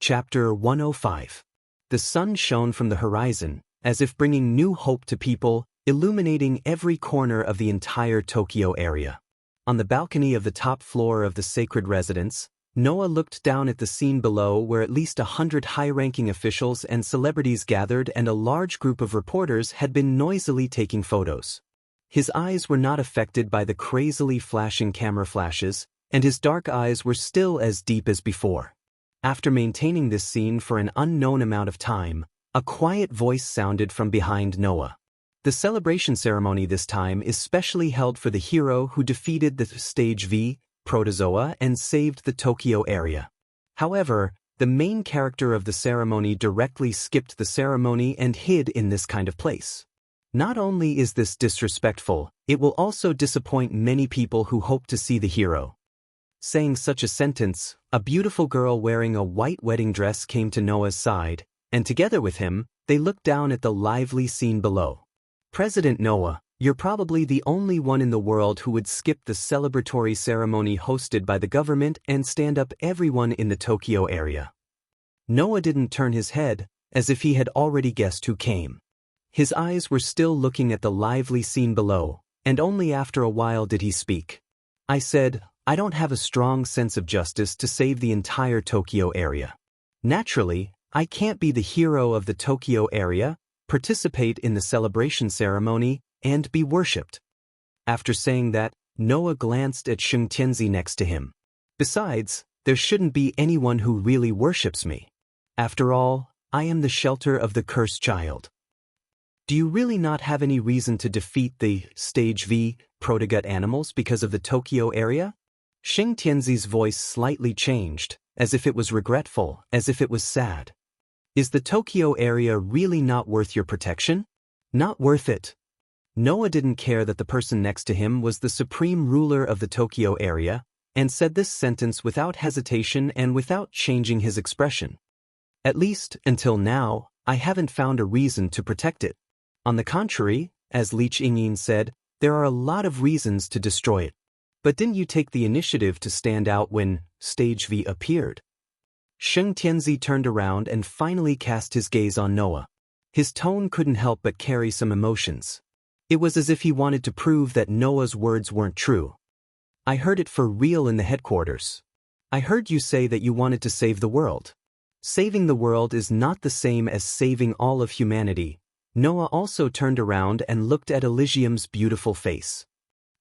Chapter 105. The sun shone from the horizon, as if bringing new hope to people, illuminating every corner of the entire Tokyo area. On the balcony of the top floor of the sacred residence, Noah looked down at the scene below where at least 100 high-ranking officials and celebrities gathered and a large group of reporters had been noisily taking photos. His eyes were not affected by the crazily flashing camera flashes, and his dark eyes were still as deep as before. After maintaining this scene for an unknown amount of time, a quiet voice sounded from behind Noah. The celebration ceremony this time is specially held for the hero who defeated the Stage V protozoa and saved the Tokyo area. However, the main character of the ceremony directly skipped the ceremony and hid in this kind of place. Not only is this disrespectful, it will also disappoint many people who hope to see the hero. Saying such a sentence, a beautiful girl wearing a white wedding dress came to Noah's side, and together with him, they looked down at the lively scene below. President Noah, you're probably the only one in the world who would skip the celebratory ceremony hosted by the government and stand up everyone in the Tokyo area. Noah didn't turn his head, as if he had already guessed who came. His eyes were still looking at the lively scene below, and only after a while did he speak. I said, I don't have a strong sense of justice to save the entire Tokyo area. Naturally, I can't be the hero of the Tokyo area, participate in the celebration ceremony, and be worshipped. After saying that, Noah glanced at Sheng Tianzi next to him. Besides, there shouldn't be anyone who really worships me. After all, I am the shelter of the cursed child. Do you really not have any reason to defeat the Stage V protogut animals because of the Tokyo area? Sheng Tianzi's voice slightly changed, as if it was regretful, as if it was sad. Is the Tokyo area really not worth your protection? Not worth it. Noah didn't care that the person next to him was the supreme ruler of the Tokyo area, and said this sentence without hesitation and without changing his expression. At least, until now, I haven't found a reason to protect it. On the contrary, as Li Qingyin said, there are a lot of reasons to destroy it. But didn't you take the initiative to stand out when Stage V appeared? Sheng Tianzi turned around and finally cast his gaze on Noah. His tone couldn't help but carry some emotions. It was as if he wanted to prove that Noah's words weren't true. I heard it for real in the headquarters. I heard you say that you wanted to save the world. Saving the world is not the same as saving all of humanity. Noah also turned around and looked at Elysium's beautiful face.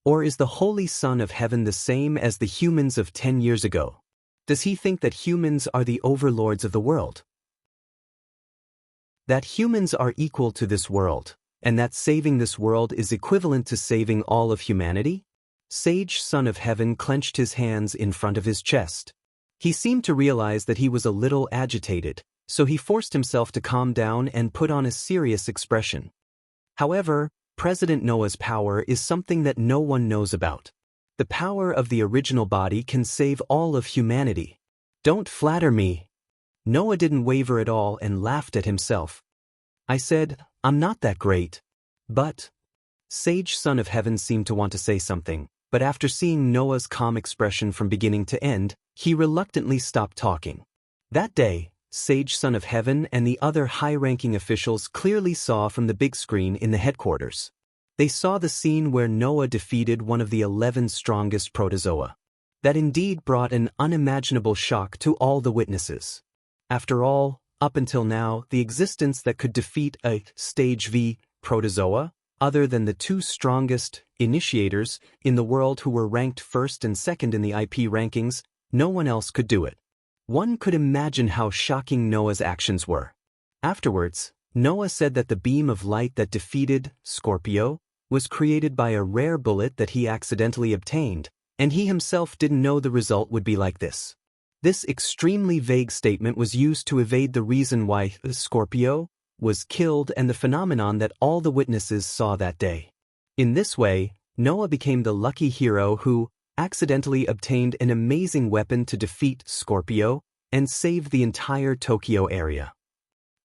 Or is the Holy Son of Heaven the same as the humans of 10 years ago? Does he think that humans are the overlords of the world? That humans are equal to this world, and that saving this world is equivalent to saving all of humanity? Sage Son of Heaven clenched his hands in front of his chest. He seemed to realize that he was a little agitated, so he forced himself to calm down and put on a serious expression. However, President Noah's power is something that no one knows about. The power of the original body can save all of humanity. Don't flatter me. Noah didn't waver at all and laughed at himself. I said, I'm not that great. But Sage Son of Heaven seemed to want to say something, but after seeing Noah's calm expression from beginning to end, he reluctantly stopped talking. That day, Sage Son of Heaven and the other high-ranking officials clearly saw from the big screen in the headquarters. They saw the scene where Noah defeated one of the 11 strongest protozoa. That indeed brought an unimaginable shock to all the witnesses. After all, up until now, the existence that could defeat a Stage V protozoa, other than the two strongest initiators in the world who were ranked first and second in the IP rankings, no one else could do it. One could imagine how shocking Noah's actions were. Afterwards, Noah said that the beam of light that defeated Scorpio was created by a rare bullet that he accidentally obtained, and he himself didn't know the result would be like this. This extremely vague statement was used to evade the reason why Scorpio was killed and the phenomenon that all the witnesses saw that day. In this way, Noah became the lucky hero who accidentally obtained an amazing weapon to defeat Scorpio and save the entire Tokyo area.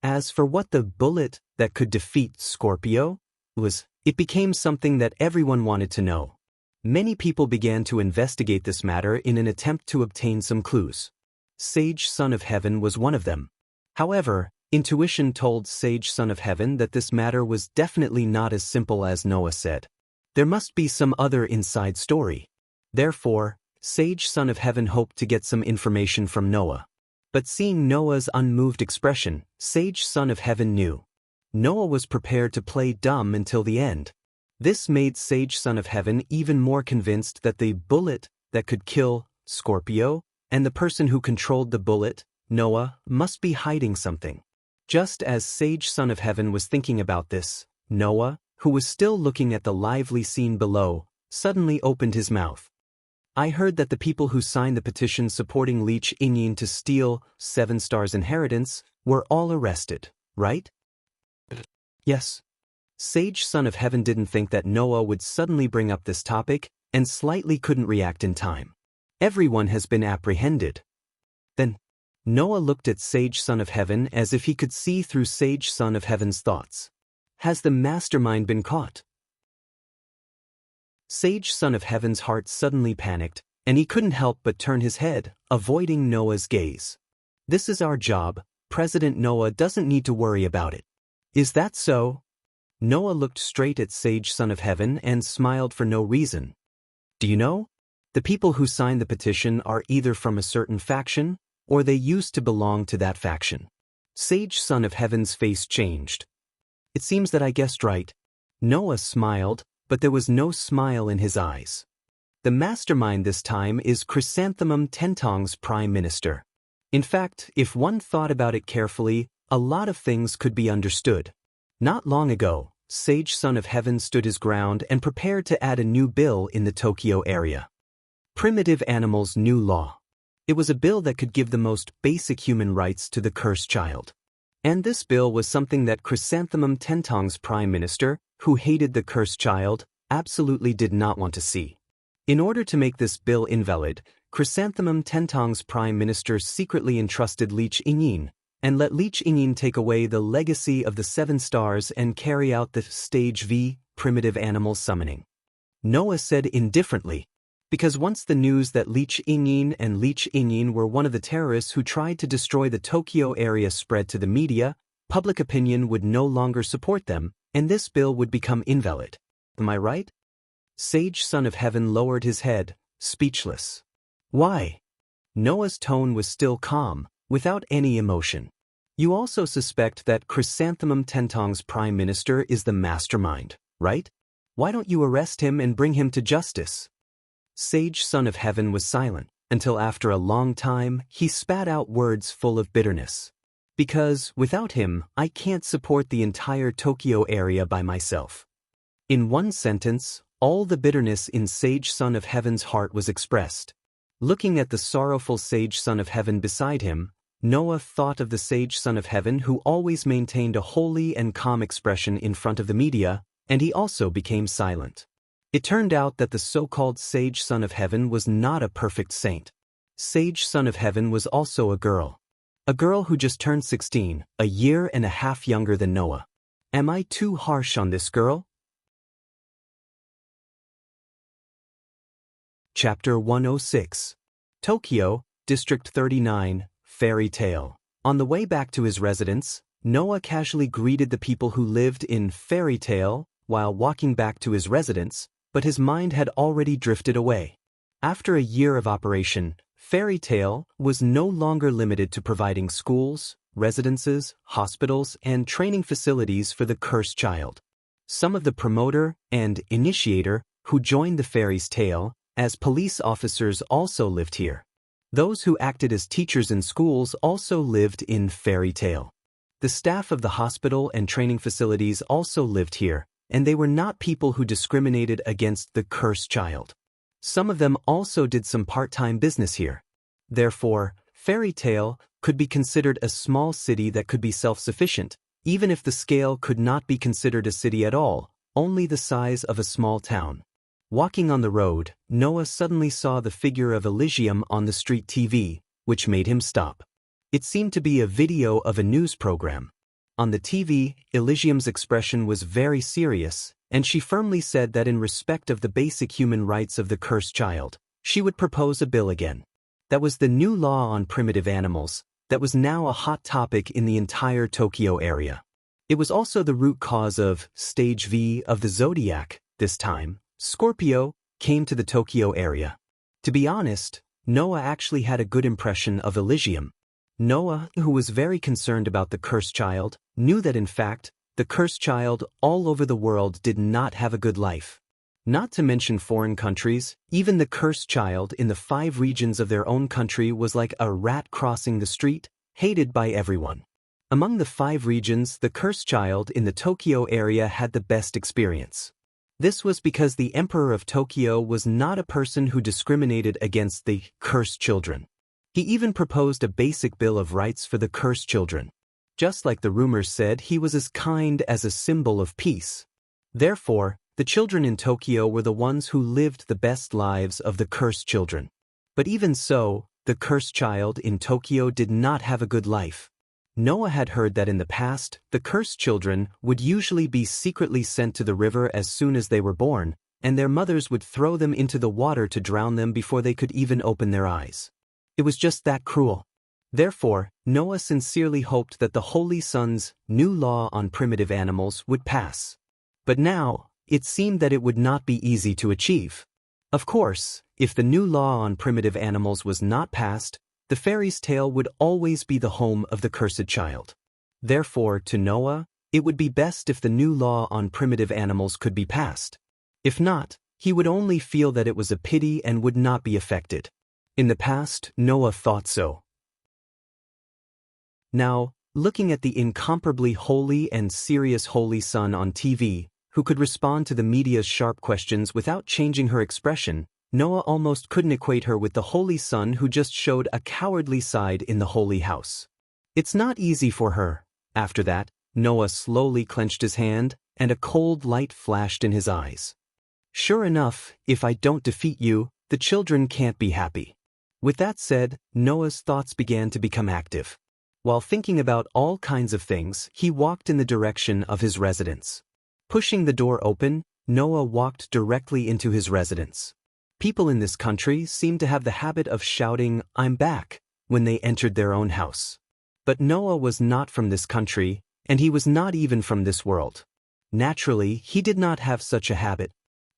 As for what the bullet that could defeat Scorpio was, it became something that everyone wanted to know. Many people began to investigate this matter in an attempt to obtain some clues. Sage Son of Heaven was one of them. However, intuition told Sage Son of Heaven that this matter was definitely not as simple as Noah said. There must be some other inside story. Therefore, Sage Son of Heaven hoped to get some information from Noah. But seeing Noah's unmoved expression, Sage Son of Heaven knew. Noah was prepared to play dumb until the end. This made Sage Son of Heaven even more convinced that the bullet that could kill Scorpio and the person who controlled the bullet, Noah, must be hiding something. Just as Sage Son of Heaven was thinking about this, Noah, who was still looking at the lively scene below, suddenly opened his mouth. I heard that the people who signed the petition supporting Leech Ingyin to steal 7 Stars' inheritance were all arrested, right? Yes. Sage Son of Heaven didn't think that Noah would suddenly bring up this topic and slightly couldn't react in time. Everyone has been apprehended. Then, Noah looked at Sage Son of Heaven as if he could see through Sage Son of Heaven's thoughts. Has the mastermind been caught? Sage Son of Heaven's heart suddenly panicked, and he couldn't help but turn his head, avoiding Noah's gaze. This is our job, President Noah doesn't need to worry about it. Is that so? Noah looked straight at Sage Son of Heaven and smiled for no reason. Do you know? The people who signed the petition are either from a certain faction, or they used to belong to that faction. Sage Son of Heaven's face changed. It seems that I guessed right. Noah smiled, but there was no smile in his eyes. The mastermind this time is Chrysanthemum Tentong's Prime Minister. In fact, if one thought about it carefully, a lot of things could be understood. Not long ago, Sage Son of Heaven stood his ground and prepared to add a new bill in the Tokyo area. Primitive Animals New Law. It was a bill that could give the most basic human rights to the cursed child. And this bill was something that Chrysanthemum Tentong's Prime Minister, who hated the cursed child, absolutely did not want to see. In order to make this bill invalid, Chrysanthemum Tentong's Prime Minister secretly entrusted Leech Ingyin, and let Leech Ingyin take away the legacy of the 7 stars and carry out the Stage V, primitive animal summoning. Noah said indifferently, because once the news that Leech Ingyin were one of the terrorists who tried to destroy the Tokyo area spread to the media, public opinion would no longer support them, and this bill would become invalid. Am I right? Sage Son of Heaven lowered his head, speechless. Why? Noah's tone was still calm, without any emotion. You also suspect that Chrysanthemum Tentong's Prime Minister is the mastermind, right? Why don't you arrest him and bring him to justice? Sage Son of Heaven was silent, until after a long time, he spat out words full of bitterness. Because, without him, I can't support the entire Tokyo area by myself. In one sentence, all the bitterness in Sage Son of Heaven's heart was expressed. Looking at the sorrowful Sage Son of Heaven beside him, Noah thought of the Sage Son of Heaven who always maintained a holy and calm expression in front of the media, and he also became silent. It turned out that the so-called Sage Son of Heaven was not a perfect saint. Sage Son of Heaven was also a girl. A girl who just turned 16, a year and a half younger than Noah. Am I too harsh on this girl? Chapter 106. Tokyo, District 39, Fairy Tale. On the way back to his residence, Noah casually greeted the people who lived in Fairy Tale while walking back to his residence, but his mind had already drifted away. After a year of operation, Fairy Tale was no longer limited to providing schools, residences, hospitals, and training facilities for the cursed child. Some of the promoter and initiator who joined the fairy's tale as police officers also lived here. Those who acted as teachers in schools also lived in Fairy Tale. The staff of the hospital and training facilities also lived here, and they were not people who discriminated against the cursed child. Some of them also did some part-time business here. Therefore, Fairy Tale could be considered a small city that could be self-sufficient, even if the scale could not be considered a city at all, only the size of a small town. Walking on the road, Noah suddenly saw the figure of Elysium on the street TV, which made him stop. It seemed to be a video of a news program. On the TV, Elysium's expression was very serious, and she firmly said that in respect of the basic human rights of the cursed child, she would propose a bill again. That was the new law on primitive animals, that was now a hot topic in the entire Tokyo area. It was also the root cause of Stage V of the zodiac. This time, Scorpio came to the Tokyo area. To be honest, Noah actually had a good impression of Elysium. Noah, who was very concerned about the cursed child, knew that in fact, the cursed child all over the world did not have a good life. Not to mention foreign countries, even the cursed child in the 5 regions of their own country was like a rat crossing the street, hated by everyone. Among the 5 regions, the cursed child in the Tokyo area had the best experience. This was because the Emperor of Tokyo was not a person who discriminated against the cursed children. He even proposed a basic bill of rights for the cursed children. Just like the rumors said, he was as kind as a symbol of peace. Therefore, the children in Tokyo were the ones who lived the best lives of the cursed children. But even so, the cursed child in Tokyo did not have a good life. Noah had heard that in the past, the cursed children would usually be secretly sent to the river as soon as they were born, and their mothers would throw them into the water to drown them before they could even open their eyes. It was just that cruel. Therefore, Noah sincerely hoped that the Holy Sun's new law on primitive animals would pass. But now, it seemed that it would not be easy to achieve. Of course, if the new law on primitive animals was not passed, the fairy's tale would always be the home of the cursed child. Therefore, to Noah, it would be best if the new law on primitive animals could be passed. If not, he would only feel that it was a pity and would not be affected. In the past, Noah thought so. Now, looking at the incomparably holy and serious Holy Sun on TV, who could respond to the media's sharp questions without changing her expression, Noah almost couldn't equate her with the Holy Sun who just showed a cowardly side in the holy house. It's not easy for her. After that, Noah slowly clenched his hand, and a cold light flashed in his eyes. Sure enough, if I don't defeat you, the children can't be happy. With that said, Noah's thoughts began to become active. While thinking about all kinds of things, he walked in the direction of his residence. Pushing the door open, Noah walked directly into his residence. People in this country seemed to have the habit of shouting, "I'm back," when they entered their own house. But Noah was not from this country, and he was not even from this world. Naturally, he did not have such a habit.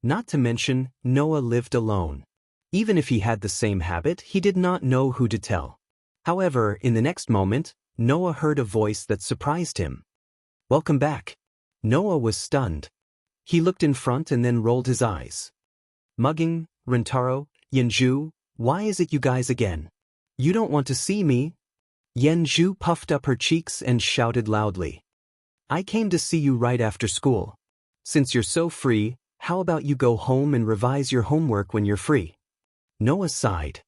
Not to mention, Noah lived alone. Even if he had the same habit, he did not know who to tell. However, in the next moment, Noah heard a voice that surprised him. "Welcome back." Noah was stunned. He looked in front and then rolled his eyes. "Mugging, Rentaro, Yenju, why is it you guys again? You don't want to see me?" Yenju puffed up her cheeks and shouted loudly. "I came to see you right after school. Since you're so free, how about you go home and revise your homework when you're free?" Noah sighed.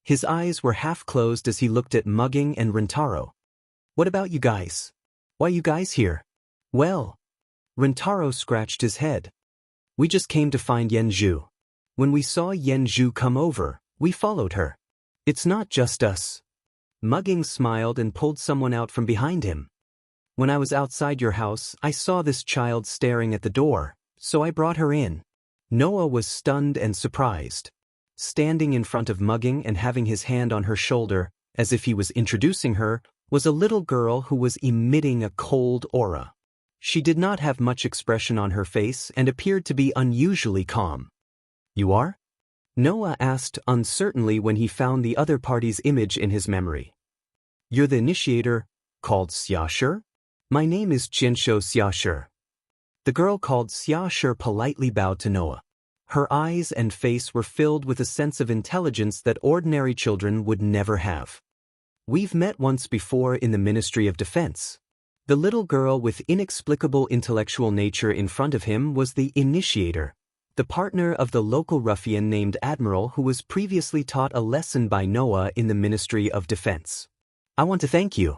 His eyes were half closed as he looked at Mugging and Rentaro. "What about you guys? Why you guys here?" "Well," Rentaro scratched his head. "We just came to find Yenju. When we saw Yenju come over, we followed her. It's not just us." Mugging smiled and pulled someone out from behind him. "When I was outside your house, I saw this child staring at the door, so I brought her in." Noah was stunned and surprised. Standing in front of Mugging and having his hand on her shoulder, as if he was introducing her, was a little girl who was emitting a cold aura. She did not have much expression on her face and appeared to be unusually calm. "You are?" Noah asked uncertainly when he found the other party's image in his memory. "You're the initiator, called Xiashi? My name is Jinsho Xiashi." The girl called Xiashi politely bowed to Noah. Her eyes and face were filled with a sense of intelligence that ordinary children would never have. "We've met once before in the Ministry of Defense." The little girl with inexplicable intellectual nature in front of him was the initiator, the partner of the local ruffian named Admiral who was previously taught a lesson by Noah in the Ministry of Defense. "I want to thank you."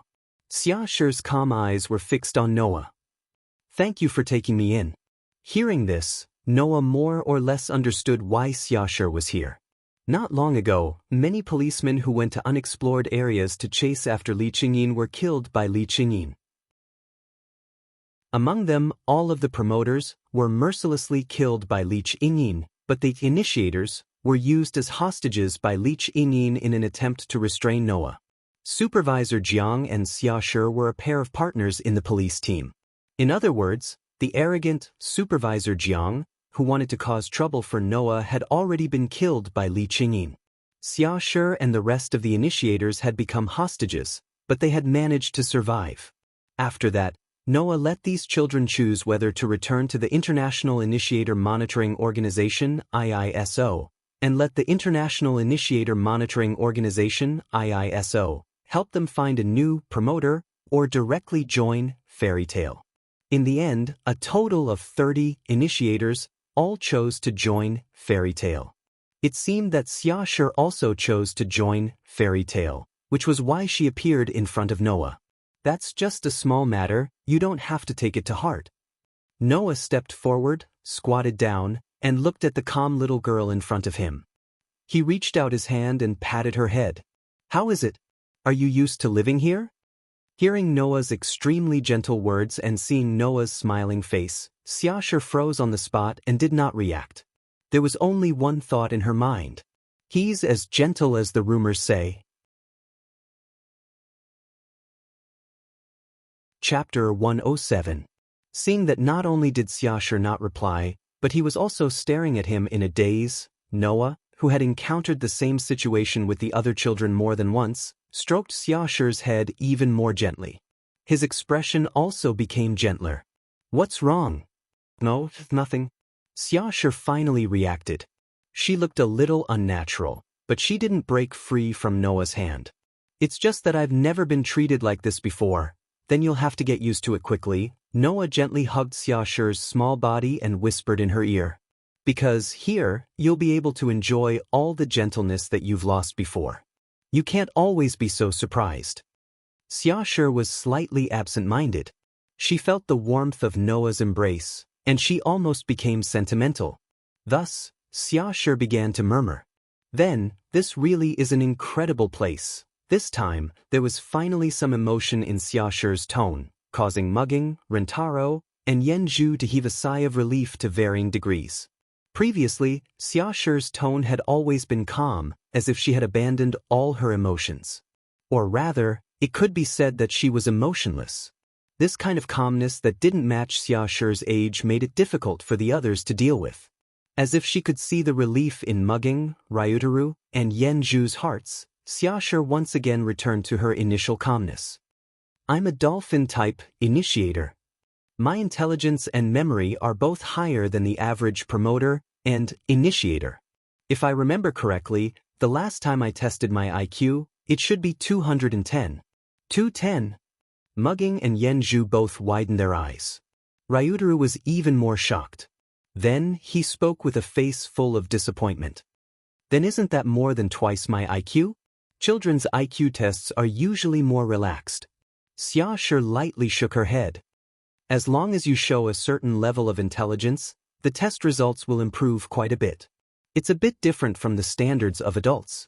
Xiashi's calm eyes were fixed on Noah. "Thank you for taking me in." Hearing this, Noah more or less understood why Xiashi was here. Not long ago, many policemen who went to unexplored areas to chase after Li Qingyin were killed by Li Qingyin. Among them, all of the promoters were mercilessly killed by Li Qingyin, but the initiators were used as hostages by Leech Ingyin in an attempt to restrain Noah. Supervisor Jiang and Xiaoshi were a pair of partners in the police team. In other words, the arrogant Supervisor Jiang, who wanted to cause trouble for Noah, had already been killed by Li Qingyin. Xiaoshi and the rest of the initiators had become hostages, but they had managed to survive. After that, Noah let these children choose whether to return to the International Initiator Monitoring Organization (IISO), and let the International Initiator Monitoring Organization (IISO) help them find a new promoter or directly join Fairy Tail. In the end, a total of 30 initiators all chose to join Fairy Tail. It seemed that Xiaoshi also chose to join Fairy Tail, which was why she appeared in front of Noah. That's just a small matter, you don't have to take it to heart. Noah stepped forward, squatted down, and looked at the calm little girl in front of him. He reached out his hand and patted her head. "How is it? Are you used to living here?" Hearing Noah's extremely gentle words and seeing Noah's smiling face, Xiaoshi froze on the spot and did not react. There was only one thought in her mind. He's as gentle as the rumors say. Chapter 107. Seeing that not only did Xiaoshi not reply, but he was also staring at him in a daze, Noah, who had encountered the same situation with the other children more than once, stroked Xiaoshi's head even more gently. His expression also became gentler. "What's wrong?" "No, nothing." Xiaoshi finally reacted. She looked a little unnatural, but she didn't break free from Noah's hand. "It's just that I've never been treated like this before. Then you'll have to get used to it quickly." Noah gently hugged Xiaoshi's small body and whispered in her ear. "Because here, you'll be able to enjoy all the gentleness that you've lost before. You can't always be so surprised." Xiaoshi was slightly absent-minded. She felt the warmth of Noah's embrace, and she almost became sentimental. Thus, Xiaoshi began to murmur. "Then, this really is an incredible place." This time, there was finally some emotion in Xiaoshi's tone, causing Mugging, Rentaro, and Yanzhu to heave a sigh of relief to varying degrees. Previously, Xiaoshi's tone had always been calm, as if she had abandoned all her emotions. Or rather, it could be said that she was emotionless. This kind of calmness that didn't match Xiaoshi's age made it difficult for the others to deal with. As if she could see the relief in Mugging, Ryutaru, and Yanzhu's hearts, Xiaoshi once again returned to her initial calmness. "I'm a dolphin-type initiator. My intelligence and memory are both higher than the average promoter and initiator. If I remember correctly, the last time I tested my IQ, it should be 210. 210? Mugging and Yanzhu both widened their eyes. Ryutaru was even more shocked. Then he spoke with a face full of disappointment. "Then isn't that more than twice my IQ? Children's IQ tests are usually more relaxed." Xiaoshi lightly shook her head. "As long as you show a certain level of intelligence, the test results will improve quite a bit. It's a bit different from the standards of adults.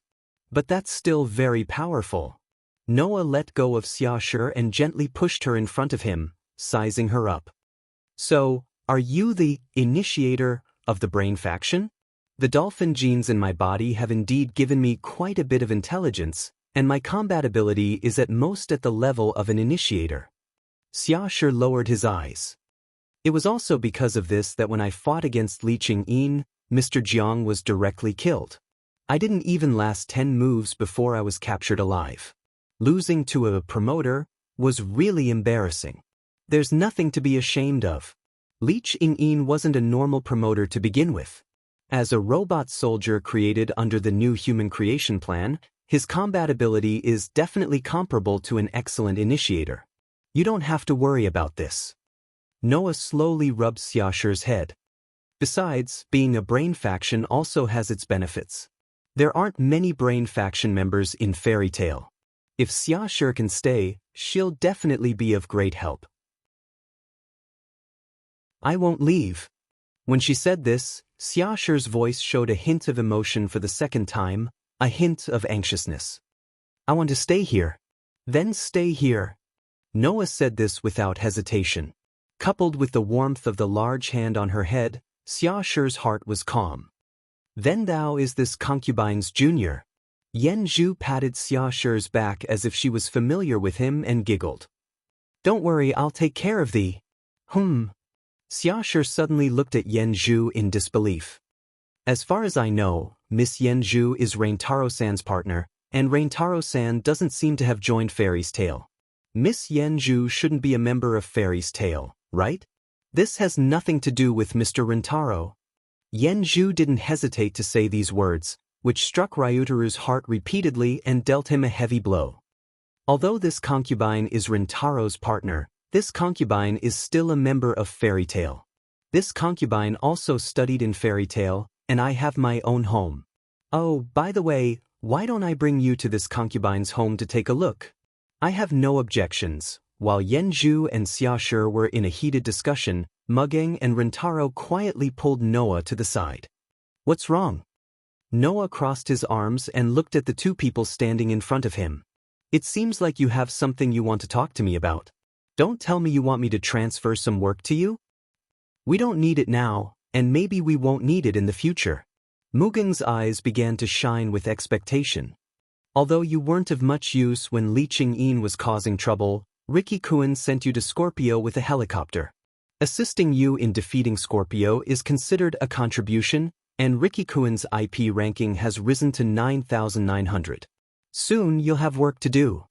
But that's still very powerful." Noah let go of Xiaoshi and gently pushed her in front of him, sizing her up. "So, are you the initiator of the brain faction? The dolphin genes in my body have indeed given me quite a bit of intelligence, and my combat ability is at most at the level of an initiator." Xiaoshi lowered his eyes. "It was also because of this that when I fought against Li Qingyin, Mr. Jiang was directly killed. I didn't even last 10 moves before I was captured alive. Losing to a promoter was really embarrassing. There's nothing to be ashamed of. Li Qingyin wasn't a normal promoter to begin with. As a robot soldier created under the new human creation plan, his combat ability is definitely comparable to an excellent initiator. You don't have to worry about this." Noah slowly rubbed Xiaoshi's head. "Besides, being a brain faction also has its benefits. There aren't many brain faction members in Fairy Tail. If Xiaoshi can stay, she'll definitely be of great help. I won't leave." When she said this, Xiaoshi's voice showed a hint of emotion for the second time, a hint of anxiousness. "I want to stay here." "Then stay here." Noah said this without hesitation. Coupled with the warmth of the large hand on her head, Xiaoshi's heart was calm. Then thou is this concubine's junior. Yen Zhu patted Xia Shi's back as if she was familiar with him and giggled. Don't worry, I'll take care of thee. Xia Shi suddenly looked at Yen Zhu in disbelief. As far as I know, Miss Yen Zhu is Raintaro-san's partner, and Raintaro-san doesn't seem to have joined Fairy's Tale. Miss Yen Zhu shouldn't be a member of Fairy's Tale, right? This has nothing to do with Mr. Rintaro. Yen Zhu didn't hesitate to say these words, which struck Ryutaru's heart repeatedly and dealt him a heavy blow. Although this concubine is Rintaro's partner, this concubine is still a member of Fairy Tale. This concubine also studied in Fairy Tale, and I have my own home. Oh, by the way, why don't I bring you to this concubine's home to take a look? I have no objections. While Yen Zhu and Xia Shi were in a heated discussion, Mugging and Rintaro quietly pulled Noah to the side. What's wrong? Noah crossed his arms and looked at the two people standing in front of him. It seems like you have something you want to talk to me about. Don't tell me you want me to transfer some work to you? We don't need it now, and maybe we won't need it in the future. Mugging's eyes began to shine with expectation. Although you weren't of much use when Li Ching-in was causing trouble, Riki-kun sent you to Scorpio with a helicopter. Assisting you in defeating Scorpio is considered a contribution, and Riki-kun's IP ranking has risen to 9,900. Soon you'll have work to do.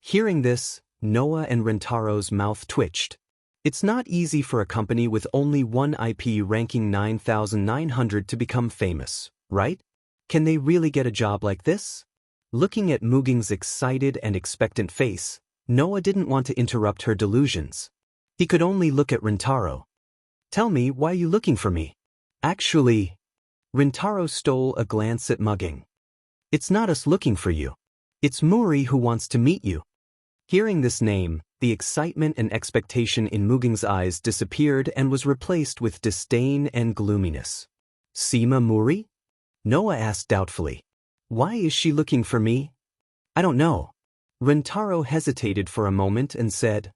Hearing this, Noah and Rintaro's mouth twitched. It's not easy for a company with only one IP ranking 9,900 to become famous, right? Can they really get a job like this? Looking at Mugging's excited and expectant face, Noah didn't want to interrupt her delusions. He could only look at Rintaro. Tell me, why are you looking for me? Actually, Rintaro stole a glance at Mugging. It's not us looking for you. It's Muri who wants to meet you. Hearing this name, the excitement and expectation in Mugging's eyes disappeared and was replaced with disdain and gloominess. Sima Muri? Noah asked doubtfully. Why is she looking for me? I don't know. Rintaro hesitated for a moment and said,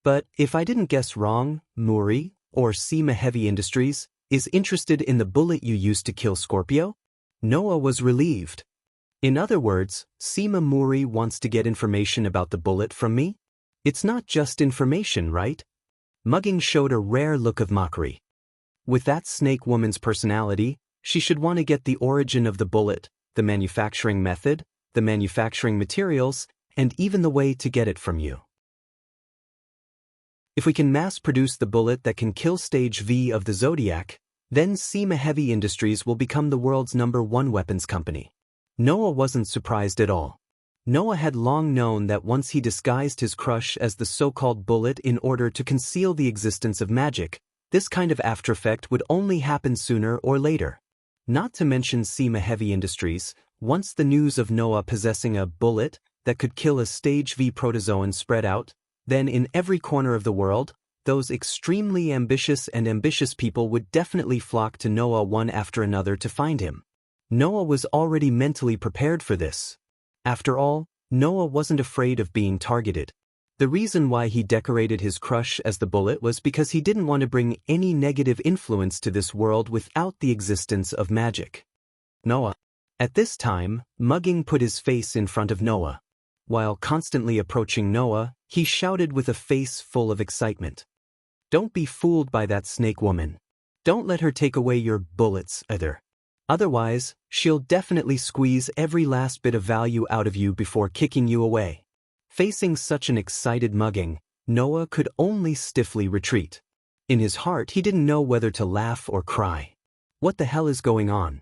but if I didn't guess wrong, Muri, or Sima Heavy Industries, is interested in the bullet you used to kill Scorpio? Noah was relieved. In other words, Sima Muri wants to get information about the bullet from me? It's not just information, right? Mugging showed a rare look of mockery. With that snake woman's personality, she should want to get the origin of the bullet, the manufacturing method, the manufacturing materials, and even the way to get it from you. If we can mass-produce the bullet that can kill Stage V of the Zodiac, then Sima Heavy Industries will become the world's #1 weapons company. Noah wasn't surprised at all. Noah had long known that once he disguised his crush as the so-called bullet in order to conceal the existence of magic, this kind of after effect would only happen sooner or later. Not to mention Sima Heavy Industries, once the news of Noah possessing a bullet that could kill a Stage V protozoan spread out, then in every corner of the world, those extremely ambitious people would definitely flock to Noah one after another to find him. Noah was already mentally prepared for this. After all, Noah wasn't afraid of being targeted. The reason why he decorated his crush as the bullet was because he didn't want to bring any negative influence to this world without the existence of magic. Noah. At this time, Mugging put his face in front of Noah. While constantly approaching Noah, he shouted with a face full of excitement. Don't be fooled by that snake woman. Don't let her take away your bullets either. Otherwise, she'll definitely squeeze every last bit of value out of you before kicking you away. Facing such an excited Mugging, Noah could only stiffly retreat. In his heart, he didn't know whether to laugh or cry. What the hell is going on?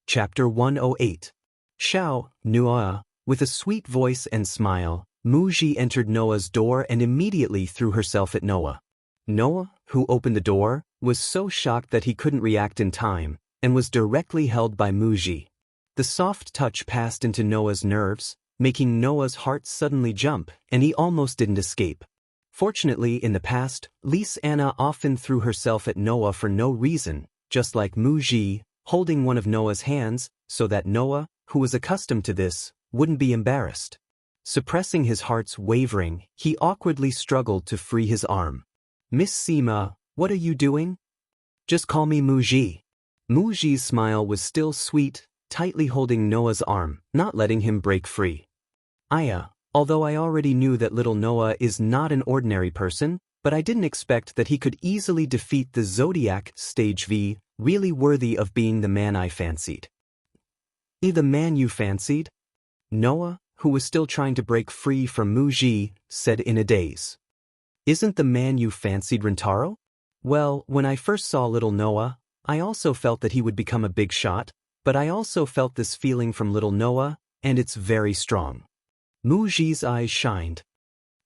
Chapter 108. Xiao, Noah. With a sweet voice and smile, Muji entered Noah's door and immediately threw herself at Noah. Noah, who opened the door, was so shocked that he couldn't react in time, and was directly held by Muji. The soft touch passed into Noah's nerves, making Noah's heart suddenly jump, and he almost didn't escape. Fortunately, in the past, Lise Anna often threw herself at Noah for no reason, just like Muji, holding one of Noah's hands, so that Noah, who was accustomed to this, wouldn't be embarrassed. Suppressing his heart's wavering, he awkwardly struggled to free his arm. Miss Sima, What are you doing? Just call me Muji. Muji's smile was still sweet, tightly holding Noah's arm, not letting him break free. Although I already knew that little Noah is not an ordinary person, but I didn't expect that he could easily defeat the Zodiac Stage V, really worthy of being the man I fancied. The man you fancied? Noah, who was still trying to break free from Muji, said in a daze. Isn't the man you fancied Rintaro? Well, when I first saw little Noah, I also felt that he would become a big shot, but I also felt this feeling from little Noah, and it's very strong. Muji's eyes shined.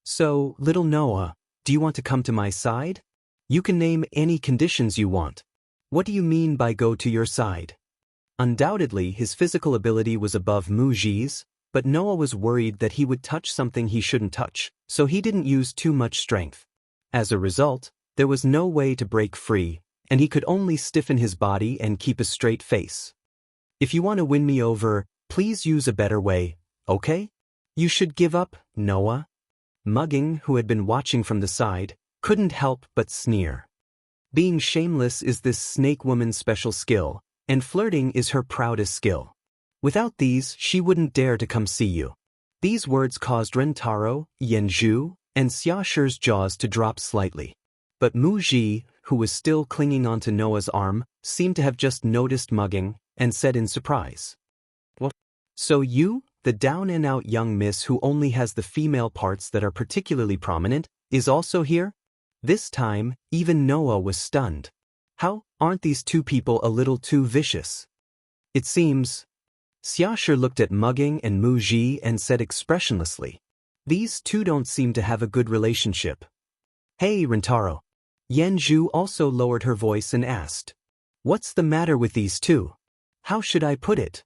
So, little Noah, do you want to come to my side? You can name any conditions you want. What do you mean by go to your side? Undoubtedly, his physical ability was above Muji's, but Noah was worried that he would touch something he shouldn't touch, so he didn't use too much strength. As a result, there was no way to break free, and he could only stiffen his body and keep a straight face. If you want to win me over, please use a better way, okay? You should give up, Noah. Mugging, who had been watching from the side, couldn't help but sneer. Being shameless is this snake woman's special skill, and flirting is her proudest skill. Without these, she wouldn't dare to come see you. These words caused Rintaro, Yanzhu, and Xiaoshi's jaws to drop slightly. But Muji, who was still clinging onto Noah's arm, seemed to have just noticed Mugging, and said in surprise. What? So you, the down-and-out young miss who only has the female parts that are particularly prominent, is also here? This time, even Noah was stunned. How, aren't these two people a little too vicious? It seems. Xiaoshi looked at Mugging and Muji and said expressionlessly, these two don't seem to have a good relationship. Hey, Rintaro. Yanzhu also lowered her voice and asked, what's the matter with these two? How should I put it?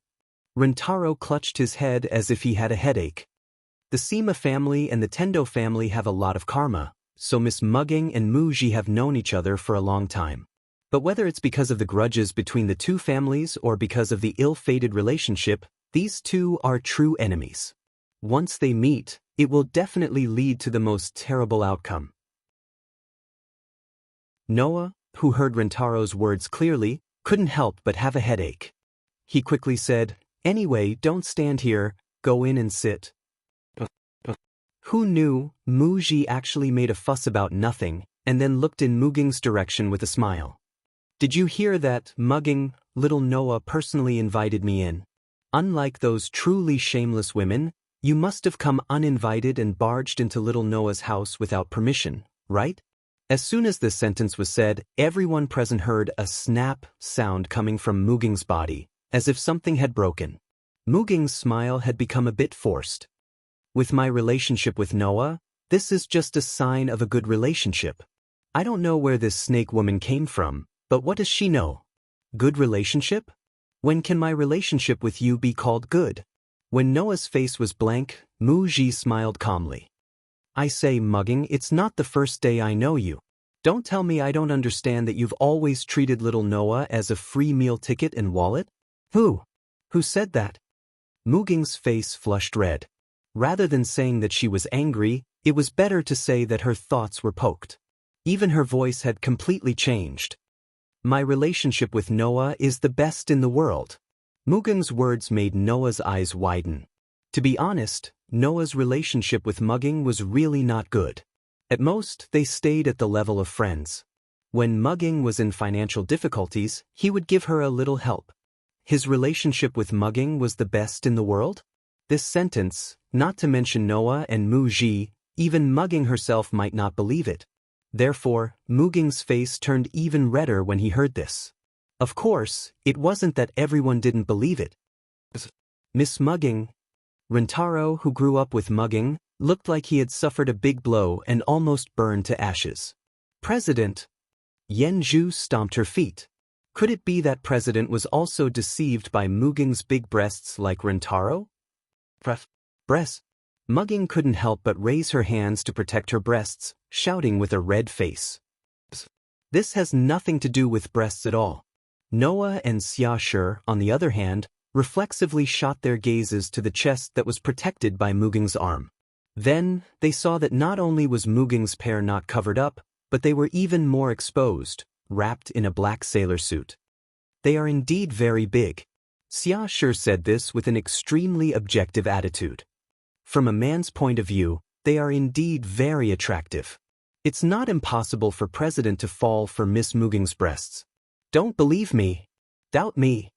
Rintaro clutched his head as if he had a headache. The Sima family and the Tendo family have a lot of karma, so Miss Mugging and Muji have known each other for a long time. But whether it's because of the grudges between the two families or because of the ill-fated relationship, these two are true enemies. Once they meet, it will definitely lead to the most terrible outcome. Noah, who heard Rintaro's words clearly, couldn't help but have a headache. He quickly said, anyway, don't stand here, go in and sit. Who knew, Muji actually made a fuss about nothing, and then looked in Mugging's direction with a smile. Did you hear that, Mugging? Little Noah personally invited me in. Unlike those truly shameless women, you must have come uninvited and barged into little Noah's house without permission, right? As soon as this sentence was said, everyone present heard a snap sound coming from Mugging's body, as if something had broken. Mugging's smile had become a bit forced. With my relationship with Noah, this is just a sign of a good relationship. I don't know where this snake woman came from, but what does she know? Good relationship? When can my relationship with you be called good? When Noah's face was blank, Muji smiled calmly. I say, Mugging, it's not the first day I know you. Don't tell me I don't understand that you've always treated little Noah as a free meal ticket and wallet? Who? Who said that? Mugging's face flushed red. Rather than saying that she was angry, it was better to say that her thoughts were poked. Even her voice had completely changed. My relationship with Noah is the best in the world. Mugging's words made Noah's eyes widen. To be honest, Noah's relationship with Mugging was really not good. At most, they stayed at the level of friends. When Mugging was in financial difficulties, he would give her a little help. His relationship with Mugging was the best in the world? This sentence, not to mention Noah and Muji, even Mugging herself might not believe it. Therefore, Mugging's face turned even redder when he heard this. Of course, it wasn't that everyone didn't believe it. Miss Mugging. Rintaro, who grew up with Mugging, looked like he had suffered a big blow and almost burned to ashes. President. Yanzhu stomped her feet. Could it be that President was also deceived by Mugging's big breasts like Rintaro? Breasts. Mugging couldn't help but raise her hands to protect her breasts, shouting with a red face. This has nothing to do with breasts at all. Noah and Xiaoshi, on the other hand, reflexively shot their gazes to the chest that was protected by Mugging's arm. Then, they saw that not only was Mugging's pair not covered up, but they were even more exposed, wrapped in a black sailor suit. They are indeed very big. Xia Shi said this with an extremely objective attitude. From a man's point of view, they are indeed very attractive. It's not impossible for President to fall for Miss Muging's breasts. Don't believe me? Doubt me.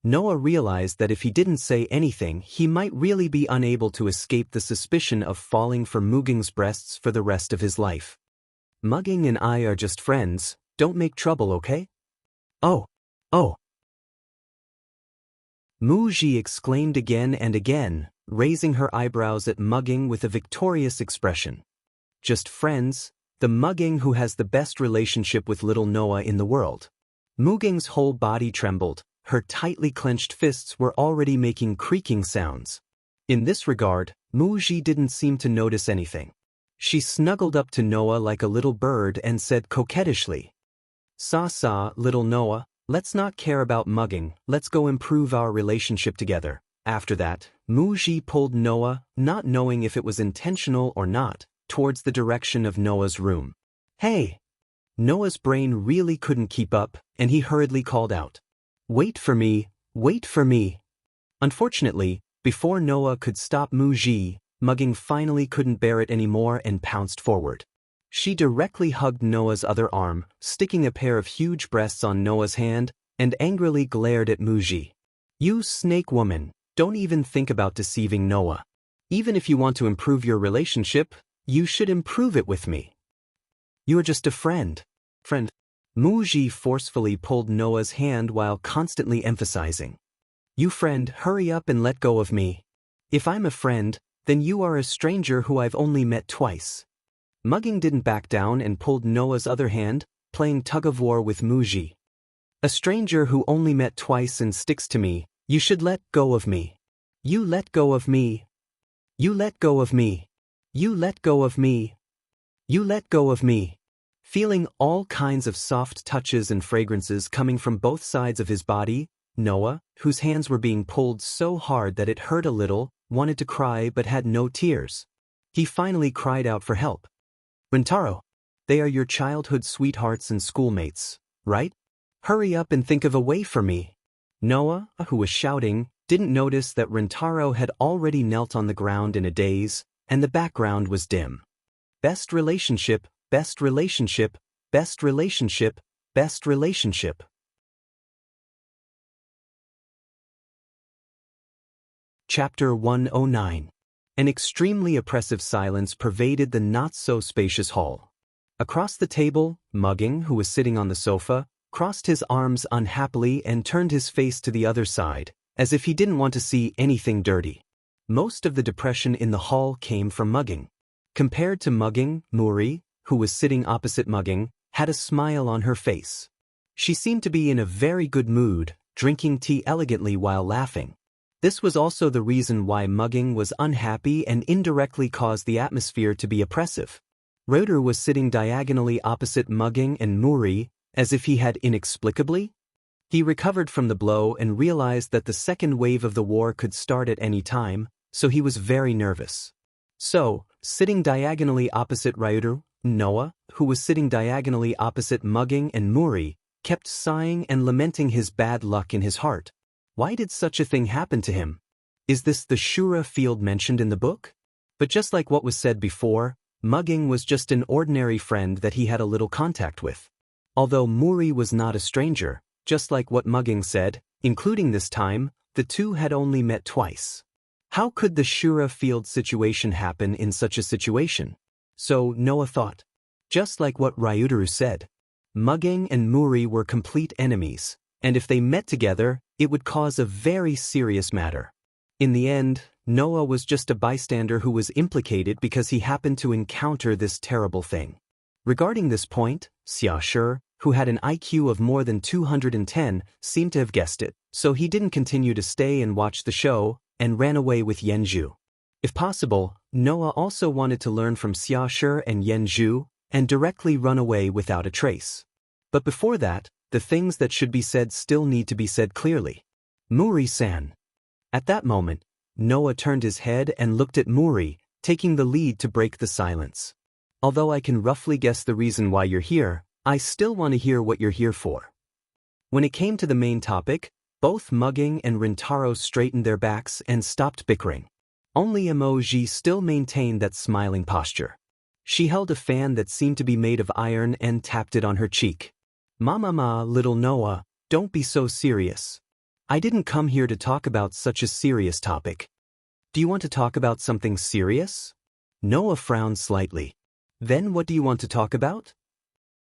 Noah realized that if he didn't say anything, he might really be unable to escape the suspicion of falling for Muging's breasts for the rest of his life. Muging and I are just friends, don't make trouble, okay? Oh. Muji exclaimed again and again, raising her eyebrows at Muging with a victorious expression. Just friends, the Muging who has the best relationship with little Noah in the world. Muging's whole body trembled, her tightly clenched fists were already making creaking sounds. In this regard, Muji didn't seem to notice anything. She snuggled up to Noah like a little bird and said coquettishly, Sa, little Noah, let's not care about mugging, let's go improve our relationship together. After that, Muji pulled Noah, not knowing if it was intentional or not, towards the direction of Noah's room. Hey! Noah's brain really couldn't keep up, and he hurriedly called out, Wait for me, wait for me. Unfortunately, before Noah could stop Muji, Mugging finally couldn't bear it anymore and pounced forward. She directly hugged Noah's other arm, sticking a pair of huge breasts on Noah's hand, and angrily glared at Muji. You snake woman, don't even think about deceiving Noah. Even if you want to improve your relationship, you should improve it with me. You are just a friend. Muji forcefully pulled Noah's hand while constantly emphasizing. You friend, hurry up and let go of me. If I'm a friend, then you are a stranger who I've only met twice. Mugging didn't back down and pulled Noah's other hand, playing tug-of-war with Muji. A stranger who only met twice and sticks to me, you should let go of me. You let go of me. You let go of me. You let go of me. You let go of me. Feeling all kinds of soft touches and fragrances coming from both sides of his body, Noah, whose hands were being pulled so hard that it hurt a little, wanted to cry but had no tears. He finally cried out for help. Rintaro, they are your childhood sweethearts and schoolmates, right? Hurry up and think of a way for me. Noah, who was shouting, didn't notice that Rintaro had already knelt on the ground in a daze, and the background was dim. Best relationship, best relationship, best relationship, best relationship. Chapter 109. An extremely oppressive silence pervaded the not-so-spacious hall. Across the table, Mugging, who was sitting on the sofa, crossed his arms unhappily and turned his face to the other side, as if he didn't want to see anything dirty. Most of the depression in the hall came from Mugging. Compared to Mugging, Muri, who was sitting opposite Mugging, had a smile on her face. She seemed to be in a very good mood, drinking tea elegantly while laughing. This was also the reason why Mugging was unhappy and indirectly caused the atmosphere to be oppressive. Roeder was sitting diagonally opposite Mugging and Muri, as if he had inexplicably. He recovered from the blow and realized that the second wave of the war could start at any time, so he was very nervous. So, sitting diagonally opposite Roeder, Noah, who was sitting diagonally opposite Mugging and Muri, kept sighing and lamenting his bad luck in his heart. Why did such a thing happen to him? Is this the Shura field mentioned in the book? But just like what was said before, Mugging was just an ordinary friend that he had a little contact with. Although Muri was not a stranger, just like what Mugging said, including this time, the two had only met twice. How could the Shura field situation happen in such a situation? So Noah thought. Just like what Ryudaru said. Mugging and Muri were complete enemies, and if they met together, it would cause a very serious matter. In the end, Noah was just a bystander who was implicated because he happened to encounter this terrible thing. Regarding this point, Xia Shi, who had an IQ of more than 210, seemed to have guessed it, so he didn't continue to stay and watch the show, and ran away with Yanzhu. If possible, Noah also wanted to learn from Xia Shi and Yanzhu, and directly run away without a trace. But before that, the things that should be said still need to be said clearly. Muri-san. At that moment, Noah turned his head and looked at Muri, taking the lead to break the silence. Although I can roughly guess the reason why you're here, I still want to hear what you're here for. When it came to the main topic, both Mugging and Rintaro straightened their backs and stopped bickering. Only Emoji still maintained that smiling posture. She held a fan that seemed to be made of iron and tapped it on her cheek. "Ma, little Noah, don't be so serious. I didn't come here to talk about such a serious topic." "Do you want to talk about something serious?" Noah frowned slightly. "Then what do you want to talk about?"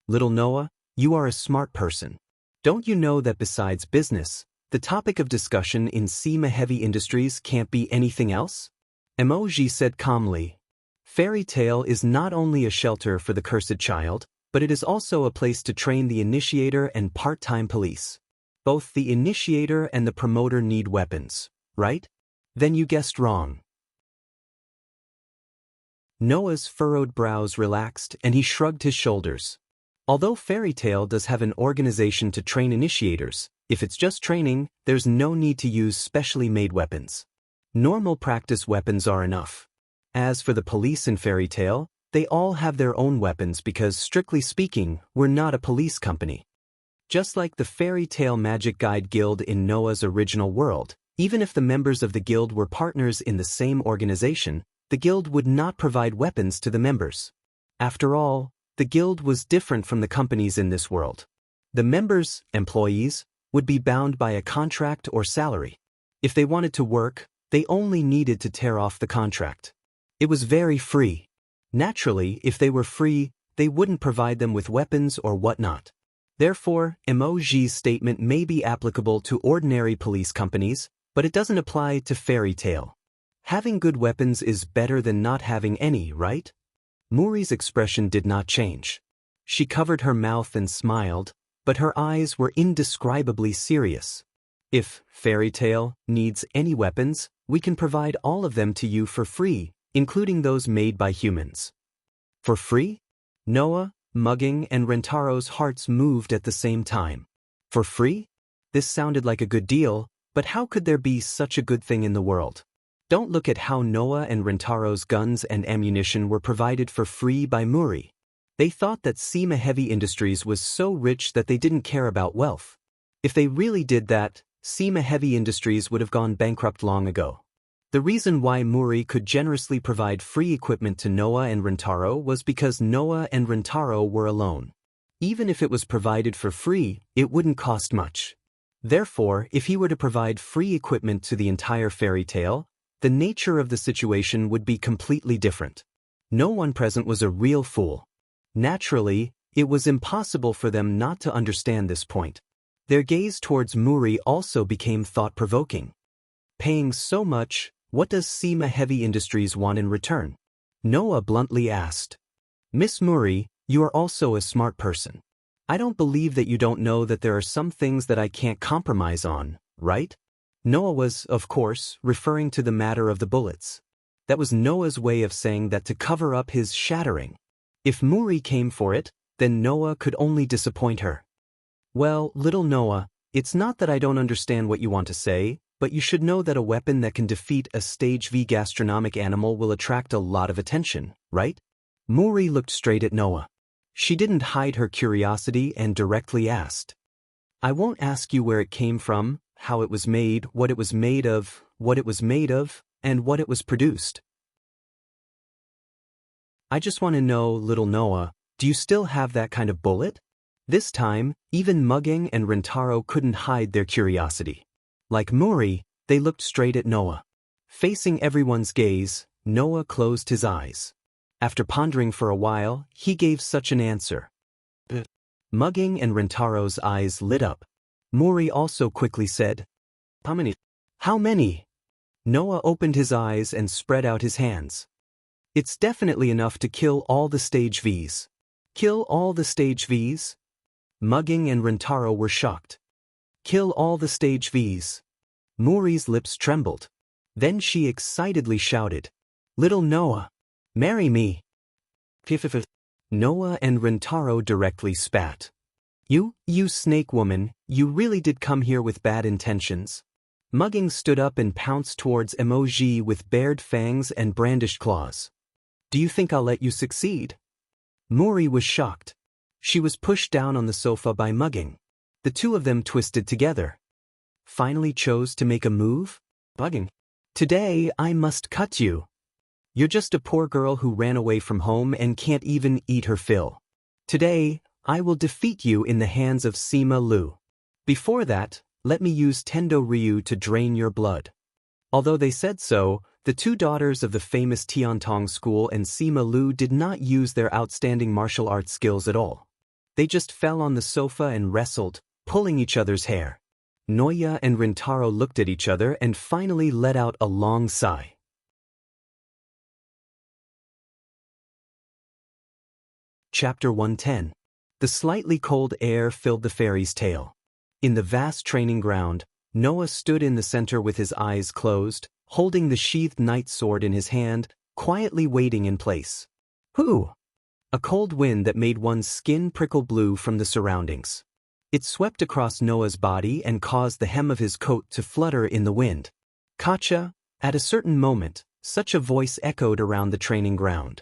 "Little Noah, you are a smart person. Don't you know that besides business, the topic of discussion in SEMA heavy industries can't be anything else?" Emoji said calmly. "Fairy tale is not only a shelter for the cursed child, but it is also a place to train the initiator and part-time police. Both the initiator and the promoter need weapons, right? Then you guessed wrong." Noah's furrowed brows relaxed and he shrugged his shoulders. Although Fairy Tale does have an organization to train initiators, if it's just training, there's no need to use specially made weapons. Normal practice weapons are enough. As for the police in Fairy Tale, they all have their own weapons because, strictly speaking, we're not a police company. Just like the Fairy Tale Magic Guide Guild in Noah's original world, even if the members of the guild were partners in the same organization, the guild would not provide weapons to the members. After all, the guild was different from the companies in this world. The members, employees, would be bound by a contract or salary. If they wanted to work, they only needed to tear off the contract. It was very free. Naturally, if they were free, they wouldn't provide them with weapons or whatnot. Therefore, Emoji's statement may be applicable to ordinary police companies, but it doesn't apply to Fairy Tale. Having good weapons is better than not having any, right? Muri's expression did not change. She covered her mouth and smiled, but her eyes were indescribably serious. "If Fairy Tale needs any weapons, we can provide all of them to you for free, including those made by humans." For free? Noah, Mugging, and Rentaro's hearts moved at the same time. For free? This sounded like a good deal, but how could there be such a good thing in the world? Don't look at how Noah and Rentaro's guns and ammunition were provided for free by Muri. They thought that SEMA Heavy Industries was so rich that they didn't care about wealth. If they really did that, SEMA Heavy Industries would have gone bankrupt long ago. The reason why Muri could generously provide free equipment to Noah and Rentaro was because Noah and Rentaro were alone. Even if it was provided for free, it wouldn't cost much. Therefore, if he were to provide free equipment to the entire Fairy Tale, the nature of the situation would be completely different. No one present was a real fool. Naturally, it was impossible for them not to understand this point. Their gaze towards Muri also became thought-provoking. Paying so much, what does SEMA Heavy Industries want in return? Noah bluntly asked. "Miss Muri, you are also a smart person. I don't believe that you don't know that there are some things that I can't compromise on, right?" Noah was, of course, referring to the matter of the bullets. That was Noah's way of saying that to cover up his shattering. If Muri came for it, then Noah could only disappoint her. "Well, little Noah, it's not that I don't understand what you want to say, but you should know that a weapon that can defeat a Stage V gastronomic animal will attract a lot of attention, right?" Muri looked straight at Noah. She didn't hide her curiosity and directly asked. "I won't ask you where it came from, how it was made, what it was made of, and what it was produced. I just want to know, little Noah, do you still have that kind of bullet?" This time, even Mugging and Rentaro couldn't hide their curiosity. Like Muri, they looked straight at Noah. Facing everyone's gaze, Noah closed his eyes. After pondering for a while, he gave such an answer. Mugging and Rentaro's eyes lit up. Muri also quickly said, "How many?" "How many?" Noah opened his eyes and spread out his hands. "It's definitely enough to kill all the Stage Vs." "Kill all the Stage Vs?" Mugging and Rentaro were shocked. "Kill all the Stage Vs." Muri's lips trembled. Then she excitedly shouted, "Little Noah, marry me." Noah and Rentaro directly spat. You snake woman, you really did come here with bad intentions." Mugging stood up and pounced towards Emoji with bared fangs and brandished claws. "Do you think I'll let you succeed?" Muri was shocked. She was pushed down on the sofa by Mugging. The two of them twisted together. Finally chose to make a move? Mugging. Today I must cut you. You're just a poor girl who ran away from home and can't even eat her fill. Today, I will defeat you in the hands of Sima Lu. Before that, let me use Tendo Ryu to drain your blood. Although they said so, the two daughters of the famous Tiantong school and Sima Lu did not use their outstanding martial arts skills at all. They just fell on the sofa and wrestled, pulling each other's hair. Noya and Rintaro looked at each other and finally let out a long sigh. Chapter 110. The slightly cold air filled the fairy's tale. In the vast training ground, Noah stood in the center with his eyes closed, holding the sheathed knight sword in his hand, quietly waiting in place. Whoo! A cold wind that made one's skin prickle blue from the surroundings. It swept across Noah's body and caused the hem of his coat to flutter in the wind. Kacha, at a certain moment, such a voice echoed around the training ground.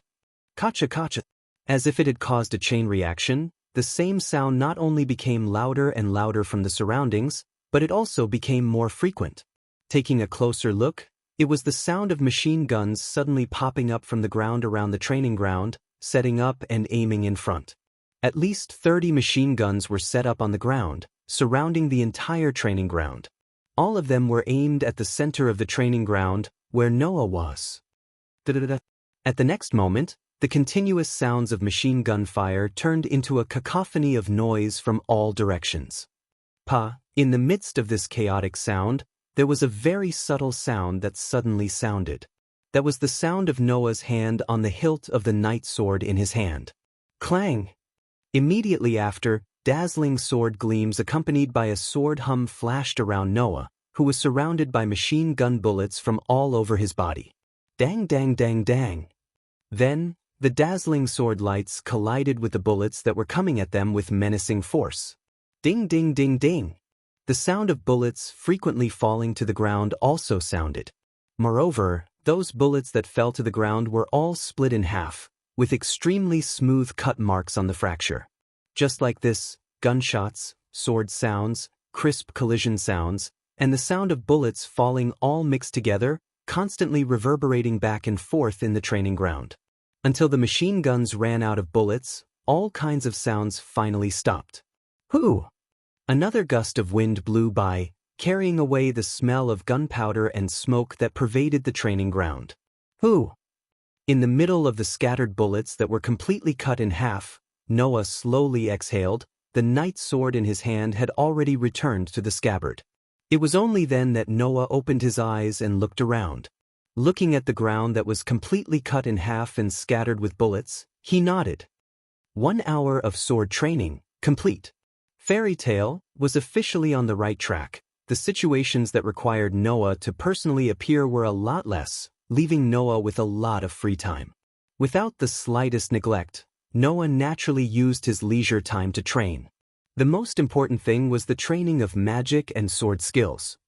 Kacha kacha. As if it had caused a chain reaction, the same sound not only became louder and louder from the surroundings, but it also became more frequent. Taking a closer look, it was the sound of machine guns suddenly popping up from the ground around the training ground, setting up and aiming in front. At least 30 machine guns were set up on the ground, surrounding the entire training ground. All of them were aimed at the center of the training ground, where Noah was. At the next moment, the continuous sounds of machine gun fire turned into a cacophony of noise from all directions. In the midst of this chaotic sound, there was a very subtle sound that suddenly sounded. That was the sound of Noah's hand on the hilt of the knight sword in his hand. Clang! Immediately after, dazzling sword gleams accompanied by a sword hum flashed around Noah, who was surrounded by machine gun bullets from all over his body. Dang dang dang dang. Then, the dazzling sword lights collided with the bullets that were coming at them with menacing force. Ding ding ding ding. The sound of bullets frequently falling to the ground also sounded. Moreover, those bullets that fell to the ground were all split in half, with extremely smooth cut marks on the fracture. Just like this, gunshots, sword sounds, crisp collision sounds, and the sound of bullets falling all mixed together, constantly reverberating back and forth in the training ground. Until the machine guns ran out of bullets, all kinds of sounds finally stopped. Whoo! Another gust of wind blew by, carrying away the smell of gunpowder and smoke that pervaded the training ground. Whoo! In the middle of the scattered bullets that were completely cut in half, Noah slowly exhaled. The knight's sword in his hand had already returned to the scabbard. It was only then that Noah opened his eyes and looked around. Looking at the ground that was completely cut in half and scattered with bullets, he nodded. 1 hour of sword training, complete. Fairy Tale was officially on the right track. The situations that required Noah to personally appear were a lot less, leaving Noah with a lot of free time. Without the slightest neglect, Noah naturally used his leisure time to train. The most important thing was the training of magic and sword skills.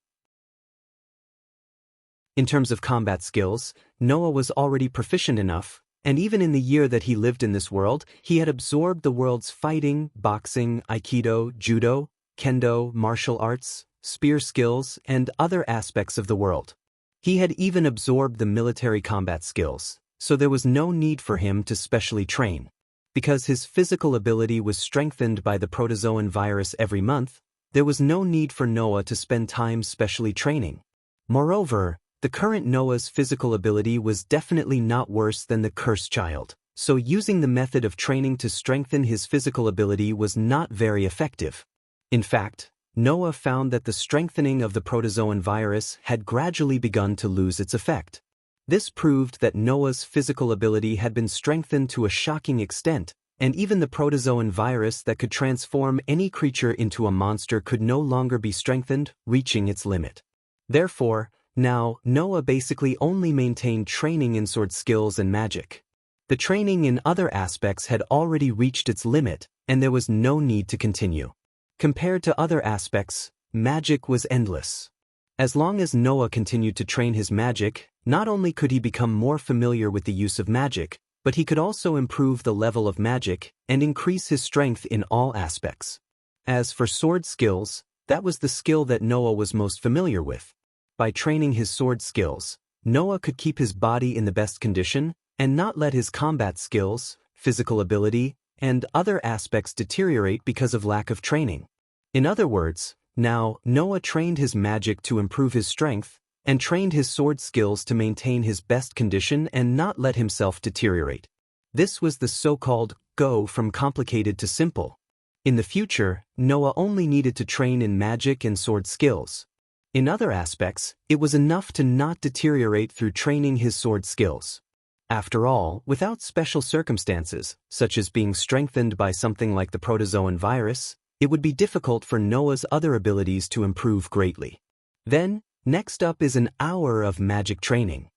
In terms of combat skills, Noah was already proficient enough, and even in the year that he lived in this world, he had absorbed the world's fighting, boxing, aikido, judo, kendo, martial arts, spear skills, and other aspects of the world. He had even absorbed the military combat skills, so there was no need for him to specially train. Because his physical ability was strengthened by the protozoan virus every month, there was no need for Noah to spend time specially training. Moreover, the current Noah's physical ability was definitely not worse than the cursed child, so using the method of training to strengthen his physical ability was not very effective. In fact, Noah found that the strengthening of the protozoan virus had gradually begun to lose its effect. This proved that Noah's physical ability had been strengthened to a shocking extent, and even the protozoan virus that could transform any creature into a monster could no longer be strengthened, reaching its limit. Therefore, now, Noah basically only maintained training in sword skills and magic. The training in other aspects had already reached its limit, and there was no need to continue. Compared to other aspects, magic was endless. As long as Noah continued to train his magic, not only could he become more familiar with the use of magic, but he could also improve the level of magic and increase his strength in all aspects. As for sword skills, that was the skill that Noah was most familiar with. By training his sword skills, Noah could keep his body in the best condition and not let his combat skills, physical ability, and other aspects deteriorate because of lack of training. In other words, now Noah trained his magic to improve his strength and trained his sword skills to maintain his best condition and not let himself deteriorate. This was the so-called go from complicated to simple. In the future, Noah only needed to train in magic and sword skills. In other aspects, it was enough to not deteriorate through training his sword skills. After all, without special circumstances, such as being strengthened by something like the protozoan virus, it would be difficult for Noah's other abilities to improve greatly. Then, next up is an hour of magic training.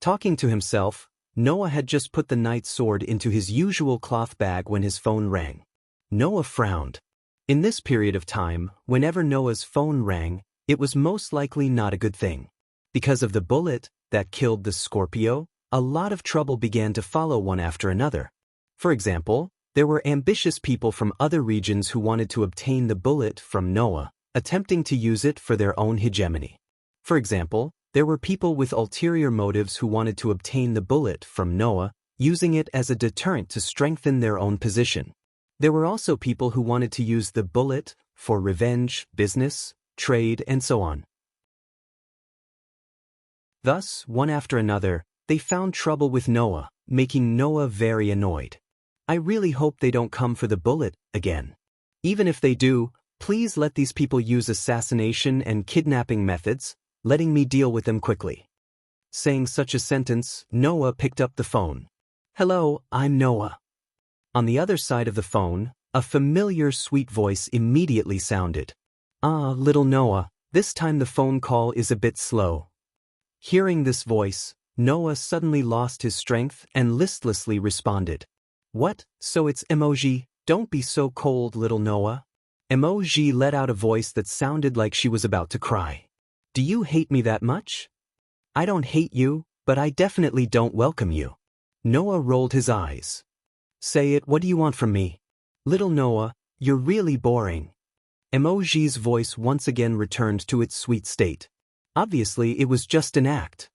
Talking to himself, Noah had just put the knight's sword into his usual cloth bag when his phone rang. Noah frowned. In this period of time, whenever Noah's phone rang, it was most likely not a good thing. Because of the bullet that killed the Scorpio, a lot of trouble began to follow one after another. For example, there were ambitious people from other regions who wanted to obtain the bullet from Noah, attempting to use it for their own hegemony. For example, there were people with ulterior motives who wanted to obtain the bullet from Noah, using it as a deterrent to strengthen their own position. There were also people who wanted to use the bullet for revenge, business, trade, and so on. Thus, one after another, they found trouble with Noah, making Noah very annoyed. I really hope they don't come for the bullet again. Even if they do, please let these people use assassination and kidnapping methods, letting me deal with them quickly. Saying such a sentence, Noah picked up the phone. Hello, I'm Noah. On the other side of the phone, a familiar sweet voice immediately sounded. Ah, little Noah, this time the phone call is a bit slow. Hearing this voice, Noah suddenly lost his strength and listlessly responded. What? So it's Emoji? Don't be so cold, little Noah. Emoji let out a voice that sounded like she was about to cry. Do you hate me that much? I don't hate you, but I definitely don't welcome you. Noah rolled his eyes. Say it, what do you want from me? Little Noah, you're really boring. Emoji's voice once again returned to its sweet state. Obviously, it was just an act.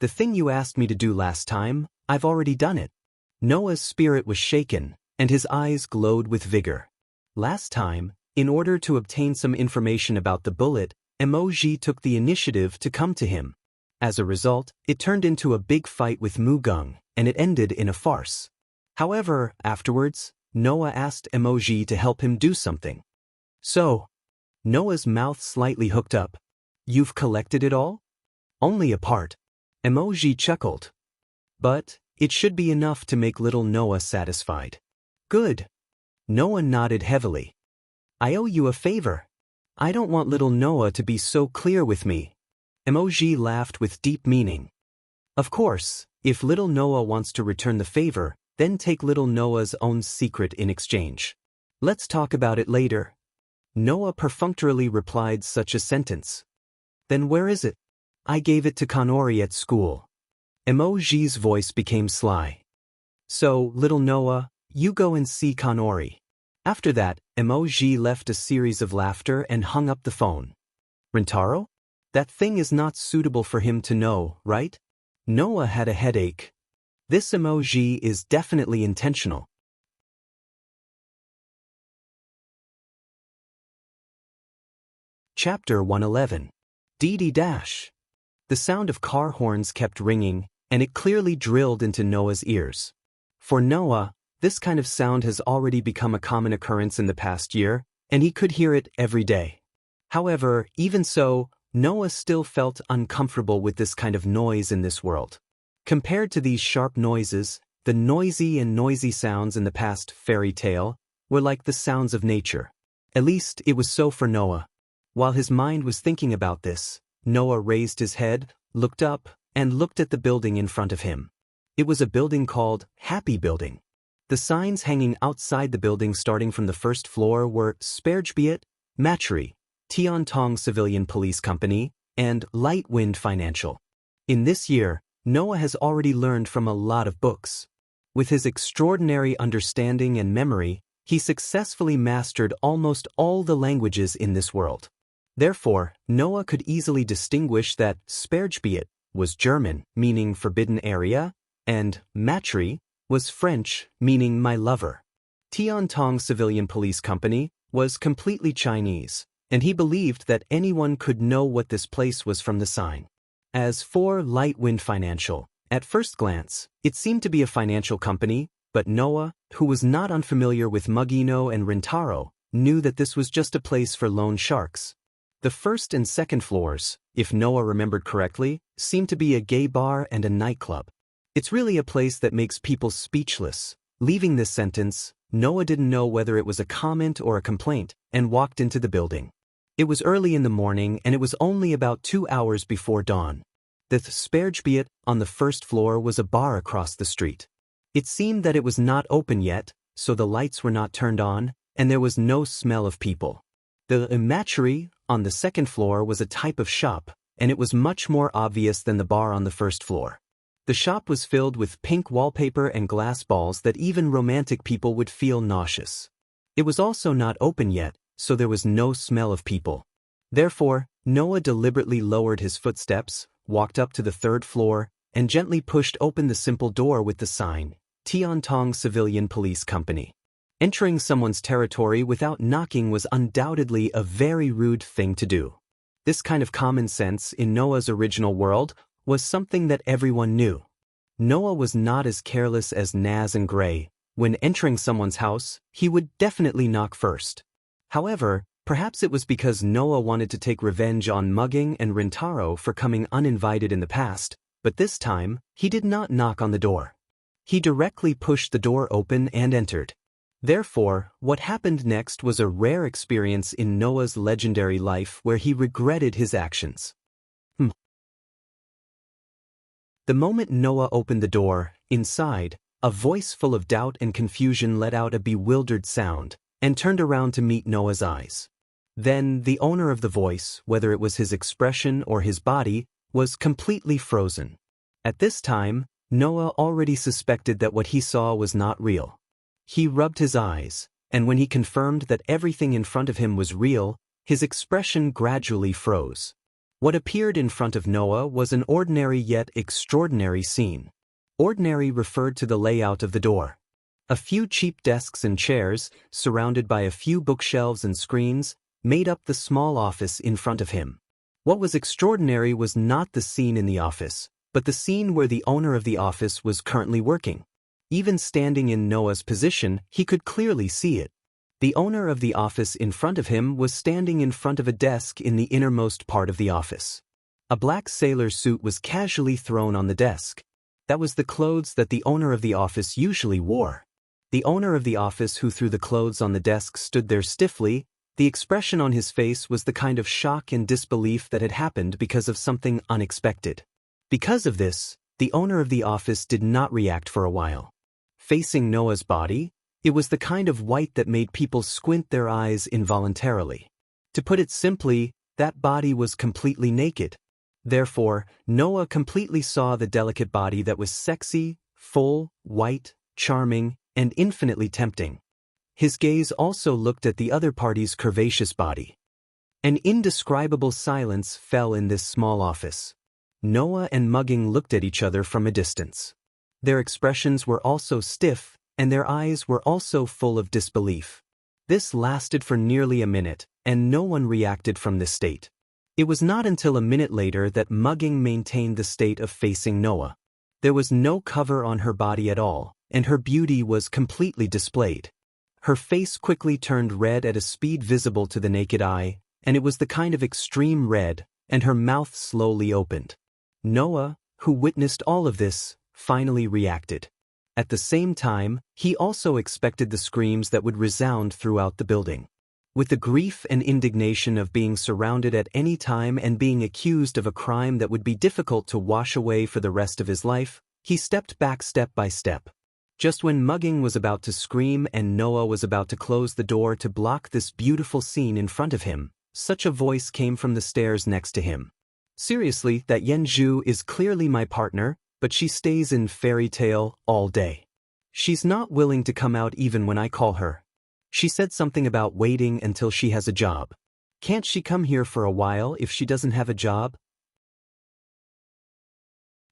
The thing you asked me to do last time, I've already done it. Noah's spirit was shaken, and his eyes glowed with vigor. Last time, in order to obtain some information about the bullet, Emoji took the initiative to come to him. As a result, it turned into a big fight with Mugung, and it ended in a farce. However, afterwards, Noah asked Emoji to help him do something. So, Noah's mouth slightly hooked up. You've collected it all? Only a part. Emoji chuckled. But it should be enough to make little Noah satisfied. Good. Noah nodded heavily. I owe you a favor. I don't want little Noah to be so clear with me. Emoji laughed with deep meaning. Of course, if little Noah wants to return the favor, then take little Noah's own secret in exchange. Let's talk about it later. Noah perfunctorily replied such a sentence. Then where is it? I gave it to Kanori at school. Emoji's voice became sly. So, little Noah, you go and see Kanori. After that, Emoji left a series of laughter and hung up the phone. Rintaro? That thing is not suitable for him to know, right? Noah had a headache. This emoji is definitely intentional. Chapter 111. Dee dash. The sound of car horns kept ringing, and it clearly drilled into Noah's ears. For Noah, this kind of sound has already become a common occurrence in the past year, and he could hear it every day. However, even so, Noah still felt uncomfortable with this kind of noise in this world. Compared to these sharp noises, the noisy sounds in the past fairy tale were like the sounds of nature. At least it was so for Noah. While his mind was thinking about this, Noah raised his head, looked up, and looked at the building in front of him. It was a building called Happy Building. The signs hanging outside the building starting from the first floor were Sperjbiet, Matchery, Tiantong Civilian Police Company, and Light Wind Financial. In this year, Noah has already learned from a lot of books. With his extraordinary understanding and memory, he successfully mastered almost all the languages in this world. Therefore, Noah could easily distinguish that Sperrgebiet was German, meaning forbidden area, and Matri was French, meaning my lover. Tiantong Civilian Police Company was completely Chinese, and he believed that anyone could know what this place was from the sign. As for Lightwind Financial, at first glance, it seemed to be a financial company, but Noah, who was not unfamiliar with Mugino and Rintaro, knew that this was just a place for loan sharks. The first and second floors, if Noah remembered correctly, seemed to be a gay bar and a nightclub. It's really a place that makes people speechless. Leaving this sentence, Noah didn't know whether it was a comment or a complaint, and walked into the building. It was early in the morning and it was only about 2 hours before dawn. The Sperrgebiet on the first floor was a bar across the street. It seemed that it was not open yet, so the lights were not turned on, and there was no smell of people. The Imachery on the second floor was a type of shop, and it was much more obvious than the bar on the first floor. The shop was filled with pink wallpaper and glass balls that even romantic people would feel nauseous. It was also not open yet, so there was no smell of people. Therefore, Noah deliberately lowered his footsteps, walked up to the third floor, and gently pushed open the simple door with the sign, Tiantong Civilian Police Company. Entering someone's territory without knocking was undoubtedly a very rude thing to do. This kind of common sense in Noah's original world was something that everyone knew. Noah was not as careless as Naz and Gray. When entering someone's house, he would definitely knock first. However, perhaps it was because Noah wanted to take revenge on Mugging and Rintaro for coming uninvited in the past, but this time, he did not knock on the door. He directly pushed the door open and entered. Therefore, what happened next was a rare experience in Noah's legendary life where he regretted his actions. The moment Noah opened the door, inside, a voice full of doubt and confusion let out a bewildered sound, and turned around to meet Noah's eyes. Then, the owner of the voice, whether it was his expression or his body, was completely frozen. At this time, Noah already suspected that what he saw was not real. He rubbed his eyes, and when he confirmed that everything in front of him was real, his expression gradually froze. What appeared in front of Noah was an ordinary yet extraordinary scene. Ordinary referred to the layout of the door. A few cheap desks and chairs, surrounded by a few bookshelves and screens, made up the small office in front of him. What was extraordinary was not the scene in the office, but the scene where the owner of the office was currently working. Even standing in Noah's position, he could clearly see it. The owner of the office in front of him was standing in front of a desk in the innermost part of the office. A black sailor suit was casually thrown on the desk. That was the clothes that the owner of the office usually wore. The owner of the office who threw the clothes on the desk stood there stiffly. The expression on his face was the kind of shock and disbelief that had happened because of something unexpected. Because of this, the owner of the office did not react for a while. Facing Noah's body, it was the kind of white that made people squint their eyes involuntarily. To put it simply, that body was completely naked. Therefore, Noah completely saw the delicate body that was sexy, full, white, charming, and infinitely tempting. His gaze also looked at the other party's curvaceous body. An indescribable silence fell in this small office. Noah and Mugging looked at each other from a distance. Their expressions were also stiff, and their eyes were also full of disbelief. This lasted for nearly a minute, and no one reacted from this state. It was not until a minute later that Mugging maintained the state of facing Noah. There was no cover on her body at all, and her beauty was completely displayed. Her face quickly turned red at a speed visible to the naked eye, and it was the kind of extreme red, and her mouth slowly opened. Noah, who witnessed all of this, finally reacted. At the same time, he also expected the screams that would resound throughout the building. With the grief and indignation of being surrounded at any time and being accused of a crime that would be difficult to wash away for the rest of his life, he stepped back step by step. Just when Mugging was about to scream and Noah was about to close the door to block this beautiful scene in front of him, such a voice came from the stairs next to him. Seriously, that Yenju is clearly my partner, but she stays in fairy tale all day. She's not willing to come out even when I call her. She said something about waiting until she has a job. Can't she come here for a while if she doesn't have a job?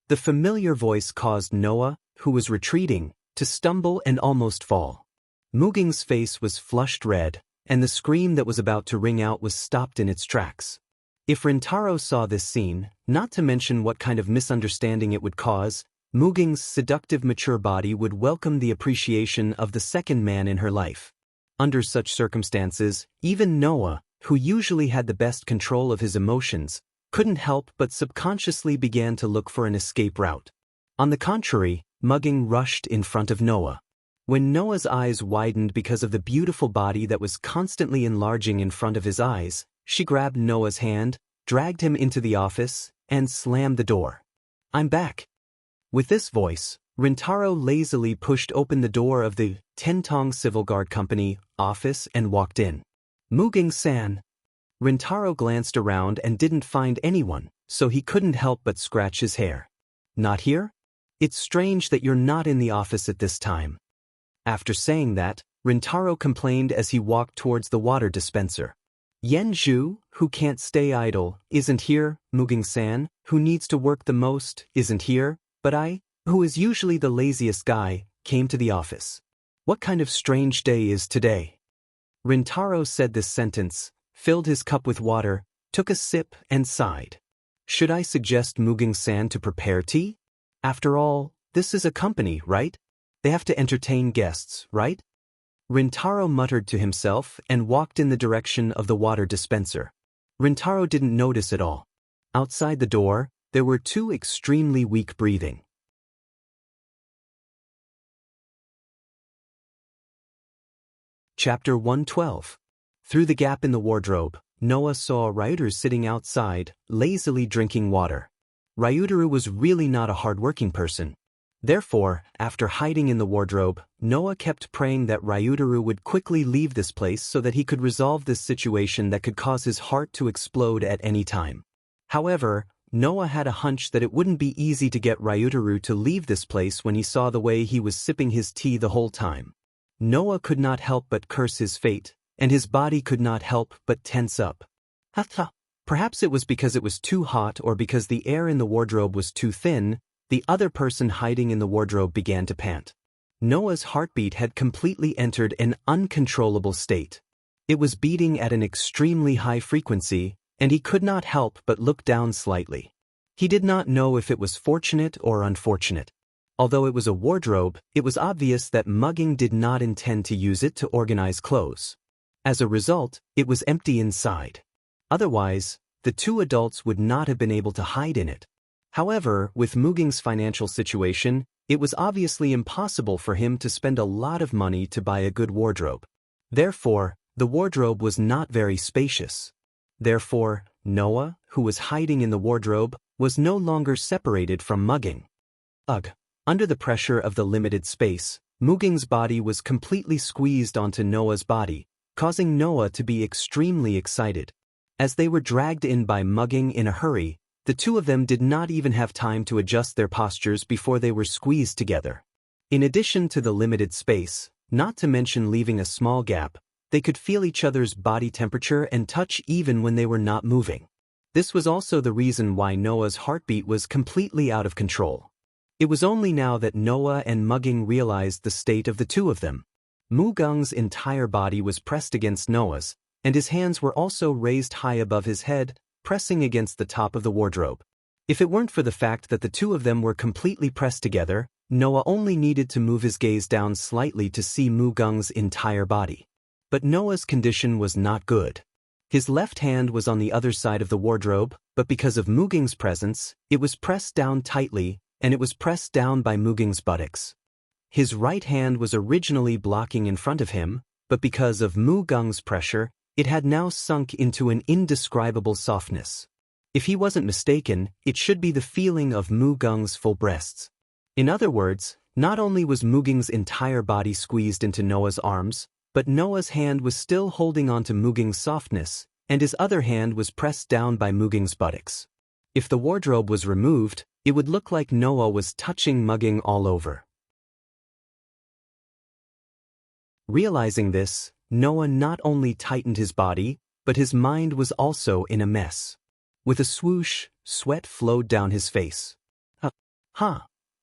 The familiar voice caused Noah, who was retreating, to stumble and almost fall. Muging's face was flushed red, and the scream that was about to ring out was stopped in its tracks. If Rintaro saw this scene, not to mention what kind of misunderstanding it would cause, Muging's seductive mature body would welcome the appreciation of the second man in her life. Under such circumstances, even Noah, who usually had the best control of his emotions, couldn't help but subconsciously began to look for an escape route. On the contrary, Muging rushed in front of Noah. When Noah's eyes widened because of the beautiful body that was constantly enlarging in front of his eyes, she grabbed Noah's hand, dragged him into the office, and slammed the door. "I'm back." With this voice, Rintaro lazily pushed open the door of the Tentong Civil Guard Company office and walked in. "Muging-san." Rintaro glanced around and didn't find anyone, so he couldn't help but scratch his hair. "Not here? It's strange that you're not in the office at this time." After saying that, Rintaro complained as he walked towards the water dispenser. "Yenju, who can't stay idle, isn't here. Muging-san, who needs to work the most, isn't here, but I, who is usually the laziest guy, came to the office. What kind of strange day is today?" Rintaro said this sentence, filled his cup with water, took a sip, and sighed. "Should I suggest Muging-san to prepare tea? After all, this is a company, right? They have to entertain guests, right?" Rintaro muttered to himself and walked in the direction of the water dispenser. Rintaro didn't notice at all. Outside the door, there were two extremely weak breathing. Chapter 112. Through the gap in the wardrobe, Noah saw Ryutaru sitting outside, lazily drinking water. Ryutaru was really not a hard-working person. Therefore, after hiding in the wardrobe, Noah kept praying that Ryutaru would quickly leave this place so that he could resolve this situation that could cause his heart to explode at any time. However, Noah had a hunch that it wouldn't be easy to get Ryutaru to leave this place when he saw the way he was sipping his tea the whole time. Noah could not help but curse his fate, and his body could not help but tense up. Perhaps it was because it was too hot or because the air in the wardrobe was too thin. The other person hiding in the wardrobe began to pant. Noah's heartbeat had completely entered an uncontrollable state. It was beating at an extremely high frequency, and he could not help but look down slightly. He did not know if it was fortunate or unfortunate. Although it was a wardrobe, it was obvious that Muging did not intend to use it to organize clothes. As a result, it was empty inside. Otherwise, the two adults would not have been able to hide in it. However, with Muging's financial situation, it was obviously impossible for him to spend a lot of money to buy a good wardrobe. Therefore, the wardrobe was not very spacious. Therefore, Noah, who was hiding in the wardrobe, was no longer separated from Muging. Ugh! Under the pressure of the limited space, Muging's body was completely squeezed onto Noah's body, causing Noah to be extremely excited. As they were dragged in by Muging in a hurry, the two of them did not even have time to adjust their postures before they were squeezed together. In addition to the limited space, not to mention leaving a small gap, they could feel each other's body temperature and touch even when they were not moving. This was also the reason why Noah's heartbeat was completely out of control. It was only now that Noah and Muging realized the state of the two of them. Muging's entire body was pressed against Noah's, and his hands were also raised high above his head, pressing against the top of the wardrobe. If it weren't for the fact that the two of them were completely pressed together, Noah only needed to move his gaze down slightly to see Muging's entire body. But Noah's condition was not good. His left hand was on the other side of the wardrobe, but because of Muging's presence, it was pressed down tightly, and it was pressed down by Muging's buttocks. His right hand was originally blocking in front of him, but because of Muging's pressure, it had now sunk into an indescribable softness. If he wasn't mistaken, it should be the feeling of Muging's full breasts. In other words, not only was Muging's entire body squeezed into Noah's arms, but Noah's hand was still holding on to Muging's softness, and his other hand was pressed down by Muging's buttocks. If the wardrobe was removed, it would look like Noah was touching Muging all over. Realizing this, Noah not only tightened his body, but his mind was also in a mess. With a swoosh, sweat flowed down his face.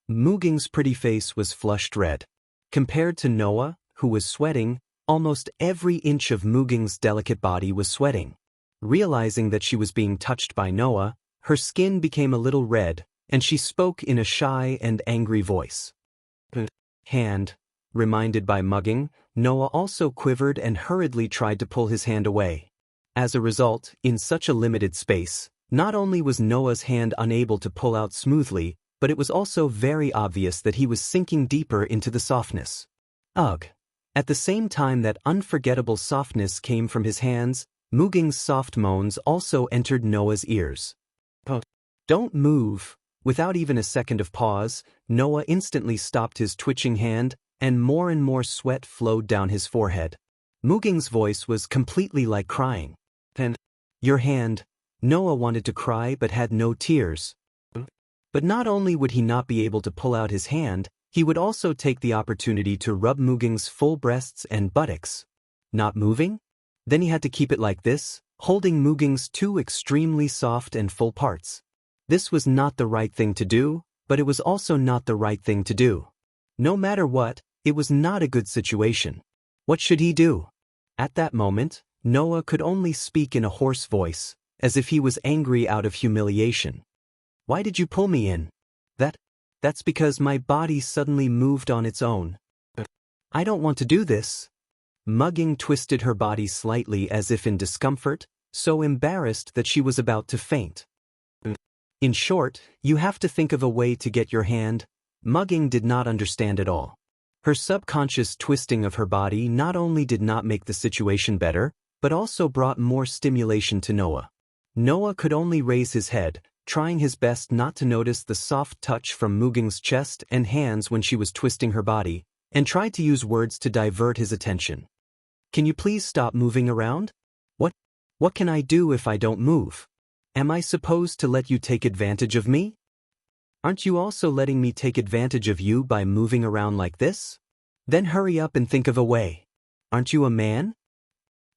Muging's pretty face was flushed red. Compared to Noah, who was sweating, almost every inch of Muging's delicate body was sweating. Realizing that she was being touched by Noah, her skin became a little red, and she spoke in a shy and angry voice. Hand. Reminded by Mugging, Noah also quivered and hurriedly tried to pull his hand away. As a result, in such a limited space, not only was Noah's hand unable to pull out smoothly, but it was also very obvious that he was sinking deeper into the softness. Ugh. At the same time that unforgettable softness came from his hands, Muging's soft moans also entered Noah's ears. Don't move. Without even a second of pause, Noah instantly stopped his twitching hand, and more sweat flowed down his forehead. Muging's voice was completely like crying. Your hand. Noah wanted to cry but had no tears. But not only would he not be able to pull out his hand, he would also take the opportunity to rub Muging's full breasts and buttocks. Not moving? Then he had to keep it like this, holding Muging's two extremely soft and full parts. This was not the right thing to do, but it was also not the right thing to do. No matter what, it was not a good situation. What should he do? At that moment, Noah could only speak in a hoarse voice, as if he was angry out of humiliation. Why did you pull me in? That's because my body suddenly moved on its own. I don't want to do this. Mugging twisted her body slightly as if in discomfort, so embarrassed that she was about to faint. In short, you have to think of a way to get your hand. Mugging did not understand at all. Her subconscious twisting of her body not only did not make the situation better, but also brought more stimulation to Noah. Noah could only raise his head, trying his best not to notice the soft touch from Muging's chest and hands when she was twisting her body, and tried to use words to divert his attention. Can you please stop moving around? What can I do if I don't move? Am I supposed to let you take advantage of me? Aren't you also letting me take advantage of you by moving around like this? Then hurry up and think of a way. Aren't you a man?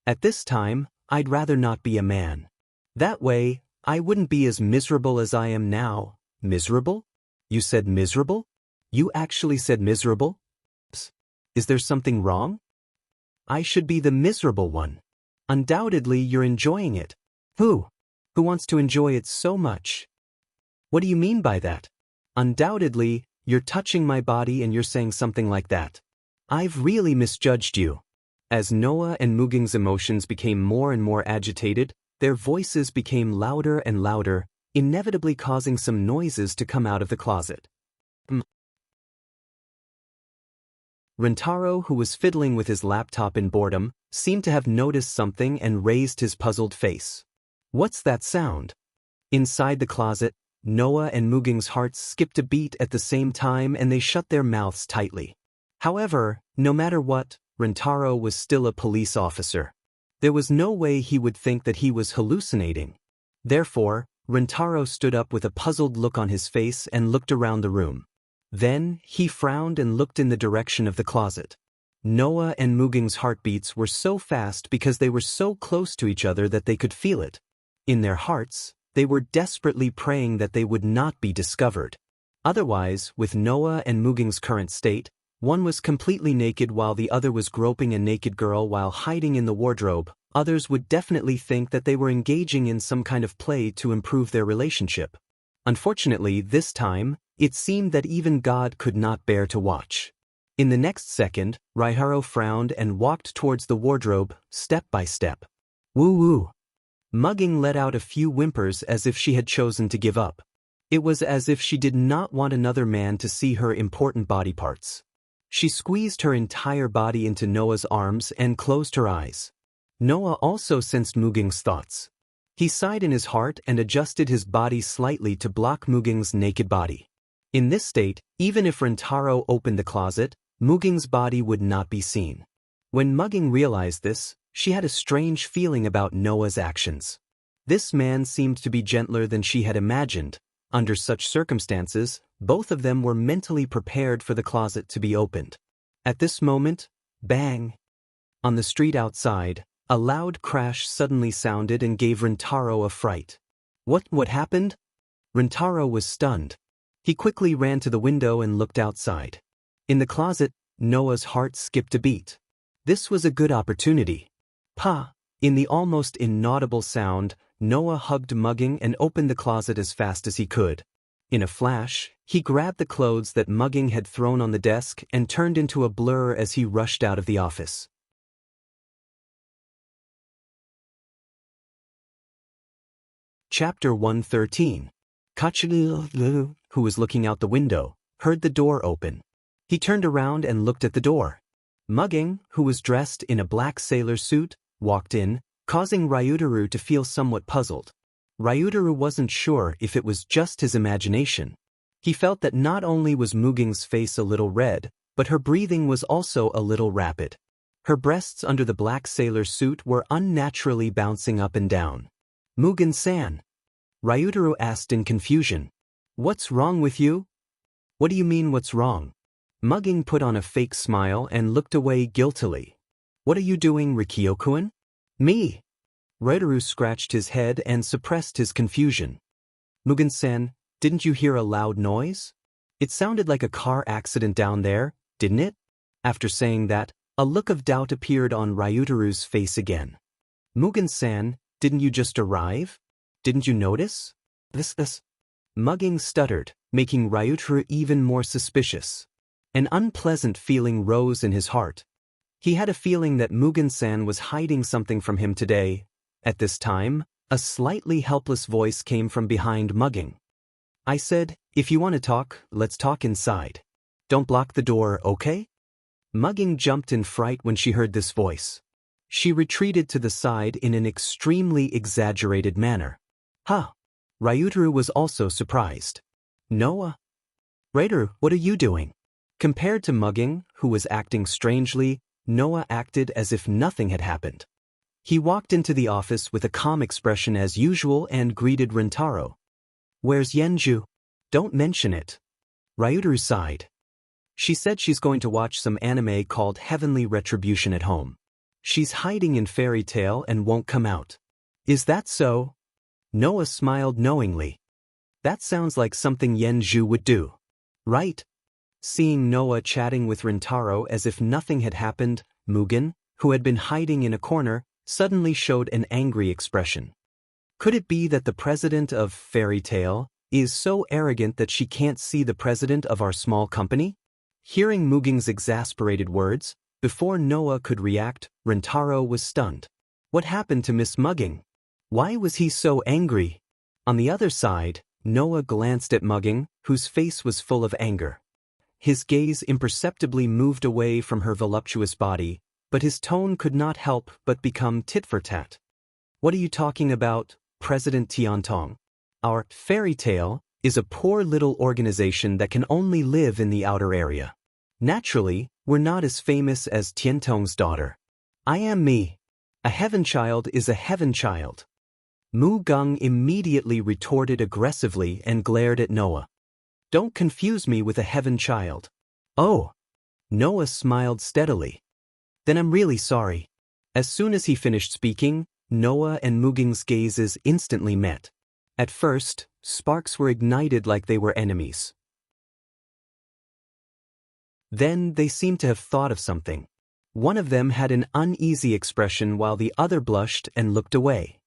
At this time, I'd rather not be a man. That way, I wouldn't be as miserable as I am now. Miserable? You said miserable? You actually said miserable? Is there something wrong? I should be the miserable one. Undoubtedly, you're enjoying it. Who wants to enjoy it so much? What do you mean by that? Undoubtedly, you're touching my body and you're saying something like that. I've really misjudged you. As Noah and Muging's emotions became more and more agitated, their voices became louder and louder, inevitably causing some noises to come out of the closet. Rentaro, who was fiddling with his laptop in boredom, seemed to have noticed something and raised his puzzled face. What's that sound? Inside the closet, Noah and Muging's hearts skipped a beat at the same time and they shut their mouths tightly. However, no matter what, Rentaro was still a police officer. There was no way he would think that he was hallucinating. Therefore, Rentaro stood up with a puzzled look on his face and looked around the room. Then, he frowned and looked in the direction of the closet. Noah and Muging's heartbeats were so fast because they were so close to each other that they could feel it. In their hearts, they were desperately praying that they would not be discovered. Otherwise, with Noah and Muging's current state, one was completely naked while the other was groping a naked girl while hiding in the wardrobe. Others would definitely think that they were engaging in some kind of play to improve their relationship. Unfortunately, this time, it seemed that even God could not bear to watch. In the next second, Raiharu frowned and walked towards the wardrobe, step by step. Woo-woo. Mugging let out a few whimpers as if she had chosen to give up. It was as if she did not want another man to see her important body parts. She squeezed her entire body into Noah's arms and closed her eyes. Noah also sensed Muging's thoughts. He sighed in his heart and adjusted his body slightly to block Muging's naked body. In this state, even if Rentaro opened the closet, Muging's body would not be seen. When Mugging realized this, she had a strange feeling about Noah's actions. This man seemed to be gentler than she had imagined. Under such circumstances, both of them were mentally prepared for the closet to be opened. At this moment, Bang! On the street outside, a loud crash suddenly sounded and gave Rintaro a fright. What happened? Rintaro was stunned. He quickly ran to the window and looked outside. In the closet, Noah's heart skipped a beat. This was a good opportunity. Pa! In the almost inaudible sound, Noah hugged Mugging and opened the closet as fast as he could. In a flash, he grabbed the clothes that Mugging had thrown on the desk and turned into a blur as he rushed out of the office. Chapter 113. Kachilu, who was looking out the window, heard the door open. He turned around and looked at the door. Mugging, who was dressed in a black sailor suit, walked in, causing Ryutaru to feel somewhat puzzled. Ryutaru wasn't sure if it was just his imagination. He felt that not only was Mugging's face a little red, but her breathing was also a little rapid. Her breasts under the black sailor suit were unnaturally bouncing up and down. Mugen-san? Ryutaru asked in confusion. What's wrong with you? What do you mean what's wrong? Mugging put on a fake smile and looked away guiltily. What are you doing, Rikio-kun? Me. Ryutaru scratched his head and suppressed his confusion. Mugen-san, didn't you hear a loud noise? It sounded like a car accident down there, didn't it? After saying that, a look of doubt appeared on Ryutaru's face again. Mugen-san, didn't you just arrive? Didn't you notice? This. Mugging stuttered, making Ryutaru even more suspicious. An unpleasant feeling rose in his heart. He had a feeling that Mugen-san was hiding something from him today. At this time, a slightly helpless voice came from behind Mugging. I said, if you want to talk, let's talk inside. Don't block the door, okay? Mugging jumped in fright when she heard this voice. She retreated to the side in an extremely exaggerated manner. Huh. Ryutaru was also surprised. Noah? Ryutaru, what are you doing? Compared to Mugging, who was acting strangely, Noah acted as if nothing had happened. He walked into the office with a calm expression as usual and greeted Rintaro. Where's Yenju? Don't mention it. Ryutaru sighed. She said she's going to watch some anime called Heavenly Retribution at home. She's hiding in Fairy Tail and won't come out. Is that so? Noah smiled knowingly. That sounds like something Yenju would do. Right? Seeing Noah chatting with Rintaro as if nothing had happened, Mugen, who had been hiding in a corner, suddenly showed an angry expression. Could it be that the president of Fairy Tail is so arrogant that she can't see the president of our small company? Hearing Mugen's exasperated words, before Noah could react, Rintaro was stunned. What happened to Miss Mugging? Why was he so angry? On the other side, Noah glanced at Mugging, whose face was full of anger. His gaze imperceptibly moved away from her voluptuous body, but his tone could not help but become tit-for-tat. What are you talking about, President Tiantong? Our Fairy Tail is a poor little organization that can only live in the outer area. Naturally, we're not as famous as Tiantong's daughter. I am me. A heaven child is a heaven child. Mu Gung immediately retorted aggressively and glared at Noah. Don't confuse me with a heaven child. Oh. Noah smiled steadily. Then I'm really sorry. As soon as he finished speaking, Noah and Mugging's gazes instantly met. At first, sparks were ignited like they were enemies. Then they seemed to have thought of something. One of them had an uneasy expression while the other blushed and looked away.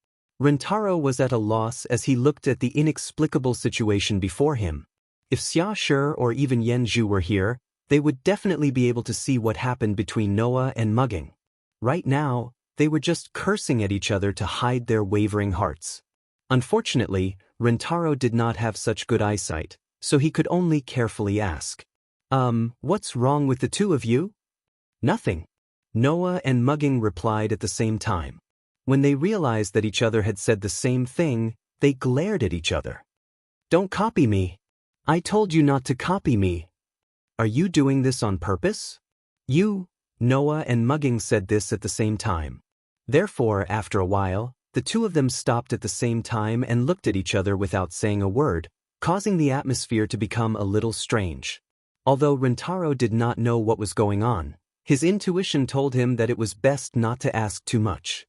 Rintaro was at a loss as he looked at the inexplicable situation before him. If Xia Shi or even Yenju were here, they would definitely be able to see what happened between Noah and Mugging. Right now, they were just cursing at each other to hide their wavering hearts. Unfortunately, Rintaro did not have such good eyesight, so he could only carefully ask. What's wrong with the two of you? Nothing. Noah and Mugging replied at the same time. When they realized that each other had said the same thing, they glared at each other. Don't copy me. I told you not to copy me. Are you doing this on purpose? You, Noah and Mugging said this at the same time. Therefore, after a while, the two of them stopped at the same time and looked at each other without saying a word, causing the atmosphere to become a little strange. Although Rintaro did not know what was going on, His intuition told him that it was best not to ask too much.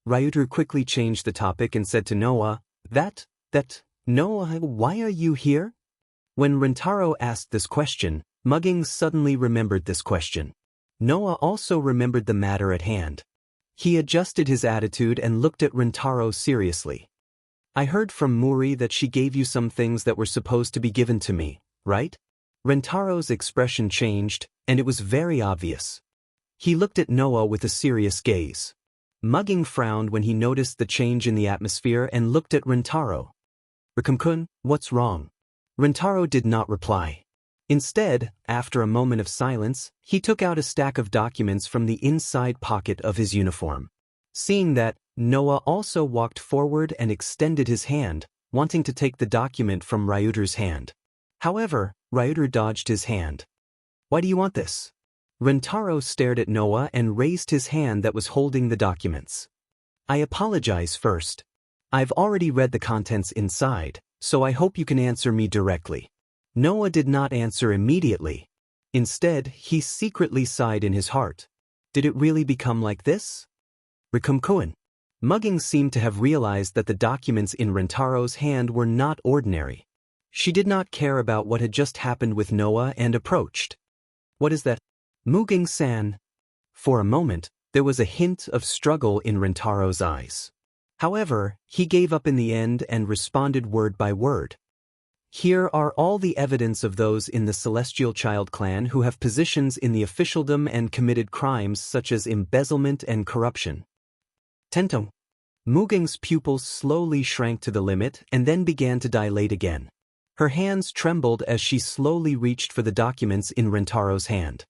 Ryuter quickly changed the topic and said to Noah, Noah, why are you here? When Rintaro asked this question, Mugging suddenly remembered this question. Noah also remembered the matter at hand. He adjusted his attitude and looked at Rintaro seriously. I heard from Muri that she gave you some things that were supposed to be given to me, right? Rintaro's expression changed, and it was very obvious. He looked at Noah with a serious gaze. Mugging frowned when he noticed the change in the atmosphere and looked at Rintaro. Rikam-kun, what's wrong? Rintaro did not reply. Instead, after a moment of silence, he took out a stack of documents from the inside pocket of his uniform. Seeing that, Noah also walked forward and extended his hand, wanting to take the document from Ryuter's hand. However, Ryuter dodged his hand. Why do you want this? Rintaro stared at Noah and raised his hand that was holding the documents. I apologize first. I've already read the contents inside, so I hope you can answer me directly. Noah did not answer immediately. Instead, he secretly sighed in his heart. Did it really become like this? Rikam-kun. Mugging seemed to have realized that the documents in Rintaro's hand were not ordinary. She did not care about what had just happened with Noah and approached. What is that? Mugging-san. For a moment, there was a hint of struggle in Rintaro's eyes. However, he gave up in the end and responded word by word. Here are all the evidence of those in the Celestial Child clan who have positions in the officialdom and committed crimes such as embezzlement and corruption. Tento. Mugging's pupils slowly shrank to the limit and then began to dilate again. Her hands trembled as she slowly reached for the documents in Rintaro's hand.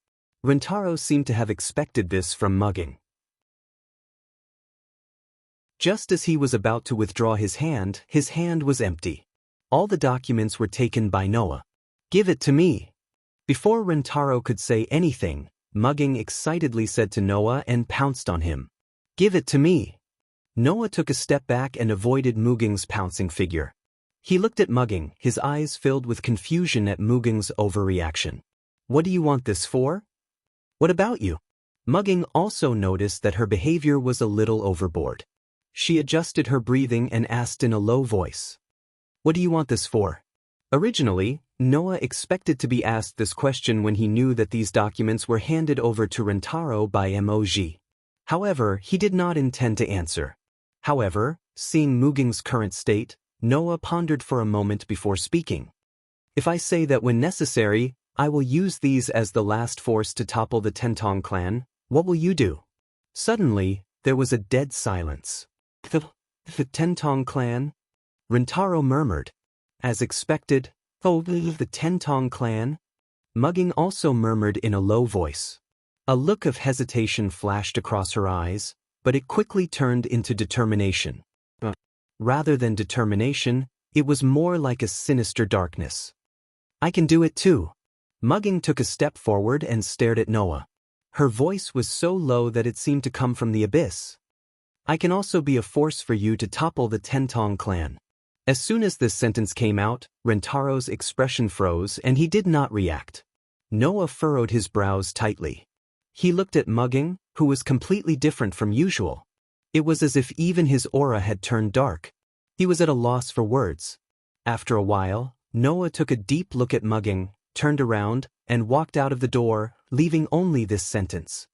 Rintaro seemed to have expected this from Mugging. Just as he was about to withdraw his hand was empty. All the documents were taken by Noah. Give it to me. Before Rintaro could say anything, Mugging excitedly said to Noah and pounced on him. Give it to me. Noah took a step back and avoided Mugging's pouncing figure. He looked at Mugging, his eyes filled with confusion at Mugging's overreaction. What do you want this for? What about you? Mugging also noticed that her behavior was a little overboard. She adjusted her breathing and asked in a low voice. What do you want this for? Originally, Noah expected to be asked this question when he knew that these documents were handed over to Rintaro by Mog. However, he did not intend to answer. However, seeing Mugging's current state, Noah pondered for a moment before speaking. If I say that when necessary, I will use these as the last force to topple the Tentong clan, what will you do? Suddenly, there was a dead silence. The Tentong clan? Rintaro murmured. As expected, the Tentong clan? Mugging also murmured in a low voice. A look of hesitation flashed across her eyes, but it quickly turned into determination. Rather than determination, it was more like a sinister darkness. I can do it too. Mugging took a step forward and stared at Noah. Her voice was so low that it seemed to come from the abyss. I can also be a force for you to topple the Tentong clan. As soon as this sentence came out, Rintaro's expression froze and he did not react. Noah furrowed his brows tightly. He looked at Mugging, who was completely different from usual. It was as if even his aura had turned dark. He was at a loss for words. After a while, Noah took a deep look at Mugging, turned around, and walked out of the door, leaving only this sentence.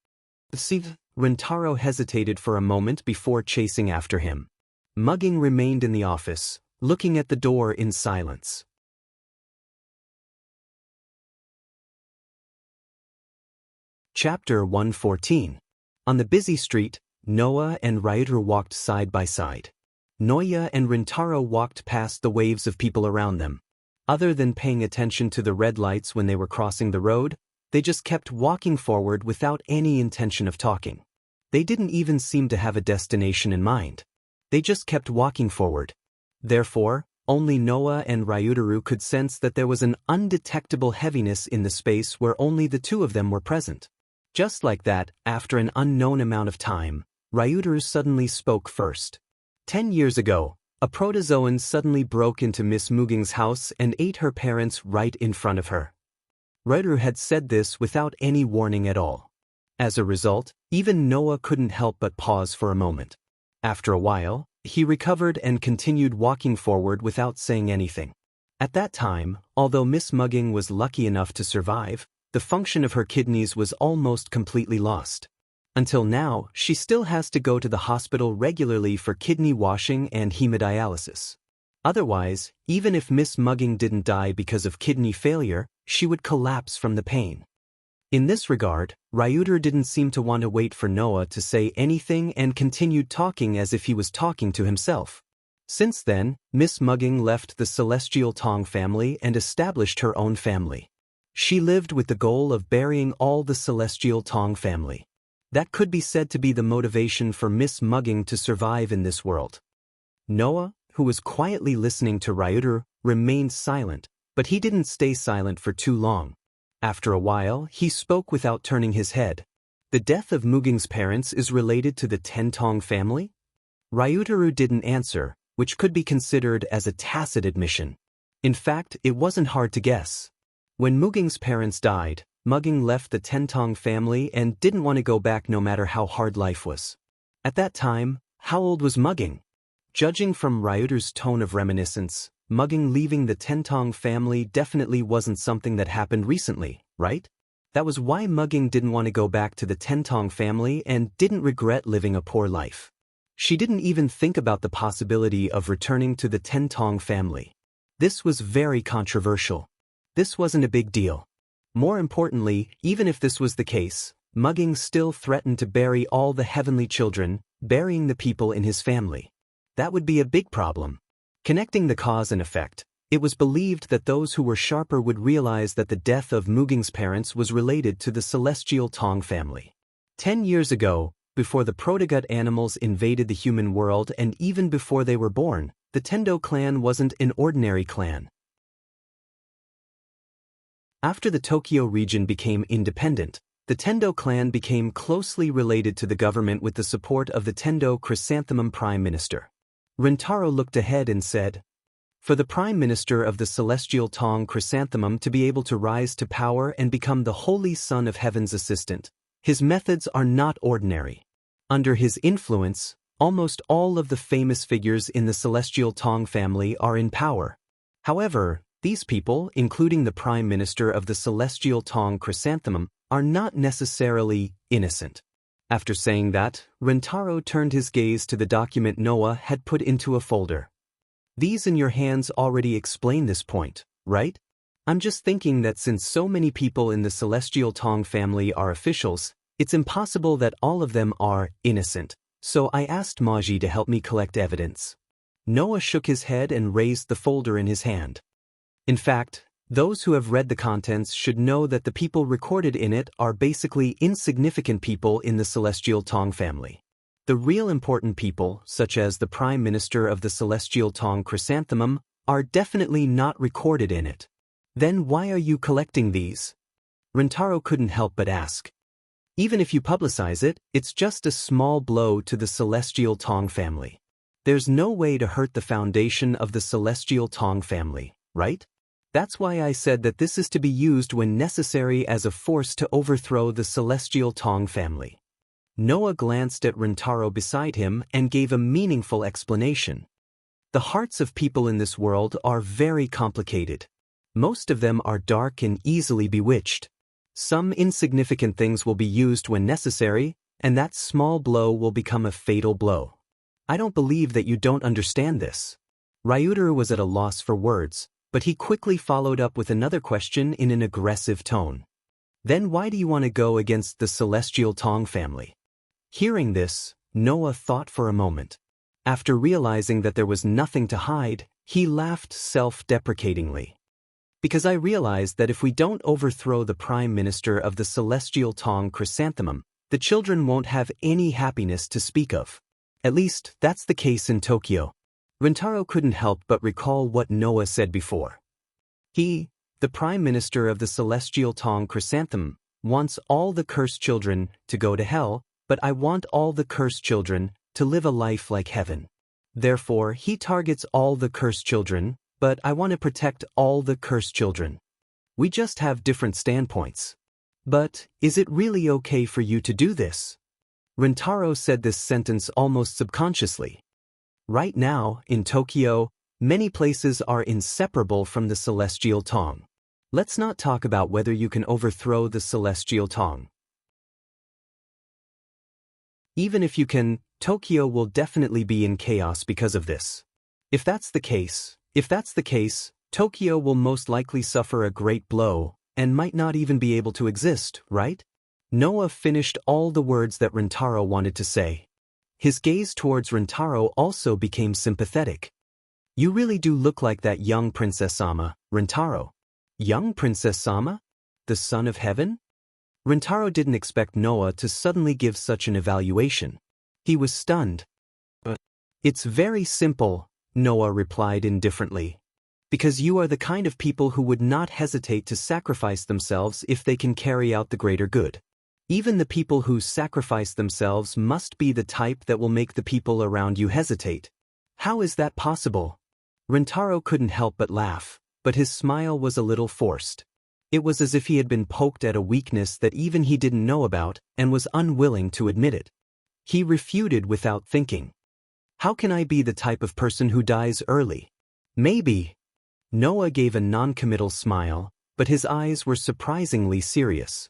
Rintaro hesitated for a moment before chasing after him. Mugging remained in the office, looking at the door in silence. Chapter 114. On the busy street, Noah and Ryuter walked side by side. Noya and Rintaro walked past the waves of people around them. Other than paying attention to the red lights when they were crossing the road, they just kept walking forward without any intention of talking. They didn't even seem to have a destination in mind. They just kept walking forward. Therefore, only Noah and Ryuteru could sense that there was an undetectable heaviness in the space where only the two of them were present. Just like that, after an unknown amount of time, Ryuteru suddenly spoke first. 10 years ago, a protozoan suddenly broke into Miss Mugging's house and ate her parents right in front of her. Ryuru had said this without any warning at all. As a result, even Noah couldn't help but pause for a moment. After a while, he recovered and continued walking forward without saying anything. At that time, although Miss Mugging was lucky enough to survive, the function of her kidneys was almost completely lost. Until now, she still has to go to the hospital regularly for kidney washing and hemodialysis. Otherwise, even if Miss Mugging didn't die because of kidney failure, she would collapse from the pain. In this regard, Ryuter didn't seem to want to wait for Noah to say anything and continued talking as if he was talking to himself. Since then, Miss Mugging left the Celestial Tong family and established her own family. She lived with the goal of burying all the Celestial Tong family. That could be said to be the motivation for Miss Mugging to survive in this world. Noah, who was quietly listening to Ryuter, remained silent, but he didn't stay silent for too long. After a while, he spoke without turning his head. The death of Muging's parents is related to the Tentong family? Ryutaru didn't answer, which could be considered as a tacit admission. In fact, it wasn't hard to guess. When Muging's parents died, Mugging left the Tentong family and didn't want to go back no matter how hard life was. At that time, how old was Mugging? Judging from Ryutaru's tone of reminiscence, Mugging leaving the Tentong family definitely wasn't something that happened recently, right? That was why Mugging didn't want to go back to the Tentong family and didn't regret living a poor life. She didn't even think about the possibility of returning to the Tentong family. This was very controversial. This wasn't a big deal. More importantly, even if this was the case, Mugging still threatened to bury all the heavenly children, burying the people in his family. That would be a big problem. Connecting the cause and effect, it was believed that those who were sharper would realize that the death of Muging's parents was related to the Celestial Tong family. 10 years ago, before the protogut animals invaded the human world and even before they were born, the Tendo clan wasn't an ordinary clan. After the Tokyo region became independent, the Tendo clan became closely related to the government with the support of the Tendo Chrysanthemum Prime Minister. Rintaro looked ahead and said, "For the Prime Minister of the Celestial Tong Chrysanthemum to be able to rise to power and become the Holy Son of Heaven's assistant, his methods are not ordinary. Under his influence, almost all of the famous figures in the Celestial Tong family are in power. However, these people, including the Prime Minister of the Celestial Tong Chrysanthemum, are not necessarily innocent." After saying that, Rintaro turned his gaze to the document Noah had put into a folder. "These in your hands already explain this point, right? I'm just thinking that since so many people in the Celestial Tong family are officials, it's impossible that all of them are innocent, so I asked Maji to help me collect evidence." Noah shook his head and raised the folder in his hand. In fact, those who have read the contents should know that the people recorded in it are basically insignificant people in the Celestial Tong family. The real important people, such as the Prime Minister of the Celestial Tong Chrysanthemum, are definitely not recorded in it. Then why are you collecting these? Rintaro couldn't help but ask. Even if you publicize it, it's just a small blow to the Celestial Tong family. There's no way to hurt the foundation of the Celestial Tong family, right? That's why I said that this is to be used when necessary as a force to overthrow the Celestial Tong family. Noah glanced at Rintaro beside him and gave a meaningful explanation. The hearts of people in this world are very complicated. Most of them are dark and easily bewitched. Some insignificant things will be used when necessary, and that small blow will become a fatal blow. I don't believe that you don't understand this. Ryuter was at a loss for words, but he quickly followed up with another question in an aggressive tone. Then why do you want to go against the Celestial Tong family? Hearing this, Noah thought for a moment. After realizing that there was nothing to hide, he laughed self-deprecatingly. Because I realized that if we don't overthrow the Prime Minister of the Celestial Tong Chrysanthemum, the children won't have any happiness to speak of. At least, that's the case in Tokyo. Rintaro couldn't help but recall what Noah said before. He, the Prime Minister of the Celestial Tong Chrysanthemum, wants all the cursed children to go to hell, but I want all the cursed children to live a life like heaven. Therefore, he targets all the cursed children, but I want to protect all the cursed children. We just have different standpoints. But, is it really okay for you to do this? Rintaro said this sentence almost subconsciously. Right now, in Tokyo, many places are inseparable from the celestial tongue. Let's not talk about whether you can overthrow the celestial tongue. Even if you can, Tokyo will definitely be in chaos because of this. If that's the case, Tokyo will most likely suffer a great blow, and might not even be able to exist, right? Noah finished all the words that Rintaro wanted to say. His gaze towards Rintaro also became sympathetic. You really do look like that young Princess Sama, Rintaro. Young Princess Sama? The son of heaven? Rintaro didn't expect Noah to suddenly give such an evaluation. He was stunned. It's very simple, Noah replied indifferently. Because you are the kind of people who would not hesitate to sacrifice themselves if they can carry out the greater good. Even the people who sacrifice themselves must be the type that will make the people around you hesitate. How is that possible? Rintaro couldn't help but laugh, but his smile was a little forced. It was as if he had been poked at a weakness that even he didn't know about and was unwilling to admit it. He refuted without thinking. How can I be the type of person who dies early? Maybe. Noah gave a non-committal smile, but his eyes were surprisingly serious.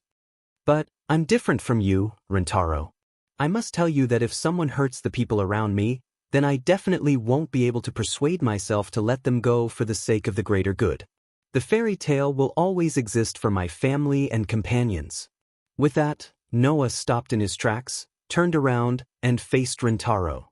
But, I'm different from you, Rintaro. I must tell you that if someone hurts the people around me, then I definitely won't be able to persuade myself to let them go for the sake of the greater good. The fairy tale will always exist for my family and companions. With that, Noah stopped in his tracks, turned around, and faced Rintaro.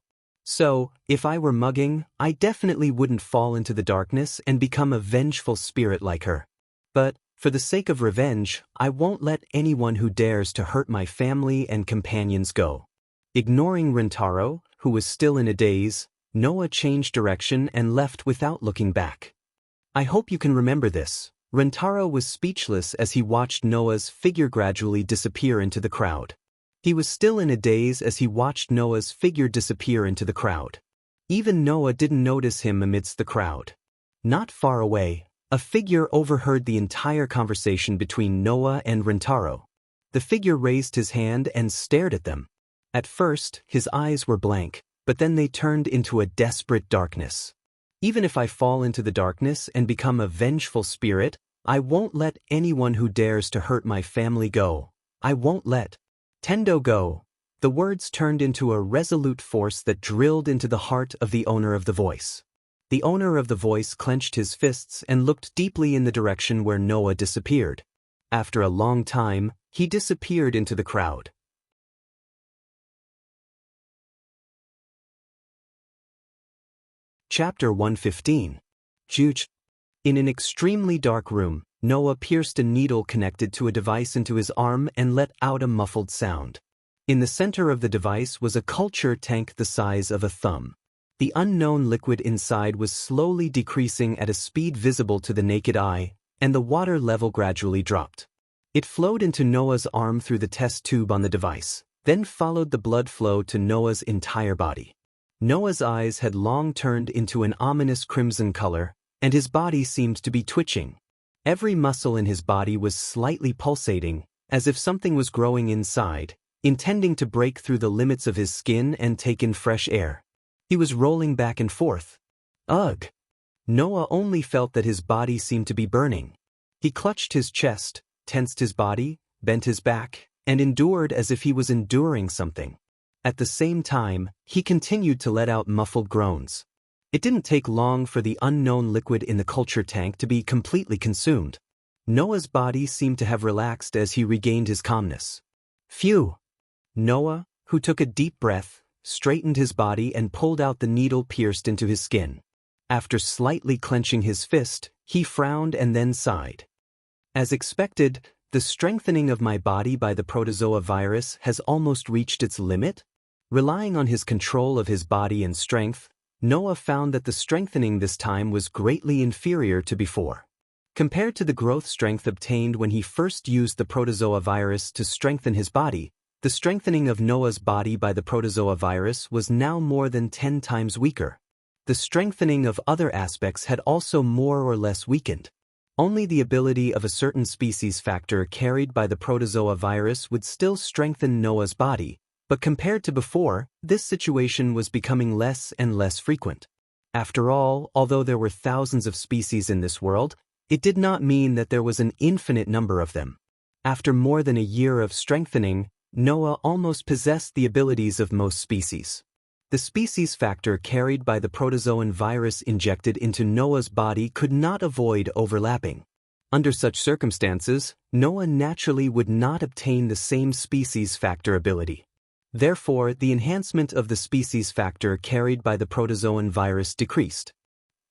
So, if I were mugging, I definitely wouldn't fall into the darkness and become a vengeful spirit like her. But, for the sake of revenge, I won't let anyone who dares to hurt my family and companions go. Ignoring Rintaro, who was still in a daze, Noah changed direction and left without looking back. I hope you can remember this. Rintaro was speechless as he watched Noah's figure gradually disappear into the crowd. He was still in a daze as he watched Noah's figure disappear into the crowd. Even Noah didn't notice him amidst the crowd. Not far away, a figure overheard the entire conversation between Noah and Rintaro. The figure raised his hand and stared at them. At first, his eyes were blank, but then they turned into a desperate darkness. Even if I fall into the darkness and become a vengeful spirit, I won't let anyone who dares to hurt my family go. I won't let Tendo go. The words turned into a resolute force that drilled into the heart of the owner of the voice. The owner of the voice clenched his fists and looked deeply in the direction where Noah disappeared. After a long time, he disappeared into the crowd. Chapter 115. Juge. In an extremely dark room, Noah pierced a needle connected to a device into his arm and let out a muffled sound. In the center of the device was a culture tank the size of a thumb. The unknown liquid inside was slowly decreasing at a speed visible to the naked eye, and the water level gradually dropped. It flowed into Noah's arm through the test tube on the device, then followed the blood flow to Noah's entire body. Noah's eyes had long turned into an ominous crimson color, and his body seemed to be twitching. Every muscle in his body was slightly pulsating, as if something was growing inside, intending to break through the limits of his skin and take in fresh air. He was rolling back and forth. Ugh! Noah only felt that his body seemed to be burning. He clutched his chest, tensed his body, bent his back, and endured as if he was enduring something. At the same time, he continued to let out muffled groans. It didn't take long for the unknown liquid in the culture tank to be completely consumed. Noah's body seemed to have relaxed as he regained his calmness. Phew! Noah, who took a deep breath, straightened his body and pulled out the needle pierced into his skin. After slightly clenching his fist, he frowned and then sighed. As expected, the strengthening of my body by the protozoa virus has almost reached its limit. Relying on his control of his body and strength, Noah found that the strengthening this time was greatly inferior to before. Compared to the growth strength obtained when he first used the protozoa virus to strengthen his body, the strengthening of Noah's body by the protozoa virus was now more than 10 times weaker. The strengthening of other aspects had also more or less weakened. Only the ability of a certain species factor carried by the protozoa virus would still strengthen Noah's body, but compared to before, this situation was becoming less and less frequent. After all, although there were thousands of species in this world, it did not mean that there was an infinite number of them. After more than a year of strengthening, Noah almost possessed the abilities of most species. The species factor carried by the protozoan virus injected into Noah's body could not avoid overlapping. Under such circumstances, Noah naturally would not obtain the same species factor ability. Therefore, the enhancement of the species factor carried by the protozoan virus decreased.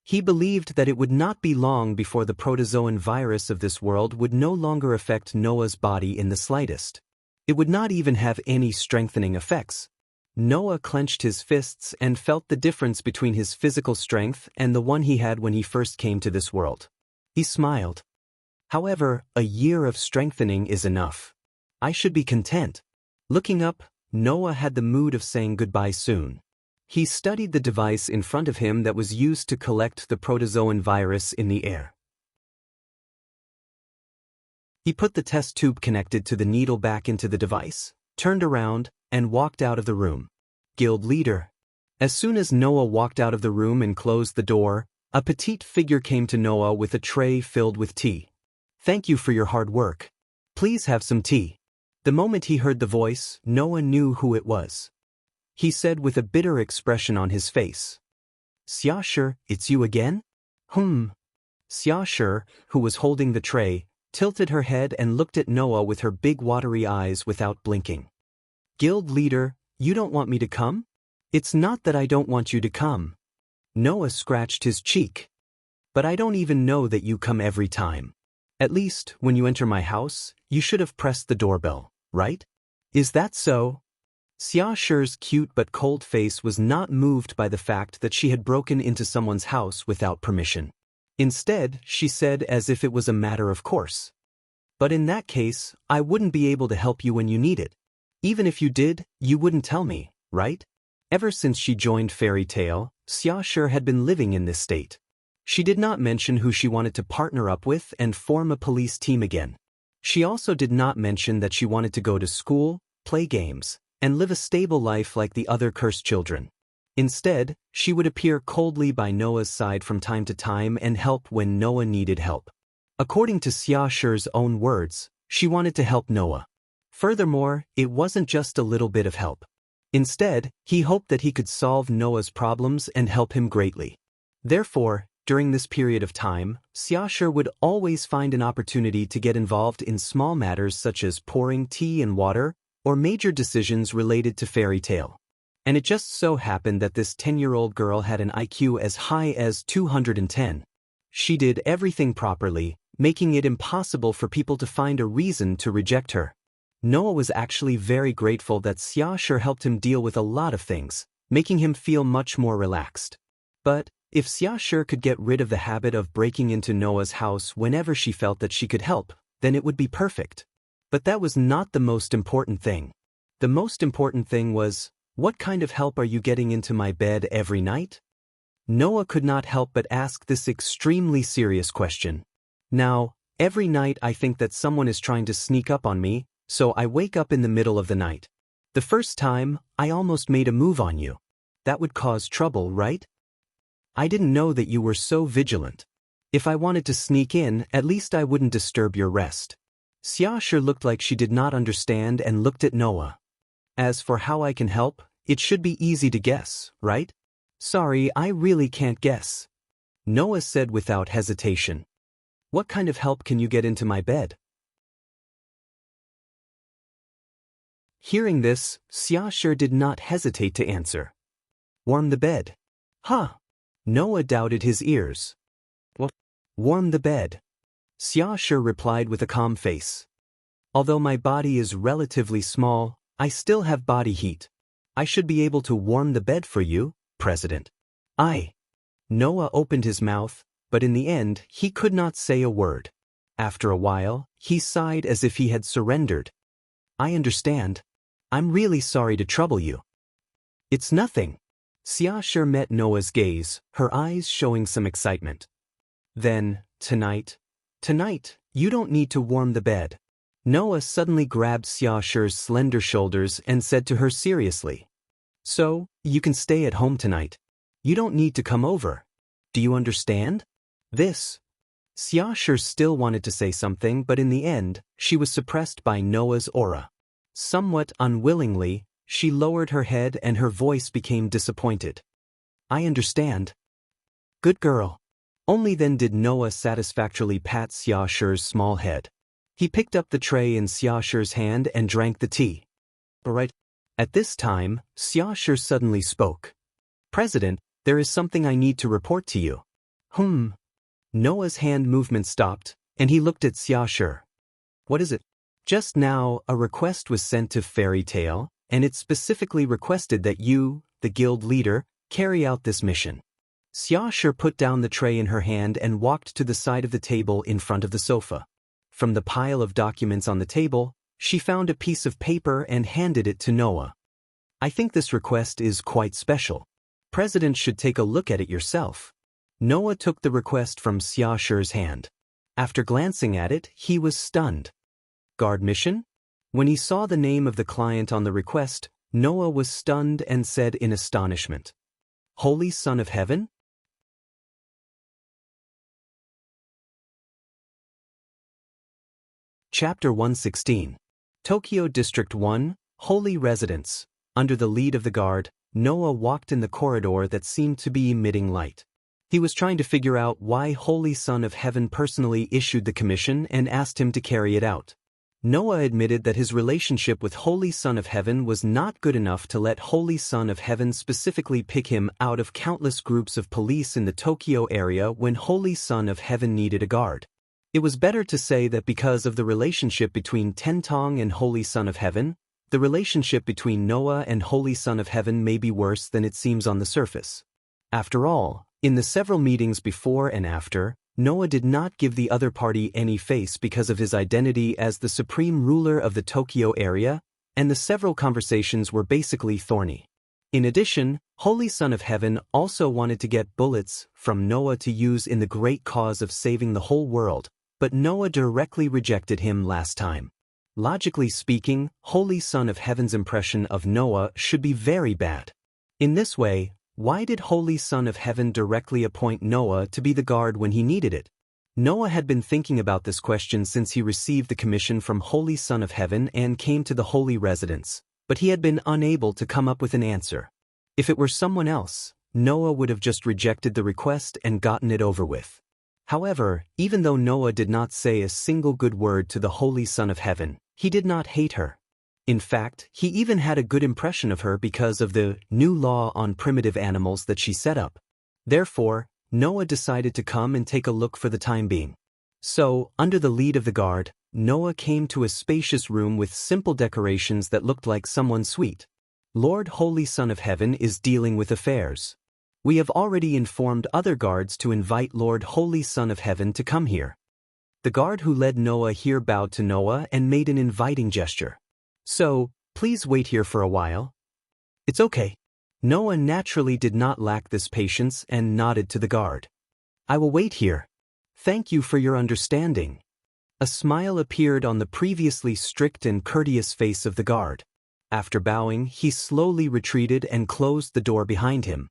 He believed that it would not be long before the protozoan virus of this world would no longer affect Noah's body in the slightest. It would not even have any strengthening effects. Noah clenched his fists and felt the difference between his physical strength and the one he had when he first came to this world. He smiled. However, a year of strengthening is enough. I should be content. Looking up, Noah had the mood of saying goodbye soon. He studied the device in front of him that was used to collect the protozoan virus in the air. He put the test tube connected to the needle back into the device, turned around, and walked out of the room. Guild leader. As soon as Noah walked out of the room and closed the door, a petite figure came to Noah with a tray filled with tea. Thank you for your hard work. Please have some tea. The moment he heard the voice, Noah knew who it was. He said with a bitter expression on his face. Xiaoshi, it's you again? Xiaoshi, who was holding the tray, tilted her head and looked at Noah with her big watery eyes without blinking. Guild leader, you don't want me to come? It's not that I don't want you to come. Noah scratched his cheek. But I don't even know that you come every time. At least, when you enter my house, you should have pressed the doorbell, right? Is that so? Xiaoshi's cute but cold face was not moved by the fact that she had broken into someone's house without permission. Instead, she said as if it was a matter of course. But in that case, I wouldn't be able to help you when you need it. Even if you did, you wouldn't tell me, right? Ever since she joined Fairy Tale, Xiaoshi had been living in this state. She did not mention who she wanted to partner up with and form a police team again. She also did not mention that she wanted to go to school, play games, and live a stable life like the other cursed children. Instead, she would appear coldly by Noah's side from time to time and help when Noah needed help. According to Xiaoshi's own words, she wanted to help Noah. Furthermore, it wasn't just a little bit of help. Instead, he hoped that he could solve Noah's problems and help him greatly. Therefore, during this period of time, Xiaoshi would always find an opportunity to get involved in small matters such as pouring tea and water, or major decisions related to Fairy Tale. And it just so happened that this 10-year-old girl had an IQ as high as 210. She did everything properly, making it impossible for people to find a reason to reject her. Noah was actually very grateful that Xiaoshi helped him deal with a lot of things, making him feel much more relaxed. But if Xiaoshi could get rid of the habit of breaking into Noah's house whenever she felt that she could help, then it would be perfect. But that was not the most important thing. The most important thing was, what kind of help are you getting into my bed every night? Noah could not help but ask this extremely serious question. Now, every night I think that someone is trying to sneak up on me, so I wake up in the middle of the night. The first time, I almost made a move on you. That would cause trouble, right? I didn't know that you were so vigilant. If I wanted to sneak in, at least I wouldn't disturb your rest. Xiaoshi looked like she did not understand and looked at Noah. As for how I can help, it should be easy to guess, right? Sorry, I really can't guess. Noah said without hesitation. What kind of help can you get into my bed? Hearing this, Xiaoshi did not hesitate to answer. Warm the bed. Huh? Noah doubted his ears. What? Warm the bed. Xiaoshi replied with a calm face. Although my body is relatively small, I still have body heat. I should be able to warm the bed for you, President. Noah opened his mouth, but in the end, he could not say a word. After a while, he sighed as if he had surrendered. I understand. I'm really sorry to trouble you. It's nothing. Xiaoshi met Noah's gaze, her eyes showing some excitement. Then, tonight, Tonight, you don't need to warm the bed. Noah suddenly grabbed Xiaoshi's slender shoulders and said to her seriously. So, you can stay at home tonight. You don't need to come over. Do you understand? This. Xiaoshi still wanted to say something, but in the end, she was suppressed by Noah's aura. Somewhat unwillingly, she lowered her head and her voice became disappointed. I understand. Good girl. Only then did Noah satisfactorily pat Xiaoshi's small head. He picked up the tray in Xiaoshi's hand and drank the tea. Right. At this time, Xiaoshi suddenly spoke. President, there is something I need to report to you. Noah's hand movement stopped, and he looked at Xiaoshi. What is it? Just now, a request was sent to Fairy Tale, and it specifically requested that you, the guild leader, carry out this mission. Xiaoshi put down the tray in her hand and walked to the side of the table in front of the sofa. From the pile of documents on the table, she found a piece of paper and handed it to Noah. I think this request is quite special. President should take a look at it yourself. Noah took the request from Xiaoshi's hand. After glancing at it, he was stunned. Guard mission? When he saw the name of the client on the request, Noah was stunned and said in astonishment. Holy Son of Heaven? Chapter 116. Tokyo District 1, Holy Residence. Under the lead of the guard, Noah walked in the corridor that seemed to be emitting light. He was trying to figure out why Holy Son of Heaven personally issued the commission and asked him to carry it out. Noah admitted that his relationship with Holy Son of Heaven was not good enough to let Holy Son of Heaven specifically pick him out of countless groups of police in the Tokyo area when Holy Son of Heaven needed a guard. It was better to say that because of the relationship between Tentong and Holy Son of Heaven, the relationship between Noah and Holy Son of Heaven may be worse than it seems on the surface. After all, in the several meetings before and after, Noah did not give the other party any face because of his identity as the supreme ruler of the Tokyo area, and the several conversations were basically thorny. In addition, Holy Son of Heaven also wanted to get bullets from Noah to use in the great cause of saving the whole world, but Noah directly rejected him last time. Logically speaking, Holy Son of Heaven's impression of Noah should be very bad. In this way, why did Holy Son of Heaven directly appoint Noah to be the guard when he needed it? Noah had been thinking about this question since he received the commission from Holy Son of Heaven and came to the holy residence, but he had been unable to come up with an answer. If it were someone else, Noah would have just rejected the request and gotten it over with. However, even though Noah did not say a single good word to the Holy Son of Heaven, he did not hate her. In fact, he even had a good impression of her because of the new law on primitive animals that she set up. Therefore, Noah decided to come and take a look for the time being. So, under the lead of the guard, Noah came to a spacious room with simple decorations that looked like someone's suite. Lord Holy Son of Heaven is dealing with affairs. We have already informed other guards to invite Lord Holy Son of Heaven to come here. The guard who led Noah here bowed to Noah and made an inviting gesture. So, please wait here for a while. It's okay. Noah naturally did not lack this patience and nodded to the guard. I will wait here. Thank you for your understanding. A smile appeared on the previously strict and courteous face of the guard. After bowing, he slowly retreated and closed the door behind him.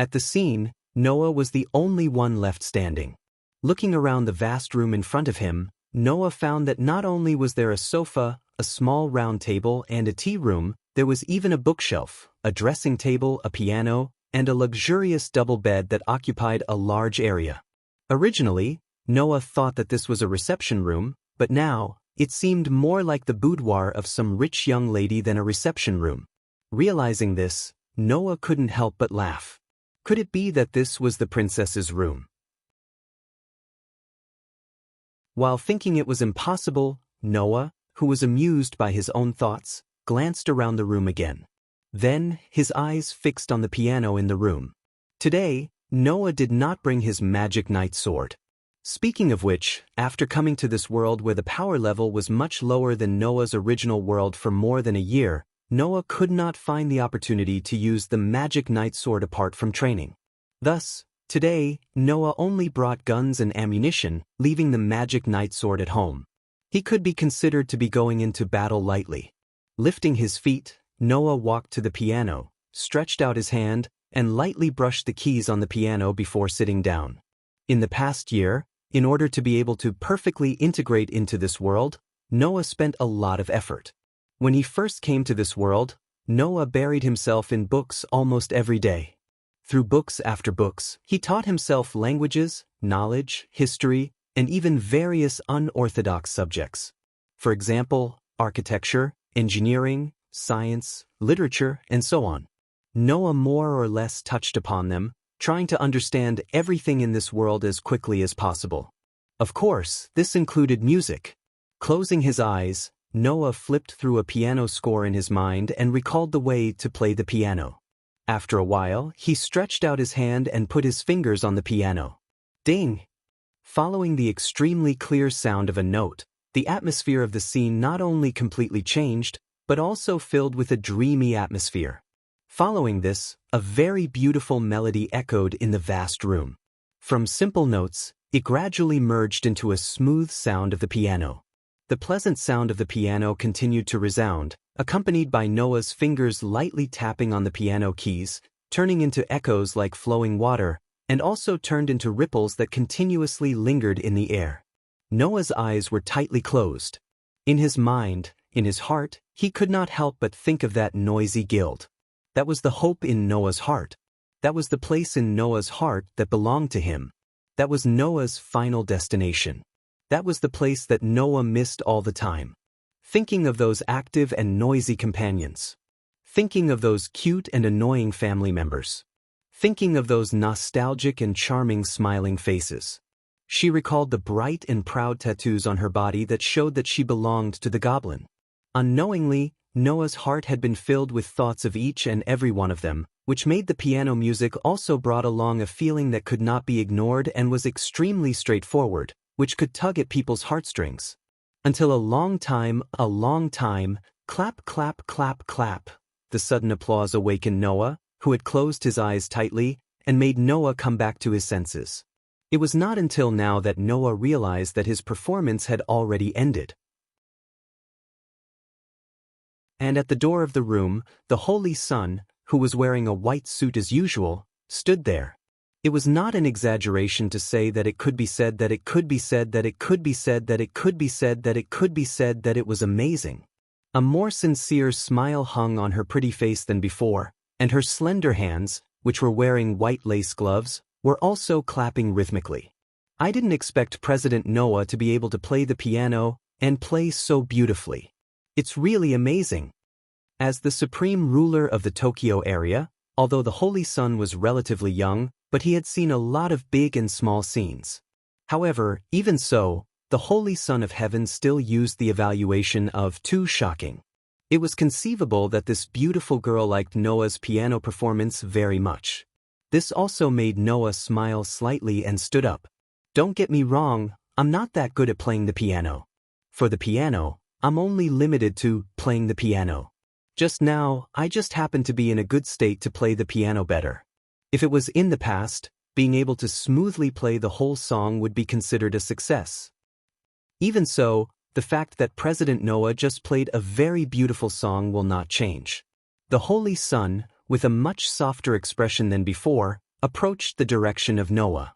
At the scene, Noah was the only one left standing. Looking around the vast room in front of him, Noah found that not only was there a sofa, a small round table, and a tea room, there was even a bookshelf, a dressing table, a piano, and a luxurious double bed that occupied a large area. Originally, Noah thought that this was a reception room, but now, it seemed more like the boudoir of some rich young lady than a reception room. Realizing this, Noah couldn't help but laugh. Could it be that this was the princess's room? While thinking it was impossible, Noah, who was amused by his own thoughts, glanced around the room again. Then, his eyes fixed on the piano in the room. Today, Noah did not bring his magic knight sword. Speaking of which, after coming to this world where the power level was much lower than Noah's original world for more than a year, Noah could not find the opportunity to use the magic knight sword apart from training. Thus, Today, Noah only brought guns and ammunition, leaving the magic night sword at home. He could be considered to be going into battle lightly. Lifting his feet, Noah walked to the piano, stretched out his hand, and lightly brushed the keys on the piano before sitting down. In the past year, in order to be able to perfectly integrate into this world, Noah spent a lot of effort. When he first came to this world, Noah buried himself in books almost every day. Through books after books, he taught himself languages, knowledge, history, and even various unorthodox subjects. For example, architecture, engineering, science, literature, and so on. Noah more or less touched upon them, trying to understand everything in this world as quickly as possible. Of course, this included music. Closing his eyes, Noah flipped through a piano score in his mind and recalled the way to play the piano. After a while, he stretched out his hand and put his fingers on the piano. Ding! Following the extremely clear sound of a note, the atmosphere of the scene not only completely changed, but also filled with a dreamy atmosphere. Following this, a very beautiful melody echoed in the vast room. From simple notes, it gradually merged into a smooth sound of the piano. The pleasant sound of the piano continued to resound, accompanied by Noah's fingers lightly tapping on the piano keys, turning into echoes like flowing water, and also turned into ripples that continuously lingered in the air. Noah's eyes were tightly closed. In his mind, in his heart, he could not help but think of that noisy guild. That was the hope in Noah's heart. That was the place in Noah's heart that belonged to him. That was Noah's final destination. That was the place that Noah missed all the time. Thinking of those active and noisy companions. Thinking of those cute and annoying family members. Thinking of those nostalgic and charming smiling faces. She recalled the bright and proud tattoos on her body that showed that she belonged to the goblin. Unknowingly, Noah's heart had been filled with thoughts of each and every one of them, which made the piano music also brought along a feeling that could not be ignored and was extremely straightforward, which could tug at people's heartstrings. Until a long time, clap, clap, clap, clap. The sudden applause awakened Noah, who had closed his eyes tightly, and made Noah come back to his senses. It was not until now that Noah realized that his performance had already ended. And at the door of the room, the Holy Son, who was wearing a white suit as usual, stood there. It was not an exaggeration to say that it could be said that it could be said that it could be said that it could be said that it could be said that it was amazing. A more sincere smile hung on her pretty face than before, and her slender hands, which were wearing white lace gloves, were also clapping rhythmically. I didn't expect President Noah to be able to play the piano and play so beautifully. It's really amazing. As the supreme ruler of the Tokyo area, although the Holy Son was relatively young, but he had seen a lot of big and small scenes. However, even so, the Holy Son of Heaven still used the evaluation of too shocking. It was conceivable that this beautiful girl liked Noah's piano performance very much. This also made Noah smile slightly and stood up. Don't get me wrong, I'm not that good at playing the piano. For the piano, I'm only limited to playing the piano. Just now, I just happen to be in a good state to play the piano better. If it was in the past, being able to smoothly play the whole song would be considered a success. Even so, the fact that President Noah just played a very beautiful song will not change. The Holy Son, with a much softer expression than before, approached the direction of Noah.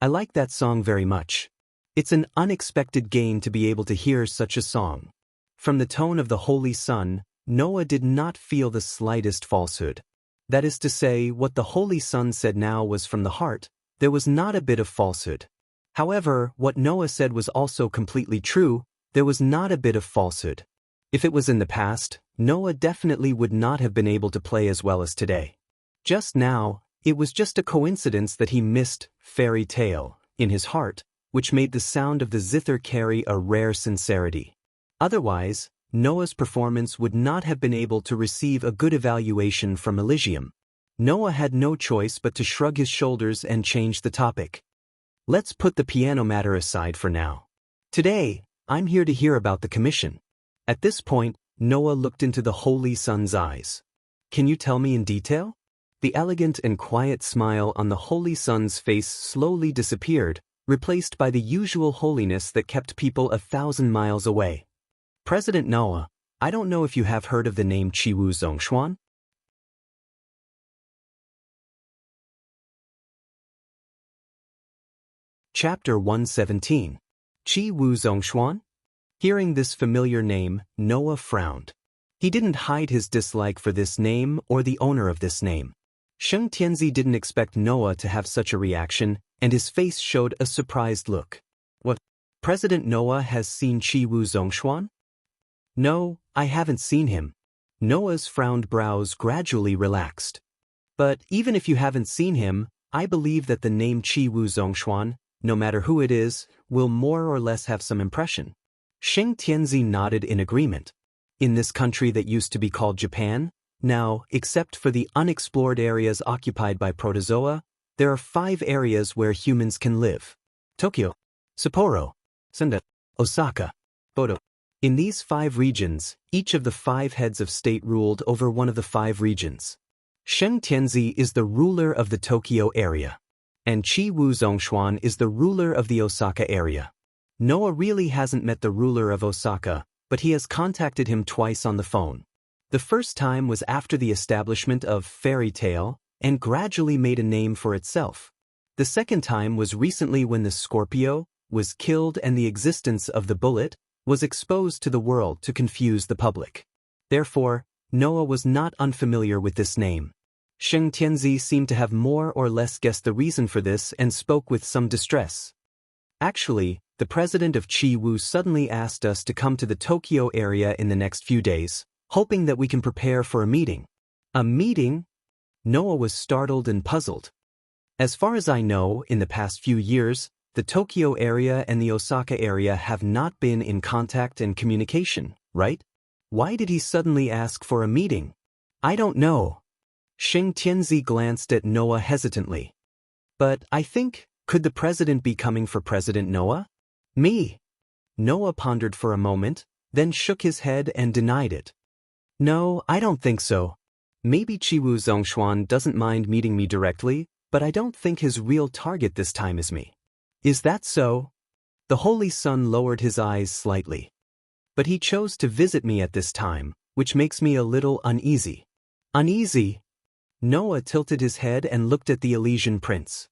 I like that song very much. It's an unexpected gain to be able to hear such a song. From the tone of the Holy Son, Noah did not feel the slightest falsehood. That is to say, what the Holy Son said now was from the heart. There was not a bit of falsehood. However, what Noah said was also completely true. There was not a bit of falsehood. If it was in the past, Noah definitely would not have been able to play as well as today. Just now, it was just a coincidence that he missed fairy tale in his heart, which made the sound of the zither carry a rare sincerity. Otherwise, Noah's performance would not have been able to receive a good evaluation from Elysium. Noah had no choice but to shrug his shoulders and change the topic. Let's put the piano matter aside for now. Today, I'm here to hear about the commission. At this point, Noah looked into the Holy Son's eyes. Can you tell me in detail? The elegant and quiet smile on the Holy Son's face slowly disappeared, replaced by the usual holiness that kept people 1,000 miles away. President Noah, I don't know if you have heard of the name Chiwu Zhongshuan? Chapter 117. Chiwu Zhongshuan? Hearing this familiar name, Noah frowned. He didn't hide his dislike for this name or the owner of this name. Sheng Tianzi didn't expect Noah to have such a reaction, and his face showed a surprised look. What? President Noah has seen Chiwu Zhongshuan? No, I haven't seen him. Noah's frowned brows gradually relaxed. But even if you haven't seen him, I believe that the name Chiwu Zhongshuan, no matter who it is, will more or less have some impression. Sheng Tianzi nodded in agreement. In this country that used to be called Japan, now, except for the unexplored areas occupied by protozoa, there are 5 areas where humans can live. Tokyo, Sapporo, Senda, Osaka, Bodo. In these 5 regions, each of the 5 heads of state ruled over one of the 5 regions. Sheng Tianzi is the ruler of the Tokyo area, and Chiwu Zhongshuan is the ruler of the Osaka area. Noah really hasn't met the ruler of Osaka, but he has contacted him twice on the phone. The first time was after the establishment of Fairy Tale, and gradually made a name for itself. The second time was recently when the Scorpio was killed and the existence of the bullet was exposed to the world to confuse the public. Therefore, Noah was not unfamiliar with this name. Sheng Tianzi seemed to have more or less guessed the reason for this and spoke with some distress. Actually, the president of Chiwu suddenly asked us to come to the Tokyo area in the next few days, hoping that we can prepare for a meeting. A meeting? Noah was startled and puzzled. As far as I know, in the past few years, the Tokyo area and the Osaka area have not been in contact and communication, right? Why did he suddenly ask for a meeting? I don't know. Sheng Tianzi glanced at Noah hesitantly. But I think, could the president be coming for President Noah? Me? Noah pondered for a moment, then shook his head and denied it. No, I don't think so. Maybe Chiwu Zhongshuan doesn't mind meeting me directly, but I don't think his real target this time is me. Is that so? The Holy Son lowered his eyes slightly. But he chose to visit me at this time, which makes me a little uneasy. Uneasy? Noah tilted his head and looked at the Elysian prince.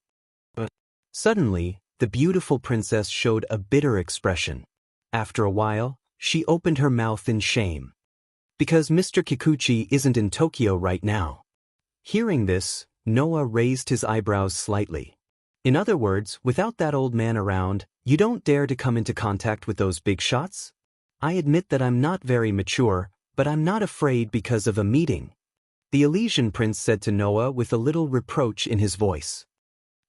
Suddenly, the beautiful princess showed a bitter expression. After a while, she opened her mouth in shame. Because Mr. Kikuchi isn't in Tokyo right now. Hearing this, Noah raised his eyebrows slightly. In other words, without that old man around, you don't dare to come into contact with those big shots? I admit that I'm not very mature, but I'm not afraid because of a meeting. The Elysian prince said to Noah with a little reproach in his voice.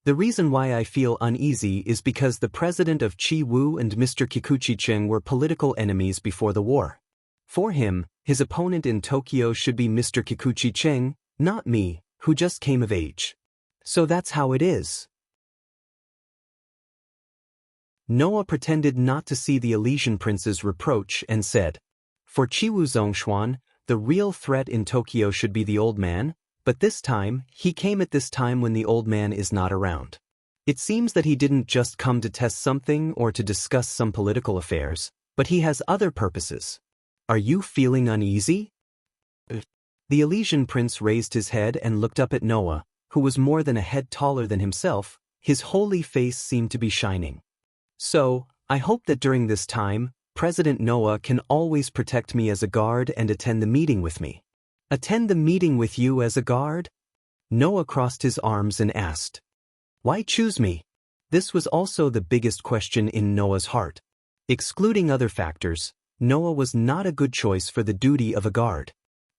The reason why I feel uneasy is because the president of Chiwu and Mr. Kikuchi Cheng were political enemies before the war. For him, his opponent in Tokyo should be Mr. Kikuchi Cheng, not me, who just came of age. So that's how it is. Noah pretended not to see the Elysian prince's reproach and said, For Chiwu Zhongshuan, the real threat in Tokyo should be the old man, but this time, he came at this time when the old man is not around. It seems that he didn't just come to test something or to discuss some political affairs, but he has other purposes. Are you feeling uneasy? The Elysian prince raised his head and looked up at Noah, who was more than a head taller than himself. His holy face seemed to be shining. So, I hope that during this time, President Noah can always protect me as a guard and attend the meeting with me. Attend the meeting with you as a guard? Noah crossed his arms and asked. Why choose me? This was also the biggest question in Noah's heart. Excluding other factors, Noah was not a good choice for the duty of a guard.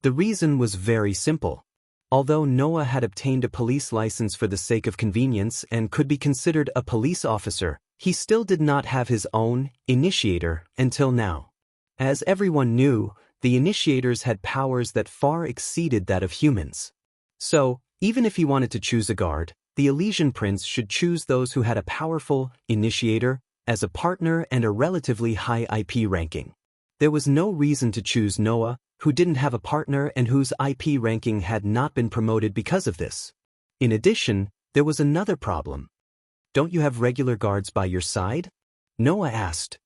The reason was very simple. Although Noah had obtained a police license for the sake of convenience and could be considered a police officer, he still did not have his own initiator until now. As everyone knew, the initiators had powers that far exceeded that of humans. So, even if he wanted to choose a guard, the Elysian prince should choose those who had a powerful initiator as a partner and a relatively high IP ranking. There was no reason to choose Noah, who didn't have a partner and whose IP ranking had not been promoted because of this. In addition, there was another problem. Don't you have regular guards by your side? Noah asked.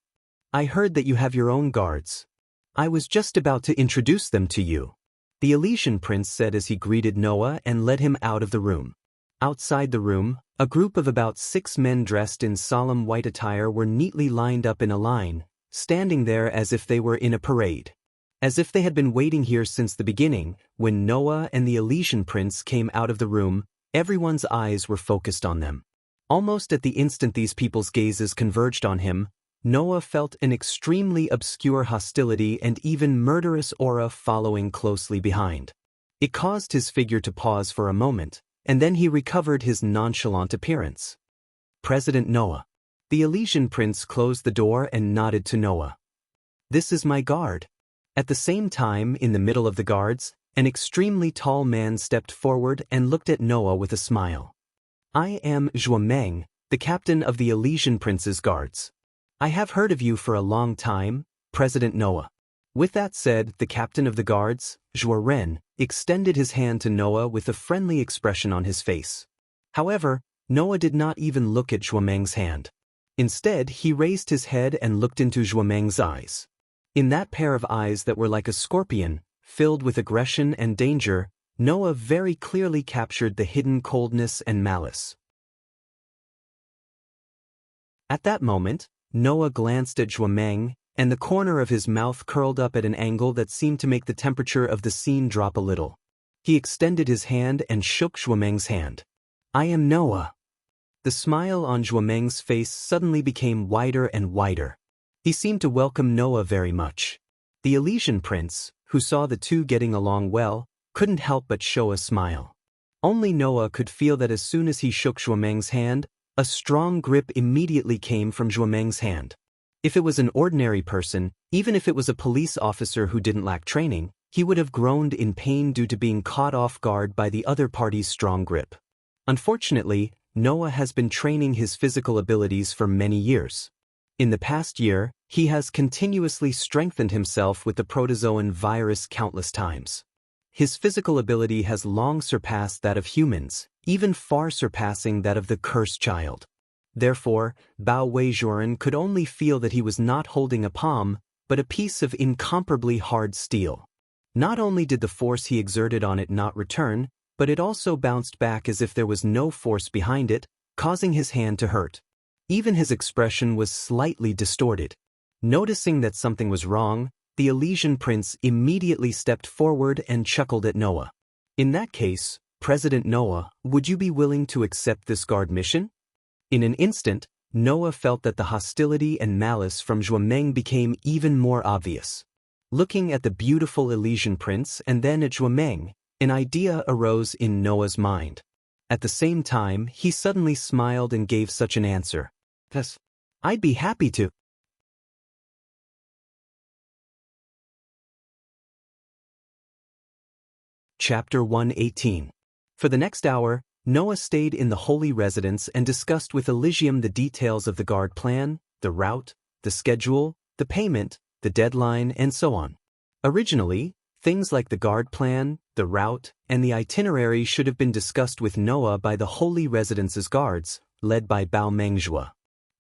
I heard that you have your own guards. I was just about to introduce them to you, the Elysian prince said as he greeted Noah and led him out of the room. Outside the room, a group of about 6 men dressed in solemn white attire were neatly lined up in a line, standing there as if they were in a parade. As if they had been waiting here since the beginning, when Noah and the Elysian prince came out of the room, everyone's eyes were focused on them. Almost at the instant these people's gazes converged on him, Noah felt an extremely obscure hostility and even murderous aura following closely behind. It caused his figure to pause for a moment, and then he recovered his nonchalant appearance. President Noah. The Elysian prince closed the door and nodded to Noah. This is my guard. At the same time, in the middle of the guards, an extremely tall man stepped forward and looked at Noah with a smile. I am Zhuameng, the captain of the Elysian prince's guards. I have heard of you for a long time, President Noah. With that said, the captain of the guards, Zhuaren, extended his hand to Noah with a friendly expression on his face. However, Noah did not even look at Zhuameng's hand. Instead, he raised his head and looked into Zhuameng's eyes. In that pair of eyes that were like a scorpion, filled with aggression and danger, Noah very clearly captured the hidden coldness and malice. At that moment, Noah glanced at Zhuameng, and the corner of his mouth curled up at an angle that seemed to make the temperature of the scene drop a little. He extended his hand and shook Zhuameng's hand. I am Noah. The smile on Zhuameng's face suddenly became wider and wider. He seemed to welcome Noah very much. The Elysian prince, who saw the two getting along well, couldn't help but show a smile. Only Noah could feel that as soon as he shook Zhuameng's hand, a strong grip immediately came from Zhuameng's hand. If it was an ordinary person, even if it was a police officer who didn't lack training, he would have groaned in pain due to being caught off guard by the other party's strong grip. Unfortunately, Noah has been training his physical abilities for many years. In the past year, he has continuously strengthened himself with the protozoan virus countless times. His physical ability has long surpassed that of humans, even far surpassing that of the cursed child. Therefore, Bao Weijuan could only feel that he was not holding a palm, but a piece of incomparably hard steel. Not only did the force he exerted on it not return, but it also bounced back as if there was no force behind it, causing his hand to hurt. Even his expression was slightly distorted. Noticing that something was wrong, the Elysian prince immediately stepped forward and chuckled at Noah. In that case, President Noah, would you be willing to accept this guard mission? In an instant, Noah felt that the hostility and malice from Zhuameng became even more obvious. Looking at the beautiful Elysian prince and then at Zhuameng, an idea arose in Noah's mind. At the same time, he suddenly smiled and gave such an answer. Yes, I'd be happy to. Chapter 118. For the next hour, Noah stayed in the holy residence and discussed with Elysium the details of the guard plan, the route, the schedule, the payment, the deadline, and so on. Originally, things like the guard plan, the route, and the itinerary should have been discussed with Noah by the holy residence's guards, led by Bao Mengjue.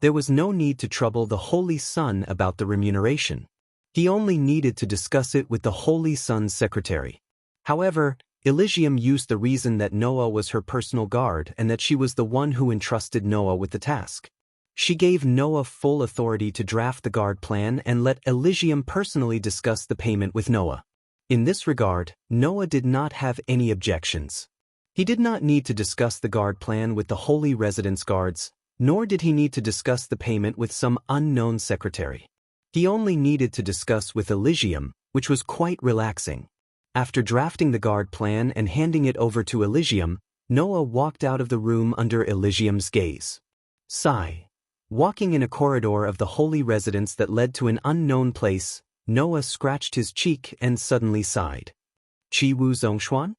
There was no need to trouble the Holy Sun about the remuneration. He only needed to discuss it with the Holy Sun's secretary. However, Elysium used the reason that Noah was her personal guard and that she was the one who entrusted Noah with the task. She gave Noah full authority to draft the guard plan and let Elysium personally discuss the payment with Noah. In this regard, Noah did not have any objections. He did not need to discuss the guard plan with the holy residence guards, nor did he need to discuss the payment with some unknown secretary. He only needed to discuss with Elysium, which was quite relaxing. After drafting the guard plan and handing it over to Elysium, Noah walked out of the room under Elysium's gaze. Sigh. Walking in a corridor of the holy residence that led to an unknown place, Noah scratched his cheek and suddenly sighed. Qi Wu Zhongshuan?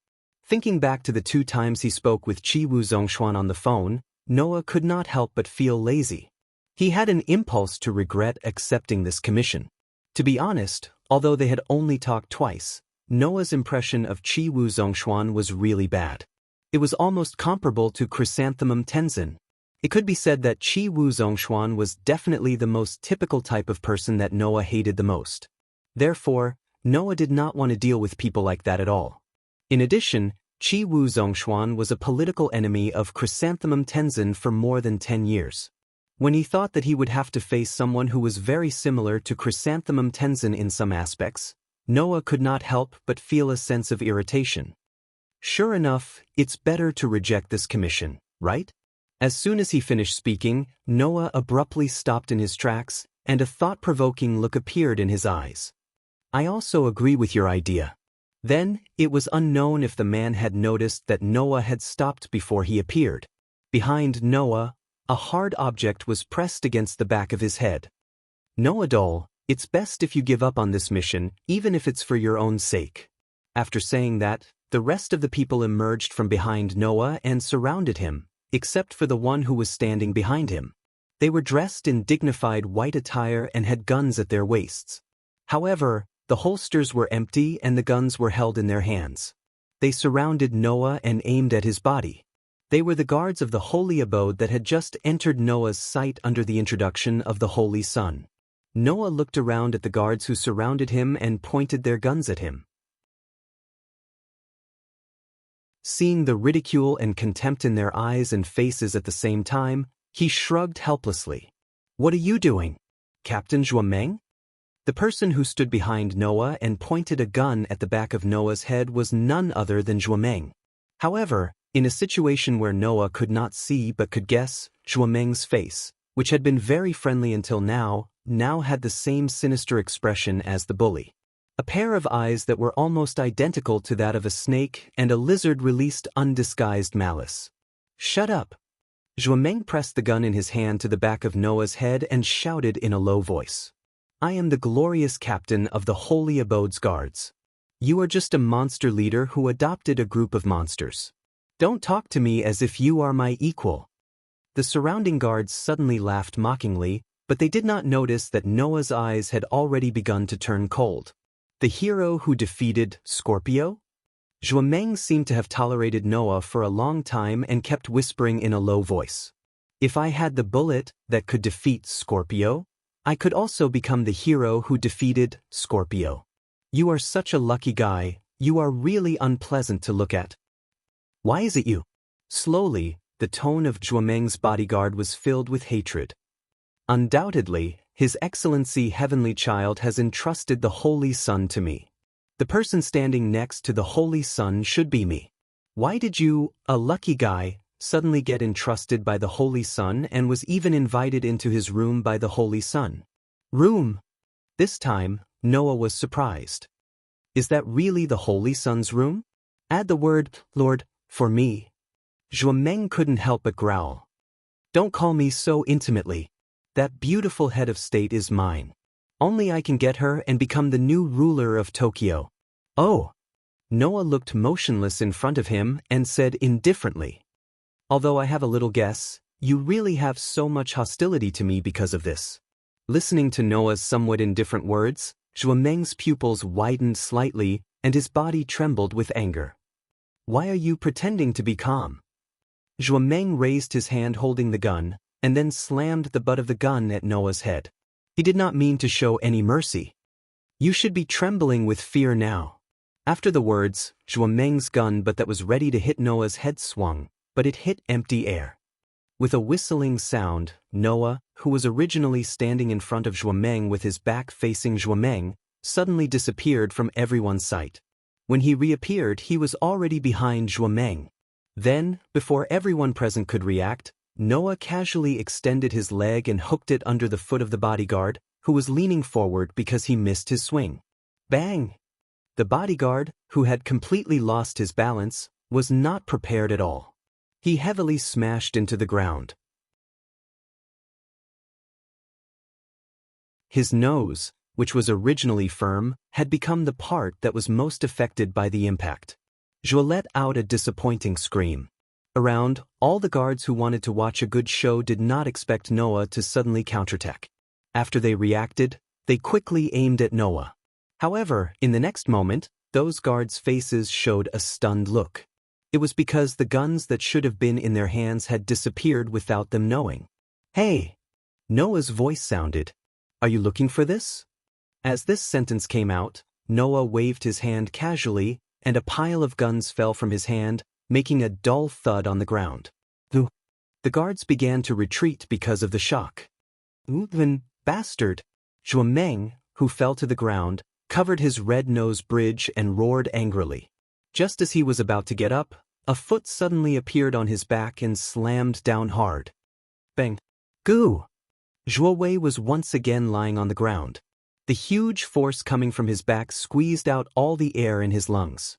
Thinking back to the 2 times he spoke with Qi Wu Zhongshuan on the phone, Noah could not help but feel lazy. He had an impulse to regret accepting this commission. To be honest, although they had only talked twice, Noah's impression of Qi Wu Zhongshuan was really bad. It was almost comparable to Chrysanthemum Tenzin. It could be said that Qi Wu Zhongshuan was definitely the most typical type of person that Noah hated the most. Therefore, Noah did not want to deal with people like that at all. In addition, Qi Wu Zhongshuan was a political enemy of Chrysanthemum Tenzin for more than 10 years. When he thought that he would have to face someone who was very similar to Chrysanthemum Tenzin in some aspects, Noah could not help but feel a sense of irritation. Sure enough, it's better to reject this commission, right? As soon as he finished speaking, Noah abruptly stopped in his tracks, and a thought-provoking look appeared in his eyes. I also agree with your idea. Then, it was unknown if the man had noticed that Noah had stopped before he appeared. Behind Noah, a hard object was pressed against the back of his head. Noah doll, it's best if you give up on this mission, even if it's for your own sake. After saying that, the rest of the people emerged from behind Noah and surrounded him, except for the one who was standing behind him. They were dressed in dignified white attire and had guns at their waists. However, the holsters were empty and the guns were held in their hands. They surrounded Noah and aimed at his body. They were the guards of the holy abode that had just entered Noah's sight under the introduction of the Holy Sun. Noah looked around at the guards who surrounded him and pointed their guns at him. Seeing the ridicule and contempt in their eyes and faces at the same time, he shrugged helplessly. "What are you doing? Captain Zhuameng?" The person who stood behind Noah and pointed a gun at the back of Noah's head was none other than Zhuameng. However, in a situation where Noah could not see but could guess, Zhuameng's face, which had been very friendly until now had the same sinister expression as the bully. A pair of eyes that were almost identical to that of a snake and a lizard released undisguised malice. "Shut up!" Zhuameng pressed the gun in his hand to the back of Noah's head and shouted in a low voice. "I am the glorious captain of the Holy Abode's guards. You are just a monster leader who adopted a group of monsters. Don't talk to me as if you are my equal." The surrounding guards suddenly laughed mockingly, but they did not notice that Noah's eyes had already begun to turn cold. The hero who defeated Scorpio? Zhuameng seemed to have tolerated Noah for a long time and kept whispering in a low voice. "If I had the bullet that could defeat Scorpio, I could also become the hero who defeated Scorpio. You are such a lucky guy, you are really unpleasant to look at. Why is it you?" Slowly, the tone of Zhuameng's bodyguard was filled with hatred. "Undoubtedly, His Excellency Heavenly Child has entrusted the Holy Sun to me. The person standing next to the Holy Sun should be me. Why did you, a lucky guy, suddenly get entrusted by the Holy Sun and was even invited into his room by the Holy Sun?" "Room?" This time, Noah was surprised. "Is that really the Holy Sun's room? Add the word, Lord, for me." Zhuameng couldn't help but growl. "Don't call me so intimately. That beautiful head of state is mine. Only I can get her and become the new ruler of Tokyo." "Oh." Noah looked motionless in front of him and said indifferently, "Although I have a little guess, you really have so much hostility to me because of this." Listening to Noah's somewhat indifferent words, Zhuameng's pupils widened slightly and his body trembled with anger. "Why are you pretending to be calm?" Zhuameng raised his hand holding the gun, and then slammed the butt of the gun at Noah's head. He did not mean to show any mercy. "You should be trembling with fear now." After the words, Zhuameng's gun that was ready to hit Noah's head swung, but it hit empty air. With a whistling sound, Noah, who was originally standing in front of Zhuameng with his back facing Zhuameng, suddenly disappeared from everyone's sight. When he reappeared, he was already behind Zhuameng. Then, before everyone present could react, Noah casually extended his leg and hooked it under the foot of the bodyguard, who was leaning forward because he missed his swing. Bang! The bodyguard, who had completely lost his balance, was not prepared at all. He heavily smashed into the ground. His nose, which was originally firm, had become the part that was most affected by the impact. Zhuo let out a disappointing scream. Around, all the guards who wanted to watch a good show did not expect Noah to suddenly counterattack. After they reacted, they quickly aimed at Noah. However, in the next moment, those guards' faces showed a stunned look. It was because the guns that should have been in their hands had disappeared without them knowing. "Hey!" Noah's voice sounded. "Are you looking for this?" As this sentence came out, Noah waved his hand casually, and a pile of guns fell from his hand, making a dull thud on the ground. The guards began to retreat because of the shock. "Then, bastard!" Zhuo who fell to the ground, covered his red nose bridge and roared angrily. Just as he was about to get up, a foot suddenly appeared on his back and slammed down hard. Bang! Goo! Zhuo was once again lying on the ground. The huge force coming from his back squeezed out all the air in his lungs.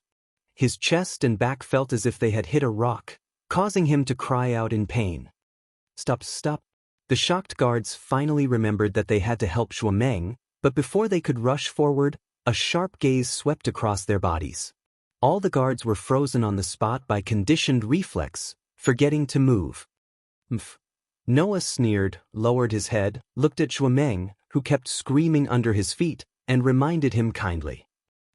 His chest and back felt as if they had hit a rock, causing him to cry out in pain. Stop! The shocked guards finally remembered that they had to help Zhuo, but before they could rush forward, a sharp gaze swept across their bodies. All the guards were frozen on the spot by conditioned reflex, forgetting to move. Noah sneered, lowered his head, looked at Zhuo, who kept screaming under his feet, and reminded him kindly.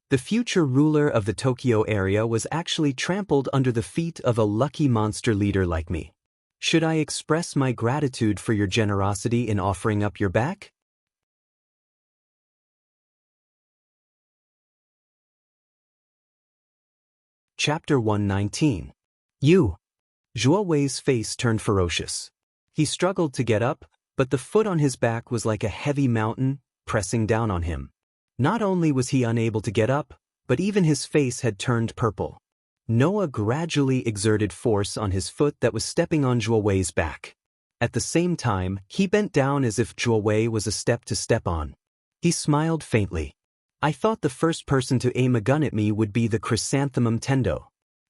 The future ruler of the Tokyo area was actually trampled under the feet of a lucky monster leader like me. Should I express my gratitude for your generosity in offering up your back? Chapter 119. You. Zhuo face turned ferocious. He struggled to get up, but the foot on his back was like a heavy mountain, pressing down on him. Not only was he unable to get up, but even his face had turned purple. Noah gradually exerted force on his foot that was stepping on Zhuo's back. At the same time, he bent down as if Zhuo was a step to step on. He smiled faintly. I thought the first person to aim a gun at me would be the chrysanthemum Tendo.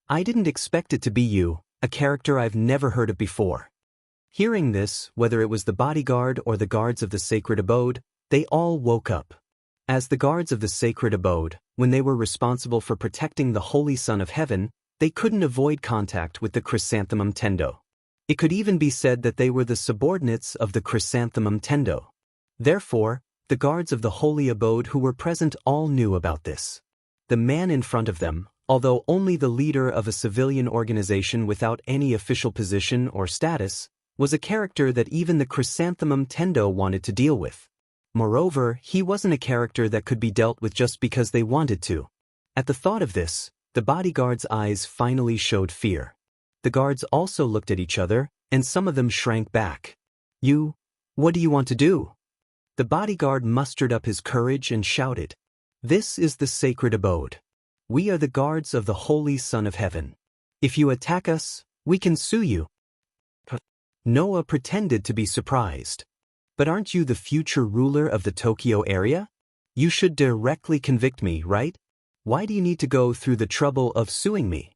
I didn't expect it to be you, a character I've never heard of before. Hearing this, whether it was the bodyguard or the guards of the sacred abode, they all woke up. As the guards of the sacred abode, when they were responsible for protecting the Holy Son of Heaven, they couldn't avoid contact with the chrysanthemum Tendo. It could even be said that they were the subordinates of the chrysanthemum Tendo. Therefore, the guards of the Holy Abode who were present all knew about this. The man in front of them, although only the leader of a civilian organization without any official position or status, was a character that even the chrysanthemum Tendo wanted to deal with. Moreover, he wasn't a character that could be dealt with just because they wanted to. At the thought of this, the bodyguard's eyes finally showed fear. The guards also looked at each other, and some of them shrank back. "You, what do you want to do?" The bodyguard mustered up his courage and shouted, "This is the sacred abode. We are the guards of the Holy Son of Heaven. If you attack us, we can sue you." Noah pretended to be surprised. "But aren't you the future ruler of the Tokyo area? You should directly convict me, right? Why do you need to go through the trouble of suing me?"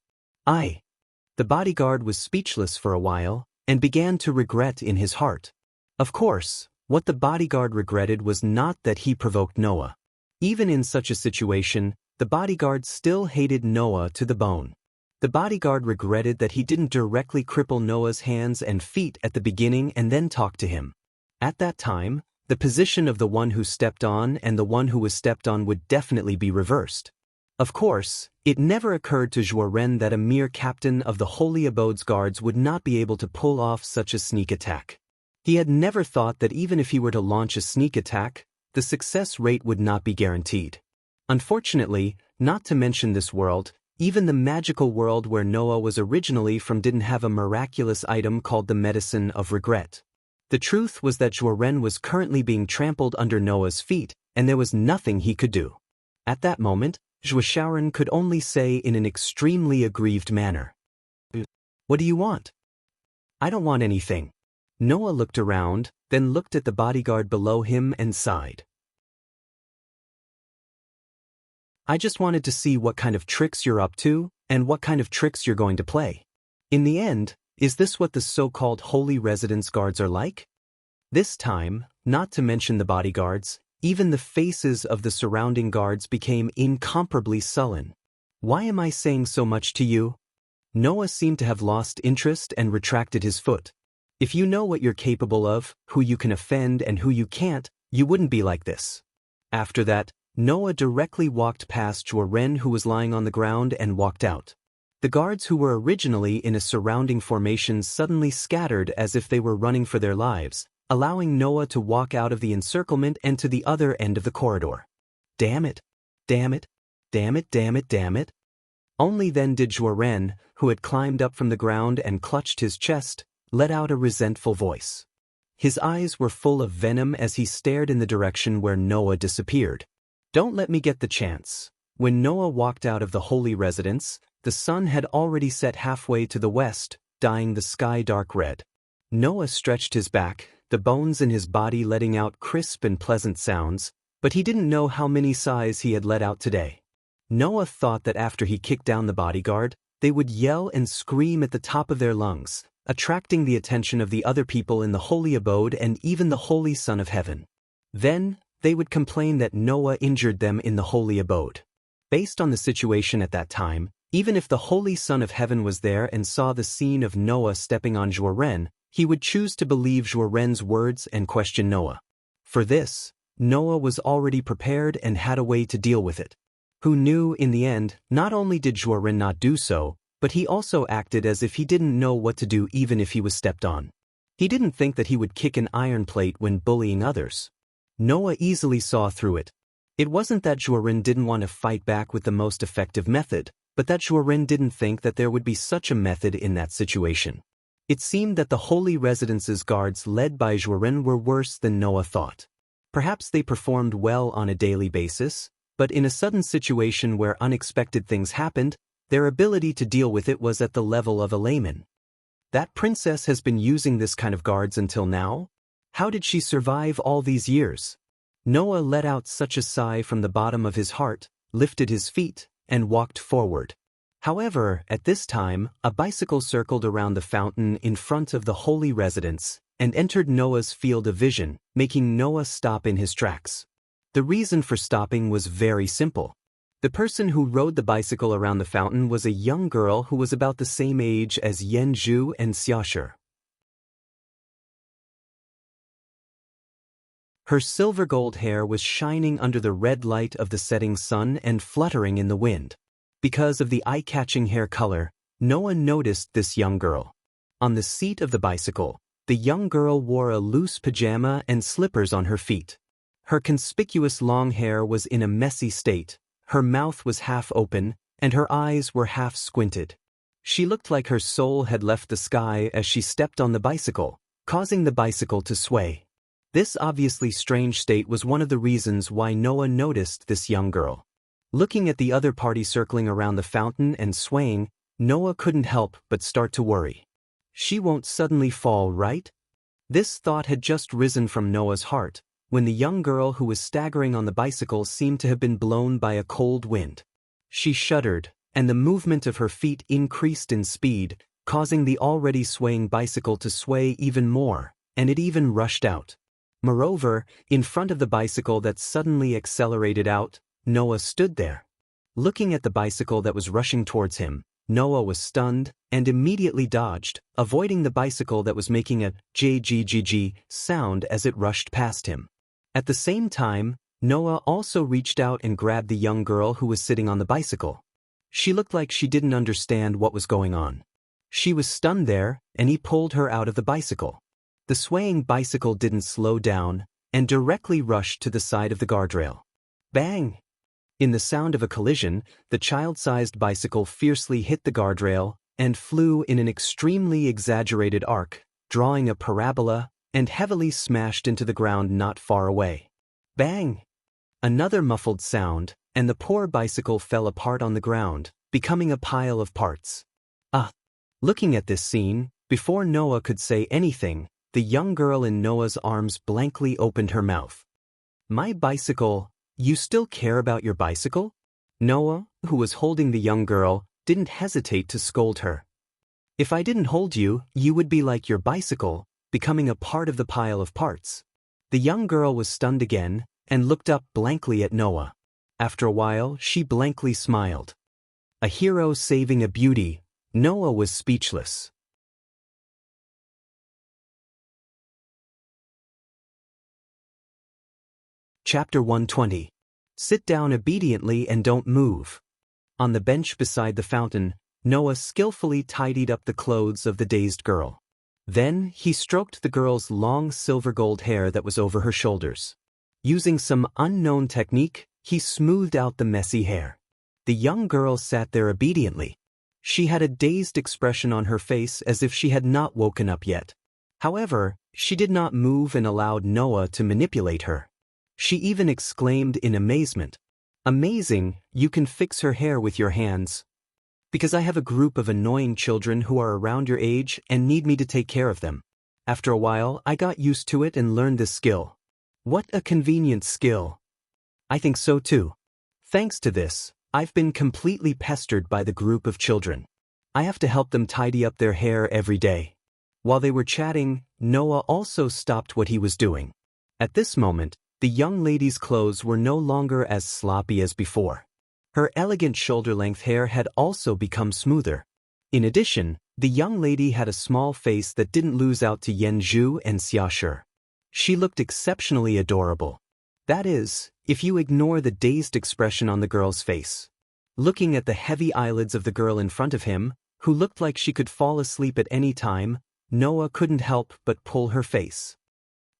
The bodyguard was speechless for a while, and began to regret in his heart. Of course, what the bodyguard regretted was not that he provoked Noah. Even in such a situation, the bodyguard still hated Noah to the bone. The bodyguard regretted that he didn't directly cripple Noah's hands and feet at the beginning and then talk to him. At that time, the position of the one who stepped on and the one who was stepped on would definitely be reversed. Of course, it never occurred to Zhuo that a mere captain of the Holy Abode's guards would not be able to pull off such a sneak attack. He had never thought that even if he were to launch a sneak attack, the success rate would not be guaranteed. Unfortunately, not to mention this world, even the magical world where Noah was originally from didn't have a miraculous item called the medicine of regret. The truth was that Zhuo was currently being trampled under Noah's feet, and there was nothing he could do. At that moment, Zhuo could only say in an extremely aggrieved manner, "What do you want?" "I don't want anything." Noah looked around, then looked at the bodyguard below him and sighed. "I just wanted to see what kind of tricks you're up to, and what kind of tricks you're going to play. In the end, is this what the so-called holy residence guards are like?" This time, not to mention the bodyguards, even the faces of the surrounding guards became incomparably sullen. "Why am I saying so much to you?" Noah seemed to have lost interest and retracted his foot. "If you know what you're capable of, who you can offend and who you can't, you wouldn't be like this." After that, Noah directly walked past Ren, who was lying on the ground, and walked out. The guards, who were originally in a surrounding formation, suddenly scattered as if they were running for their lives, allowing Noah to walk out of the encirclement and to the other end of the corridor. Damn it! Damn it! Damn it! Damn it! Damn it! Only then did Ren, who had climbed up from the ground and clutched his chest, let out a resentful voice. His eyes were full of venom as he stared in the direction where Noah disappeared. Don't let me get the chance. When Noah walked out of the holy residence, the sun had already set halfway to the west, dyeing the sky dark red. Noah stretched his back, the bones in his body letting out crisp and pleasant sounds, but he didn't know how many sighs he had let out today. Noah thought that after he kicked down the bodyguard, they would yell and scream at the top of their lungs, attracting the attention of the other people in the holy abode and even the Holy Son of Heaven. Then, they would complain that Noah injured them in the holy abode. Based on the situation at that time, even if the Holy Son of Heaven was there and saw the scene of Noah stepping on Ren, he would choose to believe Ren's words and question Noah. For this, Noah was already prepared and had a way to deal with it. Who knew, in the end, not only did Ren not do so, but he also acted as if he didn't know what to do even if he was stepped on. He didn't think that he would kick an iron plate when bullying others. Noah easily saw through it. It wasn't that Ren didn't want to fight back with the most effective method, but that Ren didn't think that there would be such a method in that situation. It seemed that the holy residence's guards led by Ren were worse than Noah thought. Perhaps they performed well on a daily basis, but in a sudden situation where unexpected things happened, their ability to deal with it was at the level of a layman. That princess has been using this kind of guards until now? How did she survive all these years? Noah let out such a sigh from the bottom of his heart, lifted his feet, and walked forward. However, at this time, a bicycle circled around the fountain in front of the holy residence and entered Noah's field of vision, making Noah stop in his tracks. The reason for stopping was very simple. The person who rode the bicycle around the fountain was a young girl who was about the same age as Yanzhu and Xiaoshi. Her silver-gold hair was shining under the red light of the setting sun and fluttering in the wind. Because of the eye-catching hair color, Noah noticed this young girl. On the seat of the bicycle, the young girl wore a loose pajama and slippers on her feet. Her conspicuous long hair was in a messy state, her mouth was half open, and her eyes were half squinted. She looked like her soul had left the sky as she stepped on the bicycle, causing the bicycle to sway. This obviously strange state was one of the reasons why Noah noticed this young girl. Looking at the other party circling around the fountain and swaying, Noah couldn't help but start to worry. She won't suddenly fall, right? This thought had just risen from Noah's heart, when the young girl who was staggering on the bicycle seemed to have been blown by a cold wind. She shuddered, and the movement of her feet increased in speed, causing the already swaying bicycle to sway even more, and it even rushed out. Moreover, in front of the bicycle that suddenly accelerated out, Noah stood there. Looking at the bicycle that was rushing towards him, Noah was stunned and immediately dodged, avoiding the bicycle that was making a jgg sound as it rushed past him. At the same time, Noah also reached out and grabbed the young girl who was sitting on the bicycle. She looked like she didn't understand what was going on. She was stunned there, and he pulled her out of the bicycle. The swaying bicycle didn't slow down and directly rushed to the side of the guardrail. Bang! In the sound of a collision, the child-sized bicycle fiercely hit the guardrail and flew in an extremely exaggerated arc, drawing a parabola, and heavily smashed into the ground not far away. Bang! Another muffled sound, and the poor bicycle fell apart on the ground, becoming a pile of parts. Looking at this scene, before Noah could say anything, the young girl in Noah's arms blankly opened her mouth. My bicycle? You still care about your bicycle? Noah, who was holding the young girl, didn't hesitate to scold her. If I didn't hold you, you would be like your bicycle, becoming a part of the pile of parts. The young girl was stunned again and looked up blankly at Noah. After a while, she blankly smiled. A hero saving a beauty. Noah was speechless. Chapter 120. Sit down obediently and don't move. On the bench beside the fountain, Noah skillfully tidied up the clothes of the dazed girl. Then, he stroked the girl's long silver gold hair that was over her shoulders. Using some unknown technique, he smoothed out the messy hair. The young girl sat there obediently. She had a dazed expression on her face as if she had not woken up yet. However, she did not move and allowed Noah to manipulate her. She even exclaimed in amazement, "Amazing, you can fix her hair with your hands." Because I have a group of annoying children who are around your age and need me to take care of them. After a while, I got used to it and learned this skill. What a convenient skill. I think so too. Thanks to this, I've been completely pestered by the group of children. I have to help them tidy up their hair every day. While they were chatting, Noah also stopped what he was doing. At this moment, the young lady's clothes were no longer as sloppy as before. Her elegant shoulder-length hair had also become smoother. In addition, the young lady had a small face that didn't lose out to Yanzhu and Xiaoshi. She looked exceptionally adorable. That is, if you ignore the dazed expression on the girl's face. Looking at the heavy eyelids of the girl in front of him, who looked like she could fall asleep at any time, Noah couldn't help but pull her face.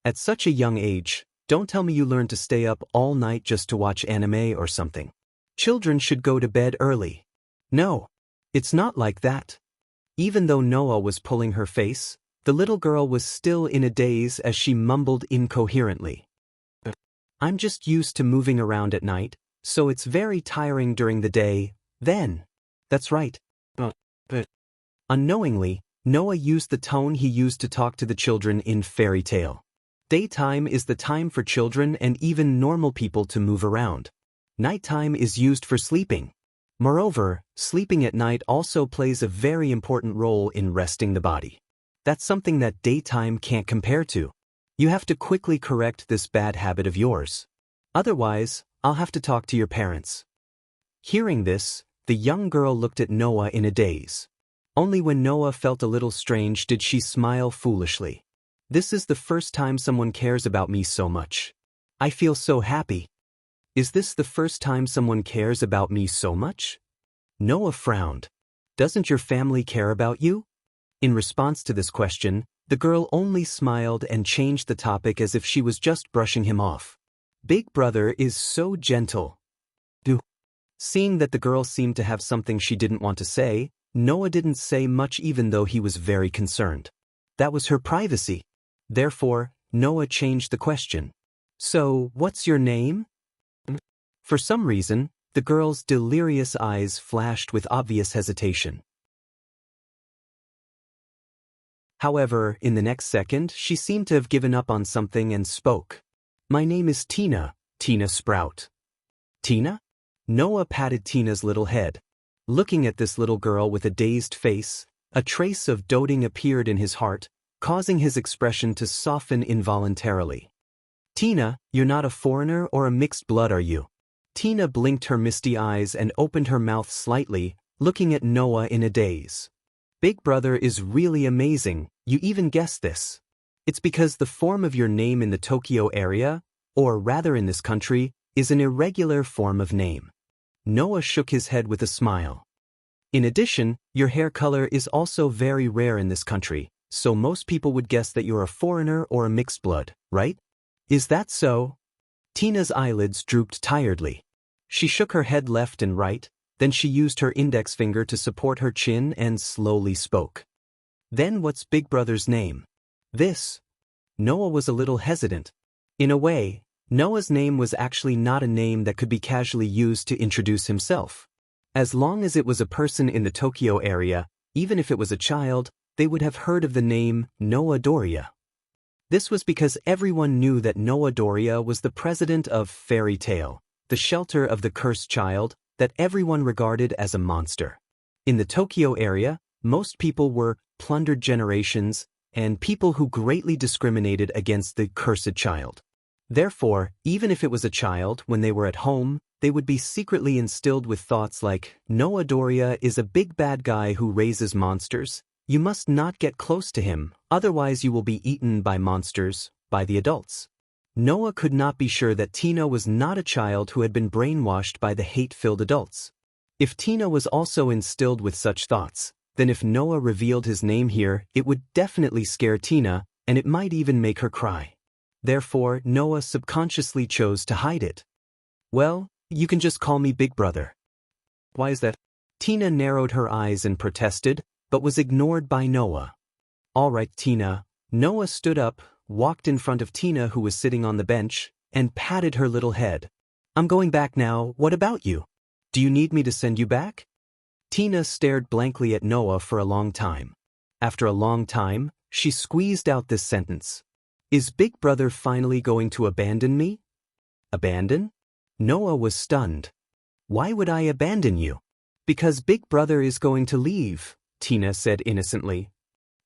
At such a young age, don't tell me you learned to stay up all night just to watch anime or something. Children should go to bed early. No, it's not like that. Even though Noah was pulling her face, the little girl was still in a daze as she mumbled incoherently. I'm just used to moving around at night, so it's very tiring during the day, then. That's right. But. Unknowingly, Noah used the tone he used to talk to the children in fairy tale. Daytime is the time for children and even normal people to move around. Nighttime is used for sleeping. Moreover, sleeping at night also plays a very important role in resting the body. That's something that daytime can't compare to. You have to quickly correct this bad habit of yours. Otherwise, I'll have to talk to your parents. Hearing this, the young girl looked at Noah in a daze. Only when Noah felt a little strange did she smile foolishly. This is the first time someone cares about me so much. I feel so happy. Is this the first time someone cares about me so much? Noah frowned. Doesn't your family care about you? In response to this question, the girl only smiled and changed the topic as if she was just brushing him off. Big brother is so gentle. Seeing that the girl seemed to have something she didn't want to say, Noah didn't say much even though he was very concerned. That was her privacy. Therefore, Noah changed the question. So, what's your name? For some reason, the girl's delirious eyes flashed with obvious hesitation. However, in the next second, she seemed to have given up on something and spoke. My name is Tina, Tina Sprout. Tina? Noah patted Tina's little head. Looking at this little girl with a dazed face, a trace of doting appeared in his heart, causing his expression to soften involuntarily. Tina, you're not a foreigner or a mixed blood, are you? Tina blinked her misty eyes and opened her mouth slightly, looking at Noah in a daze. Big brother is really amazing, you even guessed this. It's because the form of your name in the Tokyo area, or rather in this country, is an irregular form of name. Noah shook his head with a smile. In addition, your hair color is also very rare in this country, so most people would guess that you're a foreigner or a mixed blood, right? Is that so? Tina's eyelids drooped tiredly. She shook her head left and right, then she used her index finger to support her chin and slowly spoke. Then what's Big Brother's name? This. Noah was a little hesitant. In a way, Noah's name was actually not a name that could be casually used to introduce himself. As long as it was a person in the Tokyo area, even if it was a child, they would have heard of the name Noah Doria. This was because everyone knew that Noah Doria was the president of Fairy Tale, the shelter of the cursed child that everyone regarded as a monster. In the Tokyo area, most people were plundered generations and people who greatly discriminated against the cursed child. Therefore, even if it was a child, when they were at home, they would be secretly instilled with thoughts like, Noah Doria is a big bad guy who raises monsters. You must not get close to him, otherwise you will be eaten by monsters, by the adults. Noah could not be sure that Tina was not a child who had been brainwashed by the hate-filled adults. If Tina was also instilled with such thoughts, then if Noah revealed his name here, it would definitely scare Tina, and it might even make her cry. Therefore, Noah subconsciously chose to hide it. Well, you can just call me Big Brother. Why is that? Tina narrowed her eyes and protested, but was ignored by Noah. All right, Tina. Noah stood up, walked in front of Tina, who was sitting on the bench, and patted her little head. I'm going back now, what about you? Do you need me to send you back? Tina stared blankly at Noah for a long time. After a long time, she squeezed out this sentence. Is Big Brother finally going to abandon me? Abandon? Noah was stunned. Why would I abandon you? Because Big Brother is going to leave, Tina said innocently.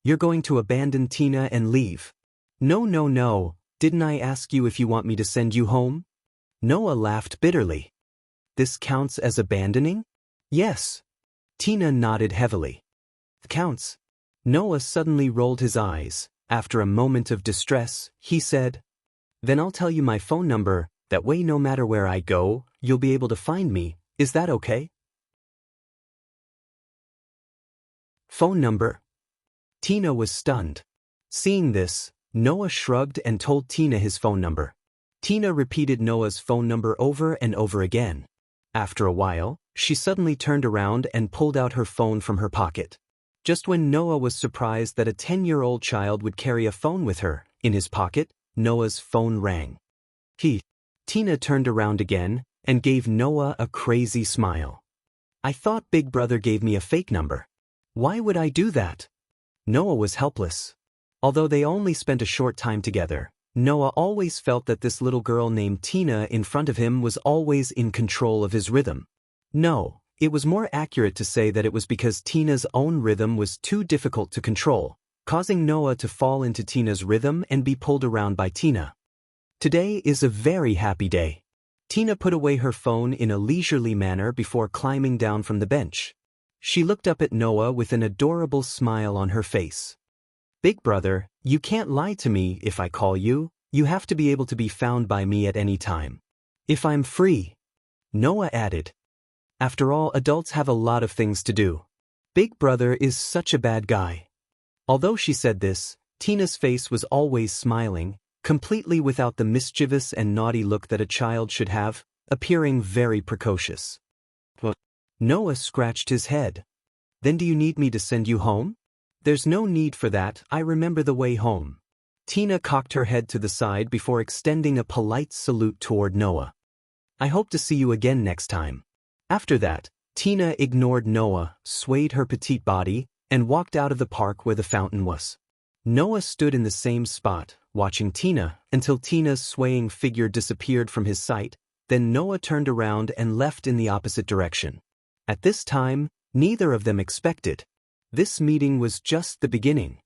You're going to abandon Tina and leave? No, no, no, didn't I ask you if you want me to send you home? Noah laughed bitterly. This counts as abandoning? Yes. Tina nodded heavily. Counts. Noah suddenly rolled his eyes. After a moment of distress, he said, Then I'll tell you my phone number, that way no matter where I go, you'll be able to find me, is that okay? Phone number. Tina was stunned. Seeing this, Noah shrugged and told Tina his phone number. Tina repeated Noah's phone number over and over again. After a while, she suddenly turned around and pulled out her phone from her pocket. Just when Noah was surprised that a 10-year-old child would carry a phone with her in his pocket, Noah's phone rang. Tina turned around again and gave Noah a crazy smile. I thought Big Brother gave me a fake number. Why would I do that? Noah was helpless. Although they only spent a short time together, Noah always felt that this little girl named Tina in front of him was always in control of his rhythm. No, it was more accurate to say that it was because Tina's own rhythm was too difficult to control, causing Noah to fall into Tina's rhythm and be pulled around by Tina. Today is a very happy day. Tina put away her phone in a leisurely manner before climbing down from the bench. She looked up at Noah with an adorable smile on her face. Big Brother, you can't lie to me if I call you. You have to be able to be found by me at any time. If I'm free. Noah added. After all, adults have a lot of things to do. Big Brother is such a bad guy. Although she said this, Tina's face was always smiling, completely without the mischievous and naughty look that a child should have, appearing very precocious. Noah scratched his head. Then do you need me to send you home? There's no need for that, I remember the way home. Tina cocked her head to the side before extending a polite salute toward Noah. I hope to see you again next time. After that, Tina ignored Noah, swayed her petite body, and walked out of the park where the fountain was. Noah stood in the same spot, watching Tina, until Tina's swaying figure disappeared from his sight, then Noah turned around and left in the opposite direction. At this time, neither of them expected. This meeting was just the beginning.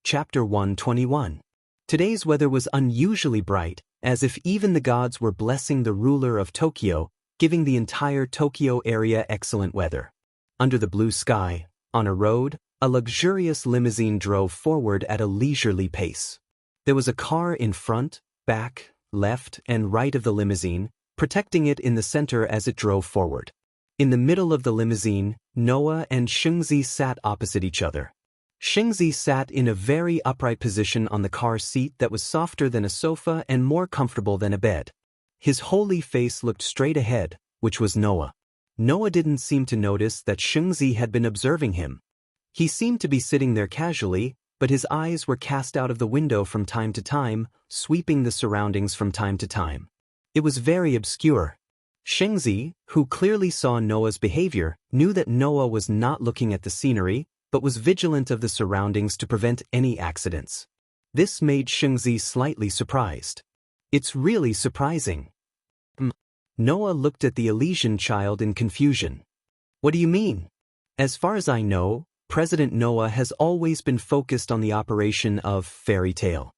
Chapter 121. Today's weather was unusually bright, as if even the gods were blessing the ruler of Tokyo, giving the entire Tokyo area excellent weather. Under the blue sky, on a road, a luxurious limousine drove forward at a leisurely pace. There was a car in front, back, left, and right of the limousine, protecting it in the center as it drove forward. In the middle of the limousine, Noah and Shengzi sat opposite each other. Shengzi sat in a very upright position on the car seat that was softer than a sofa and more comfortable than a bed. His holy face looked straight ahead, which was Noah. Noah didn't seem to notice that Shengzi had been observing him. He seemed to be sitting there casually, but his eyes were cast out of the window from time to time, sweeping the surroundings from time to time. It was very obscure. Shengzi, who clearly saw Noah's behavior, knew that Noah was not looking at the scenery, but was vigilant of the surroundings to prevent any accidents. This made Shengzi slightly surprised. It's really surprising. Noah looked at the Elysian child in confusion. What do you mean? As far as I know, President Noah has always been focused on the operation of Fairy Tale.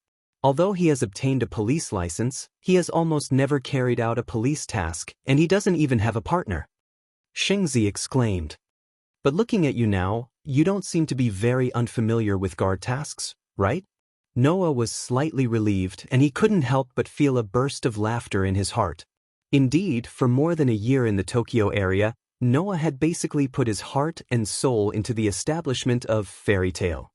Although he has obtained a police license, he has almost never carried out a police task, and he doesn't even have a partner. Shengzi exclaimed. But looking at you now, you don't seem to be very unfamiliar with guard tasks, right? Noah was slightly relieved, and he couldn't help but feel a burst of laughter in his heart. Indeed, for more than a year in the Tokyo area, Noah had basically put his heart and soul into the establishment of Fairy Tale.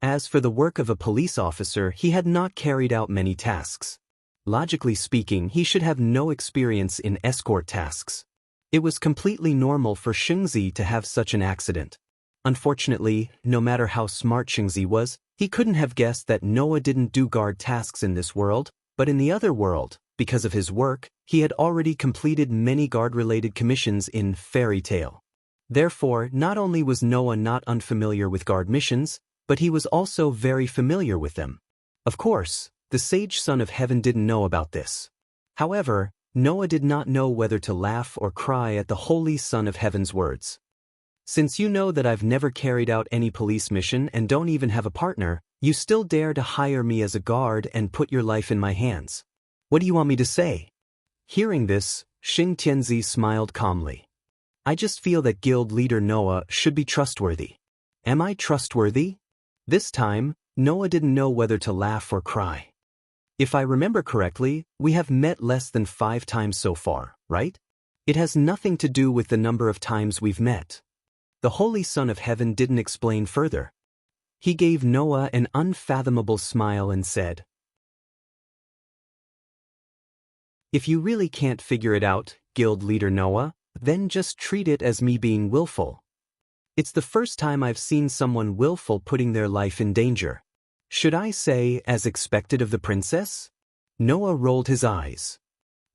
As for the work of a police officer, he had not carried out many tasks. Logically speaking, he should have no experience in escort tasks. It was completely normal for Shengzi to have such an accident. Unfortunately, no matter how smart Shengzi was, he couldn't have guessed that Noah didn't do guard tasks in this world, but in the other world, because of his work, he had already completed many guard-related commissions in Fairy Tale. Therefore, not only was Noah not unfamiliar with guard missions, but he was also very familiar with them. Of course, the sage son of heaven didn't know about this. However, Noah did not know whether to laugh or cry at the holy son of heaven's words. Since you know that I've never carried out any police mission and don't even have a partner, you still dare to hire me as a guard and put your life in my hands. What do you want me to say? Hearing this, Xing Tianzi smiled calmly. I just feel that guild leader Noah should be trustworthy. Am I trustworthy? This time, Noah didn't know whether to laugh or cry. If I remember correctly, we have met less than 5 times so far, right? It has nothing to do with the number of times we've met. The Holy Son of Heaven didn't explain further. He gave Noah an unfathomable smile and said, If you really can't figure it out, guild leader Noah, then just treat it as me being willful. It's the first time I've seen someone willful putting their life in danger. Should I say, as expected of the princess? Noah rolled his eyes.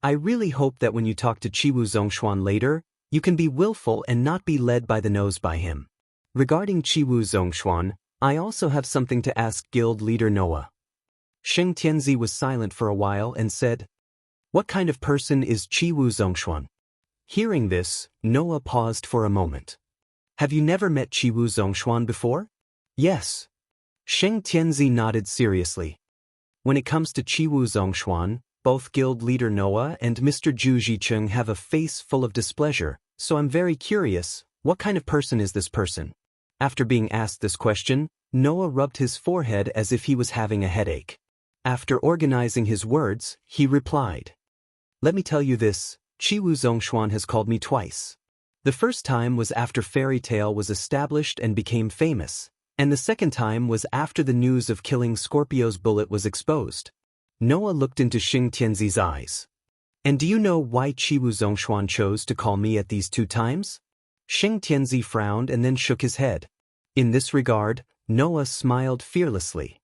I really hope that when you talk to Chiwu Zhongshuan later, you can be willful and not be led by the nose by him. Regarding Chiwu Zhongshuan, I also have something to ask guild leader Noah. Sheng Tianzi was silent for a while and said, What kind of person is Chiwu Zhongshuan? Hearing this, Noah paused for a moment. Have you never met Chiwu Zhongshuan before? Yes. Sheng Tianzi nodded seriously. When it comes to Chiwu Zhongshuan, both guild leader Noah and Mr. Zhu Zicheng have a face full of displeasure, so I'm very curious, what kind of person is this person? After being asked this question, Noah rubbed his forehead as if he was having a headache. After organizing his words, he replied, Let me tell you this, Chiwu Zhongshuan has called me twice. The first time was after Fairy Tale was established and became famous, and the second time was after the news of killing Scorpio's bullet was exposed. Noah looked into Xing Tianzi's eyes. And do you know why Chiwu Zhongshuan chose to call me at these 2 times? Xing Tianzi frowned and then shook his head. In this regard, Noah smiled fearlessly.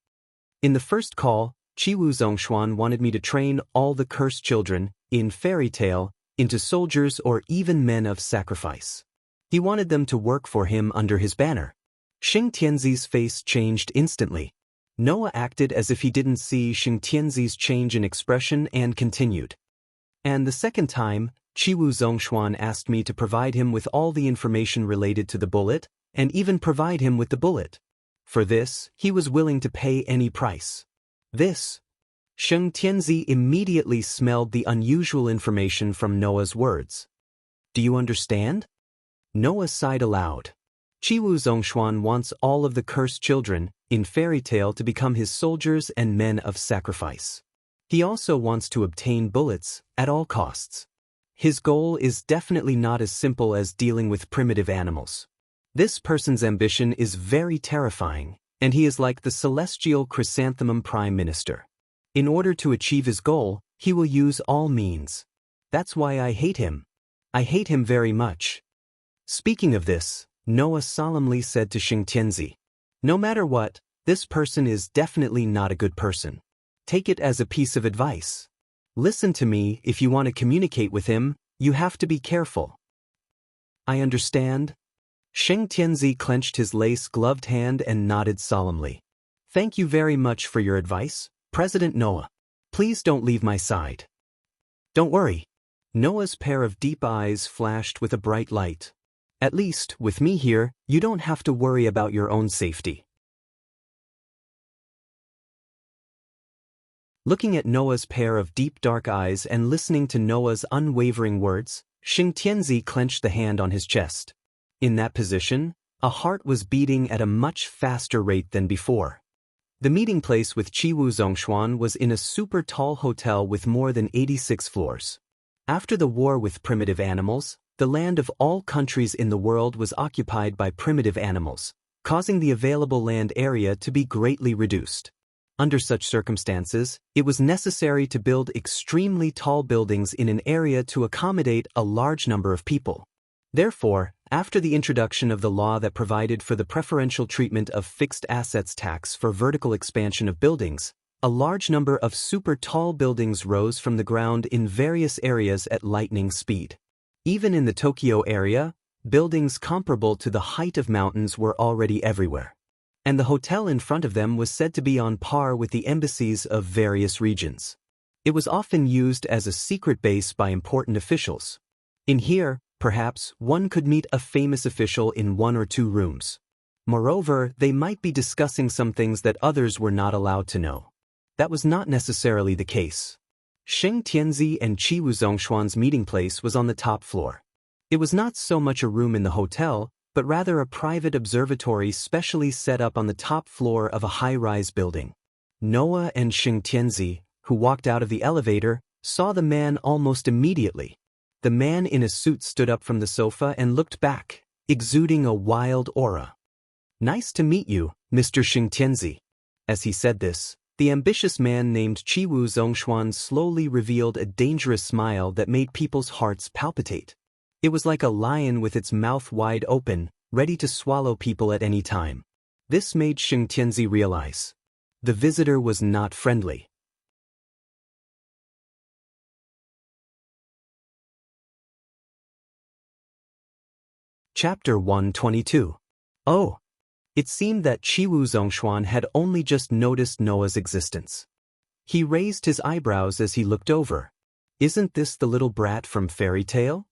In the first call, Chiwu Zhongshuan wanted me to train all the cursed children, in Fairy Tale, into soldiers or even men of sacrifice. He wanted them to work for him under his banner. Xing Tianzi's face changed instantly. Noah acted as if he didn't see Xing Tianzi's change in expression and continued. And the second time, Chiwu Zhongshuan asked me to provide him with all the information related to the bullet, and even provide him with the bullet. For this, he was willing to pay any price. This. Sheng Tianzi immediately smelled the unusual information from Noah's words. Do you understand? Noah sighed aloud. Chiwu Zhongshuan wants all of the cursed children, in Fairy Tale to become his soldiers and men of sacrifice. He also wants to obtain bullets, at all costs. His goal is definitely not as simple as dealing with primitive animals. This person's ambition is very terrifying, and he is like the celestial chrysanthemum prime minister. In order to achieve his goal, he will use all means. That's why I hate him. I hate him very much. Speaking of this, Noah solemnly said to Xing Tianzi, No matter what, this person is definitely not a good person. Take it as a piece of advice. Listen to me, if you want to communicate with him, you have to be careful. I understand. Sheng Tianzi clenched his lace-gloved hand and nodded solemnly. Thank you very much for your advice, President Noah. Please don't leave my side. Don't worry. Noah's pair of deep eyes flashed with a bright light. At least, with me here, you don't have to worry about your own safety. Looking at Noah's pair of deep dark eyes and listening to Noah's unwavering words, Xing Tianzi clenched the hand on his chest. In that position, A heart was beating at a much faster rate than before. The meeting place with Qiwu Zhongshuan was in a super tall hotel with more than 86 floors. After the war with primitive animals, the land of all countries in the world was occupied by primitive animals, causing the available land area to be greatly reduced. Under such circumstances, it was necessary to build extremely tall buildings in an area to accommodate a large number of people. Therefore, after the introduction of the law that provided for the preferential treatment of fixed assets tax for vertical expansion of buildings, a large number of super tall buildings rose from the ground in various areas at lightning speed. Even in the Tokyo area, buildings comparable to the height of mountains were already everywhere. And the hotel in front of them was said to be on par with the embassies of various regions. It was often used as a secret base by important officials. In here, perhaps, one could meet a famous official in 1 or 2 rooms. Moreover, they might be discussing some things that others were not allowed to know. That was not necessarily the case. Sheng Tianzi and Qiwu Zhongshuan's meeting place was on the top floor. It was not so much a room in the hotel, but rather a private observatory specially set up on the top floor of a high-rise building. Noah and Sheng Tianzi, who walked out of the elevator, saw the man almost immediately. The man in a suit stood up from the sofa and looked back, exuding a wild aura. "Nice to meet you, Mr. Sheng Tianzi." As he said this, the ambitious man named Qiwu Zhongshuan slowly revealed a dangerous smile that made people's hearts palpitate. It was like a lion with its mouth wide open, ready to swallow people at any time. This made Sheng Tianzi realize the visitor was not friendly. Chapter 122. Oh! It seemed that Qiwu Zhongshuan had only just noticed Noah's existence. He raised his eyebrows as he looked over. "Isn't this the little brat from fairy tale?"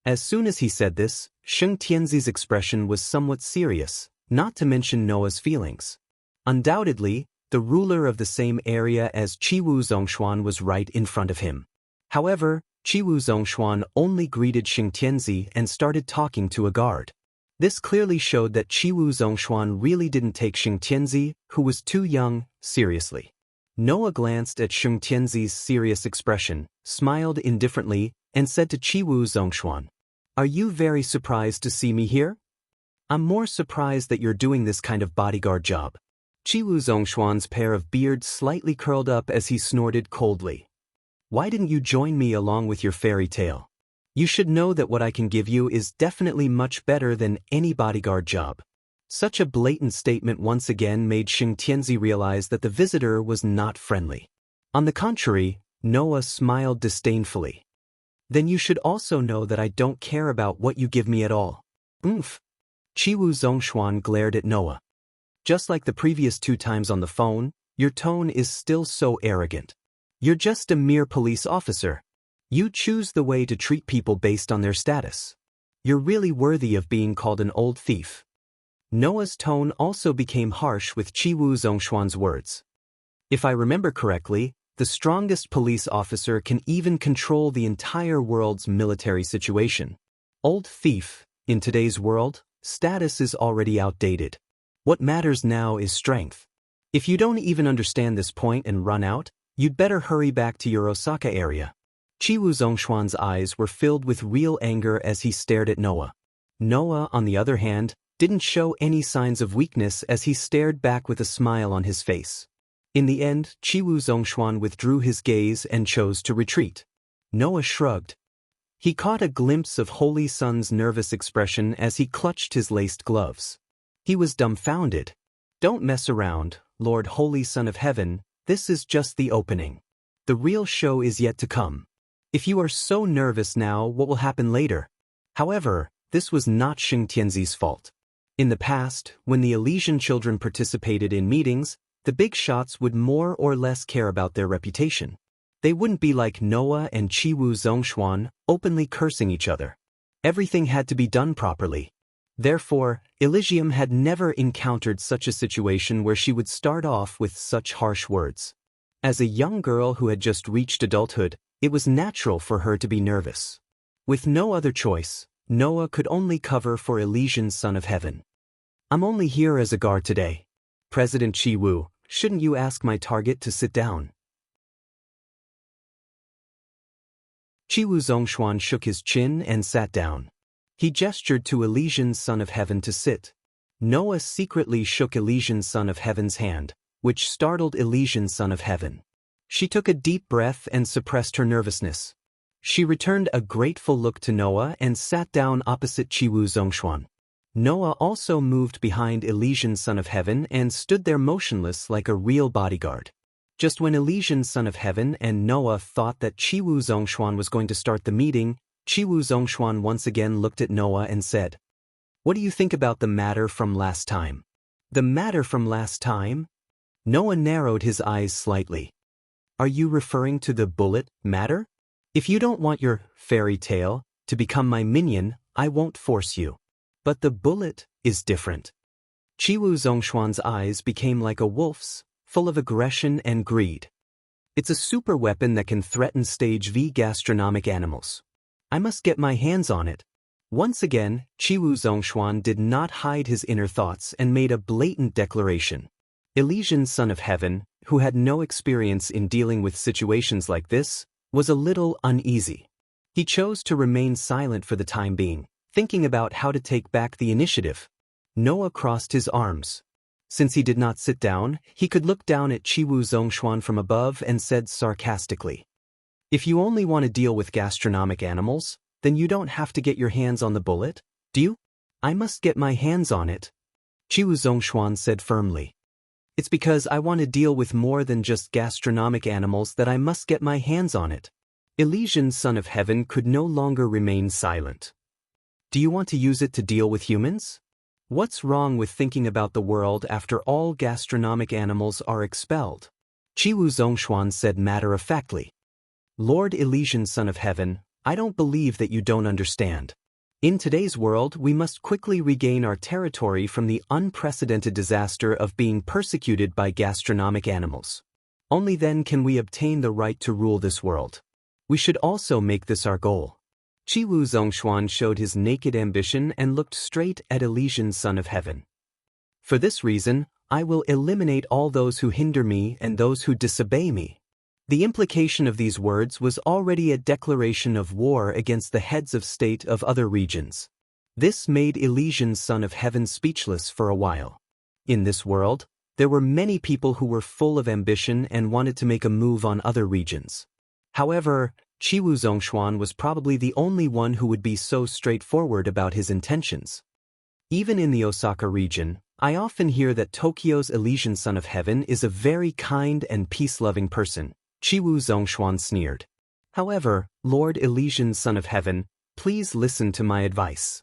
As soon as he said this, Sheng Tianzi's expression was somewhat serious, not to mention Noah's feelings. Undoubtedly, the ruler of the same area as Qiwu Zhongshuan was right in front of him. However, Qiwu Zhongshuan only greeted Sheng Tianzi and started talking to a guard. This clearly showed that Qiwu Zhongshuan really didn't take Sheng Tianzi, who was too young, seriously. Noah glanced at Sheng Tianzi's serious expression, smiled indifferently, and said to Qiwu Zhongshuan, "Are you very surprised to see me here?" "I'm more surprised that you're doing this kind of bodyguard job." Qiwu Zhongshuan's pair of beards slightly curled up as he snorted coldly. "Why didn't you join me along with your fairy tale? You should know that what I can give you is definitely much better than any bodyguard job." Such a blatant statement once again made Sheng Tianzi realize that the visitor was not friendly. On the contrary, Noah smiled disdainfully. "Then you should also know that I don't care about what you give me at all." "Oomph!" Qiwu Zhongshuan glared at Noah. "Just like the previous 2 times on the phone, your tone is still so arrogant. You're just a mere police officer. You choose the way to treat people based on their status. You're really worthy of being called an old thief." Noah's tone also became harsh with Qiwu Zhongshuan's words. "If I remember correctly, the strongest police officer can even control the entire world's military situation. Old thief, in today's world, status is already outdated. What matters now is strength. If you don't even understand this point and run out, you'd better hurry back to your Osaka area." Qiwu Zhongshuan's eyes were filled with real anger as he stared at Noah. Noah, on the other hand, didn't show any signs of weakness as he stared back with a smile on his face. In the end, Qiwu Zhongshuan withdrew his gaze and chose to retreat. Noah shrugged. He caught a glimpse of Holy Sun's nervous expression as he clutched his laced gloves. He was dumbfounded. "Don't mess around, Lord Holy Son of Heaven, this is just the opening. The real show is yet to come. If you are so nervous now, what will happen later?" However, this was not Sheng Tianzi's fault. In the past, when the Elysian children participated in meetings, the big shots would more or less care about their reputation. They wouldn't be like Noah and Qiwu Zhongshuan, openly cursing each other. Everything had to be done properly. Therefore, Elysium had never encountered such a situation where she would start off with such harsh words. As a young girl who had just reached adulthood, it was natural for her to be nervous. With no other choice, Noah could only cover for Elysian Son of Heaven. I'm only here as a guard today. President Chi-woo, shouldn't you ask my target to sit down? Chi-woo Zhongshuan shook his chin and sat down. He gestured to Elysian's Son of Heaven to sit. Noah secretly shook Elysian's Son of Heaven's hand, which startled Elysian's Son of Heaven. She took a deep breath and suppressed her nervousness. She returned a grateful look to Noah and sat down opposite Chi-woo Zhongshuan. Noah also moved behind Elysian's Son of Heaven and stood there motionless like a real bodyguard. Just when Elysian's Son of Heaven and Noah thought that Chi-woo Zhongshuan was going to start the meeting, Chi-woo Zhongshuan once again looked at Noah and said, "What do you think about the matter from last time?" "The matter from last time?" Noah narrowed his eyes slightly. "Are you referring to the bullet matter? If you don't want your fairy tale to become my minion, I won't force you. But the bullet is different." Chi-woo Zhongshuan's eyes became like a wolf's, full of aggression and greed. "It's a super weapon that can threaten stage V gastronomic animals. I must get my hands on it." Once again, Chi-woo Zhongshuan did not hide his inner thoughts and made a blatant declaration. Elysian's Son of Heaven, who had no experience in dealing with situations like this, was a little uneasy. He chose to remain silent for the time being, thinking about how to take back the initiative. Noah crossed his arms. Since he did not sit down, he could look down at Chi-woo Zhongshuan from above and said sarcastically, "If you only want to deal with gastronomic animals, then you don't have to get your hands on the bullet, do you?" "I must get my hands on it," Chi-woo Zhongshuan said firmly. "It's because I want to deal with more than just gastronomic animals that I must get my hands on it." Elysian's Son of Heaven could no longer remain silent. "Do you want to use it to deal with humans? What's wrong with thinking about the world after all gastronomic animals are expelled?" Chi-woo Zhongshuan said matter-of-factly. "Lord Elysian's Son of Heaven, I don't believe that you don't understand. In today's world, we must quickly regain our territory from the unprecedented disaster of being persecuted by gastronomic animals. Only then can we obtain the right to rule this world. We should also make this our goal." Chi-woo Zhongshuan showed his naked ambition and looked straight at Elysian's Son of Heaven. "For this reason, I will eliminate all those who hinder me and those who disobey me." The implication of these words was already a declaration of war against the heads of state of other regions. This made Elysian's Son of Heaven speechless for a while. In this world, there were many people who were full of ambition and wanted to make a move on other regions. However, Chi-woo Zhongshuan was probably the only one who would be so straightforward about his intentions. Even in the Osaka region, I often hear that Tokyo's Elysian Son of Heaven is a very kind and peace-loving person, Chi-woo Zhongshuan sneered. "However, Lord Elysian's Son of Heaven, please listen to my advice.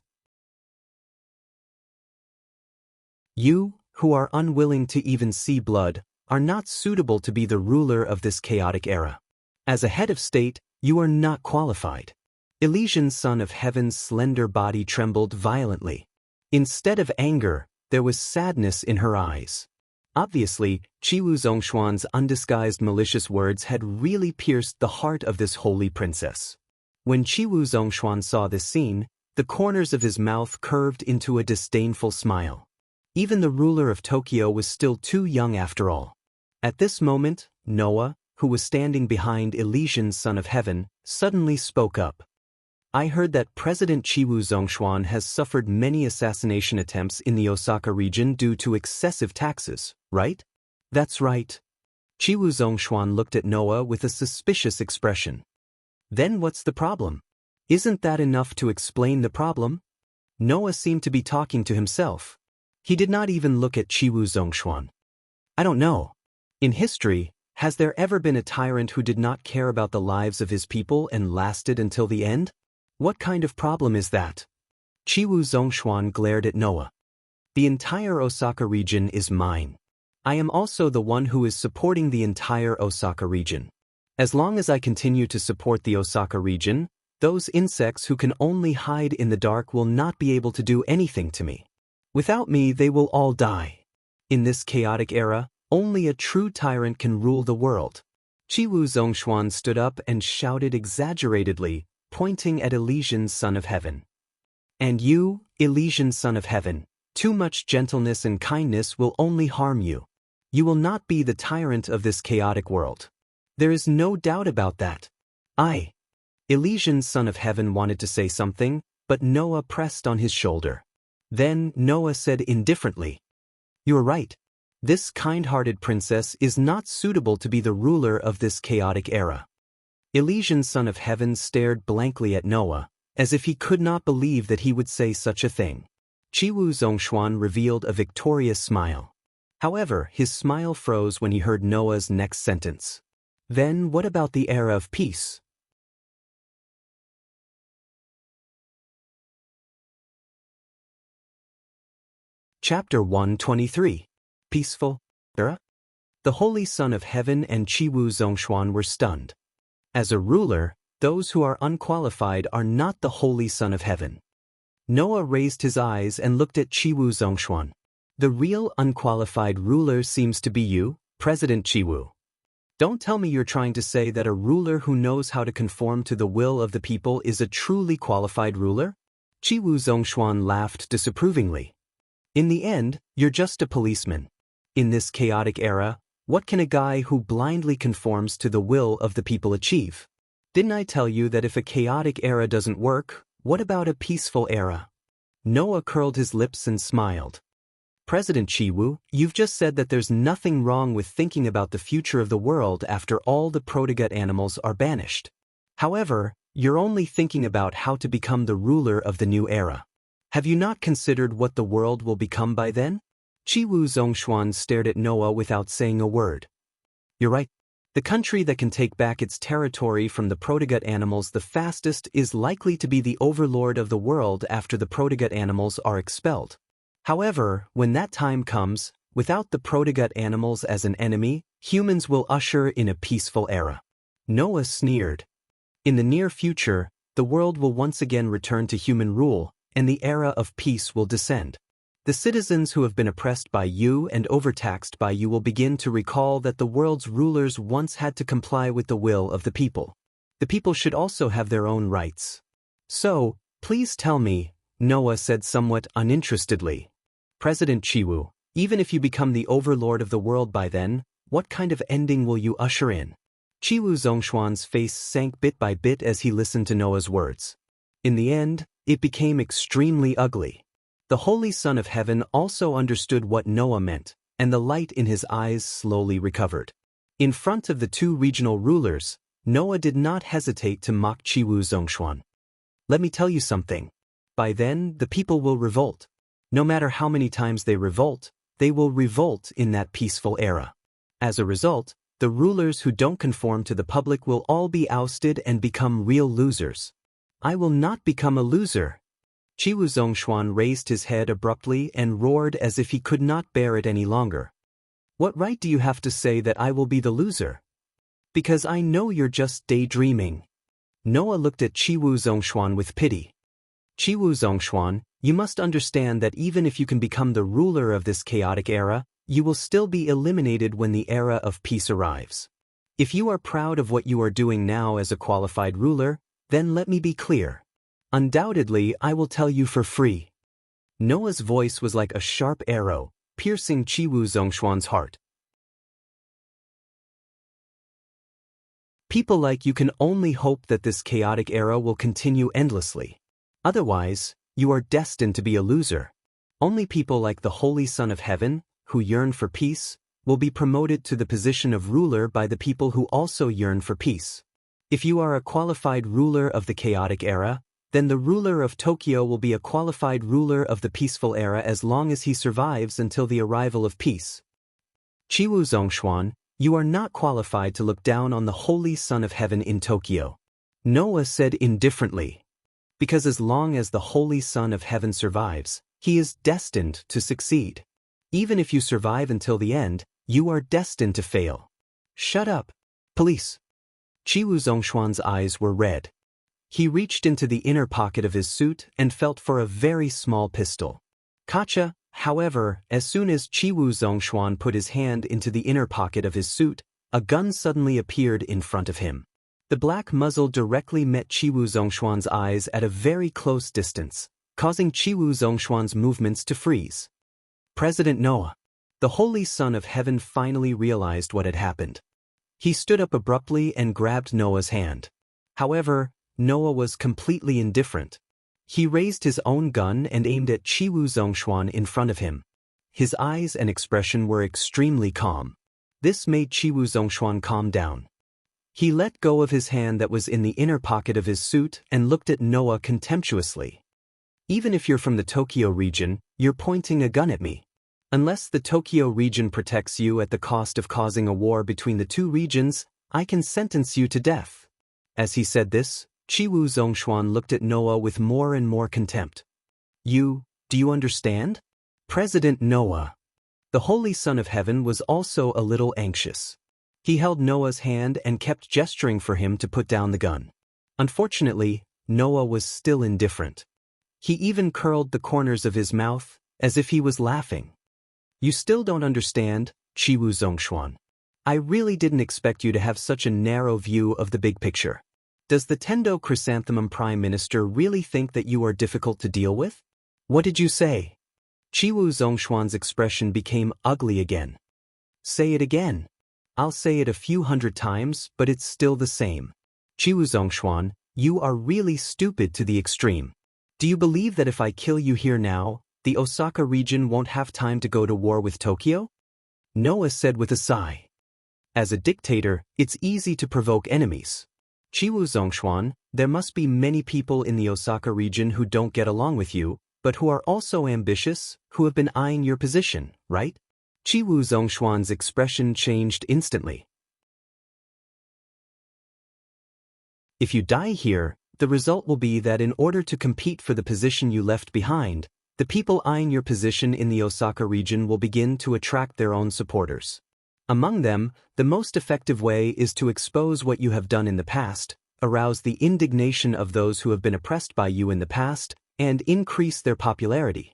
You, who are unwilling to even see blood, are not suitable to be the ruler of this chaotic era. As a head of state, you are not qualified." Elysian's Son of Heaven's slender body trembled violently. Instead of anger, there was sadness in her eyes. Obviously, Chi-woo Zhongshuan's undisguised malicious words had really pierced the heart of this holy princess. When Chi-woo Zhongshuan saw this scene, the corners of his mouth curved into a disdainful smile. Even the ruler of Tokyo was still too young after all. At this moment, Noah, who was standing behind Elysian's Son of Heaven, suddenly spoke up. "I heard that President Chi-woo Zhongshuan has suffered many assassination attempts in the Osaka region due to excessive taxes, right?" "That's right." Chi-woo Zhongshuan looked at Noah with a suspicious expression. "Then what's the problem? Isn't that enough to explain the problem?" Noah seemed to be talking to himself. He did not even look at Chi-woo Zhongshuan. "I don't know. In history, has there ever been a tyrant who did not care about the lives of his people and lasted until the end? What kind of problem is that?" Chi-woo Zhongshuan glared at Noah. "The entire Osaka region is mine. I am also the one who is supporting the entire Osaka region. As long as I continue to support the Osaka region, those insects who can only hide in the dark will not be able to do anything to me. Without me, they will all die. In this chaotic era, only a true tyrant can rule the world." Chi-woo Zhongshuan stood up and shouted exaggeratedly, pointing at Elysian's Son of Heaven. "And you, Elysian's Son of Heaven, Too much gentleness and kindness will only harm you. You will not be the tyrant of this chaotic world. There is no doubt about that. Elysian's son of heaven wanted to say something, but Noah pressed on his shoulder. Then Noah said indifferently, "You are right. This kind-hearted princess is not suitable to be the ruler of this chaotic era." Elysian's son of heaven stared blankly at Noah, as if he could not believe that he would say such a thing. Chiwu Zhongshuan revealed a victorious smile. However, his smile froze when he heard Noah's next sentence. Then what about the era of peace? Chapter 123. Peaceful Era? The Holy Son of Heaven and Chiwu Zhongshuan were stunned. As a ruler, those who are unqualified are not the Holy Son of Heaven. Noah raised his eyes and looked at Chiwu Zhongshuan. The real unqualified ruler seems to be you, President Chiwu. Don't tell me you're trying to say that a ruler who knows how to conform to the will of the people is a truly qualified ruler? Chiwu Zhongshuan laughed disapprovingly. In the end, you're just a policeman. In this chaotic era, what can a guy who blindly conforms to the will of the people achieve? Didn't I tell you that if a chaotic era doesn't work, what about a peaceful era? Noah curled his lips and smiled. President Chiwu, you've just said that there's nothing wrong with thinking about the future of the world after all the protogut animals are banished. However, you're only thinking about how to become the ruler of the new era. Have you not considered what the world will become by then? Chiwu Zhongshuan stared at Noah without saying a word. You're right. The country that can take back its territory from the protogut animals the fastest is likely to be the overlord of the world after the protogut animals are expelled. However, when that time comes, without the protogut animals as an enemy, humans will usher in a peaceful era. Noah sneered. In the near future, the world will once again return to human rule, and the era of peace will descend. The citizens who have been oppressed by you and overtaxed by you will begin to recall that the world's rulers once had to comply with the will of the people. The people should also have their own rights. So, please tell me, Noah said somewhat uninterestedly. President Chiwu, even if you become the overlord of the world by then, what kind of ending will you usher in? Chiwu Zhongshuan's face sank bit by bit as he listened to Noah's words. In the end, it became extremely ugly. The Holy Son of Heaven also understood what Noah meant, and the light in his eyes slowly recovered. In front of the two regional rulers, Noah did not hesitate to mock Chiwu Zhongshuan. Let me tell you something. By then, the people will revolt. No matter how many times they will revolt in that peaceful era. As a result, the rulers who don't conform to the public will all be ousted and become real losers. I will not become a loser. Chiwu Zhongshuan raised his head abruptly and roared as if he could not bear it any longer. What right do you have to say that I will be the loser? Because I know you're just daydreaming. Noah looked at Chiwu Zhongshuan with pity. Chiwu Zhongshuan, you must understand that even if you can become the ruler of this chaotic era, you will still be eliminated when the era of peace arrives. If you are proud of what you are doing now as a qualified ruler, then let me be clear. Undoubtedly, I will tell you for free. Noah's voice was like a sharp arrow, piercing Chiwu Zhongshuan's heart. People like you can only hope that this chaotic era will continue endlessly. Otherwise, you are destined to be a loser. Only people like the Holy Son of Heaven, who yearn for peace, will be promoted to the position of ruler by the people who also yearn for peace. If you are a qualified ruler of the chaotic era, then the ruler of Tokyo will be a qualified ruler of the peaceful era as long as he survives until the arrival of peace. Chiwu Zhongshuan, you are not qualified to look down on the Holy Son of Heaven in Tokyo. Noah said indifferently. Because as long as the Holy Son of Heaven survives, he is destined to succeed. Even if you survive until the end, you are destined to fail. Shut up. Police. Chiwu Zhongshuan's eyes were red. He reached into the inner pocket of his suit and felt for a very small pistol. Kacha, however, as soon as Chiwu Zhongshuan put his hand into the inner pocket of his suit, a gun suddenly appeared in front of him. The black muzzle directly met Chiwu Zhongshuan's eyes at a very close distance. causing Chiwu Zhongshuan's movements to freeze. President Noah, the Holy Son of Heaven, finally realized what had happened. He stood up abruptly and grabbed Noah's hand. However, Noah was completely indifferent. He raised his own gun and aimed at Chiwu Zhongshuan in front of him. His eyes and expression were extremely calm. This made Chiwu Zhongshuan calm down. He let go of his hand that was in the inner pocket of his suit and looked at Noah contemptuously. Even if you're from the Tokyo region, you're pointing a gun at me. Unless the Tokyo region protects you at the cost of causing a war between the two regions, I can sentence you to death. As he said this, Chiwu Zhongshuan looked at Noah with more and more contempt. Do you understand? President Noah. The Holy Son of Heaven was also a little anxious. He held Noah's hand and kept gesturing for him to put down the gun. Unfortunately, Noah was still indifferent. He even curled the corners of his mouth, as if he was laughing. You still don't understand, Chiwu Zhongshuan. I really didn't expect you to have such a narrow view of the big picture. Does the Tendo Chrysanthemum Prime Minister really think that you are difficult to deal with? What did you say? Chiwu Zhongshuan's expression became ugly again. Say it again. I'll say it a few hundred times, but it's still the same. Chiwu Zhongshuan, you are really stupid to the extreme. Do you believe that if I kill you here now, the Osaka region won't have time to go to war with Tokyo? Noah said with a sigh. As a dictator, it's easy to provoke enemies. Chiwu Zhongshuan, there must be many people in the Osaka region who don't get along with you, but who are also ambitious, who have been eyeing your position, right? Chiwu Zhongshuan's expression changed instantly. If you die here, the result will be that in order to compete for the position you left behind, the people eyeing your position in the Osaka region will begin to attract their own supporters. Among them, the most effective way is to expose what you have done in the past, arouse the indignation of those who have been oppressed by you in the past, and increase their popularity.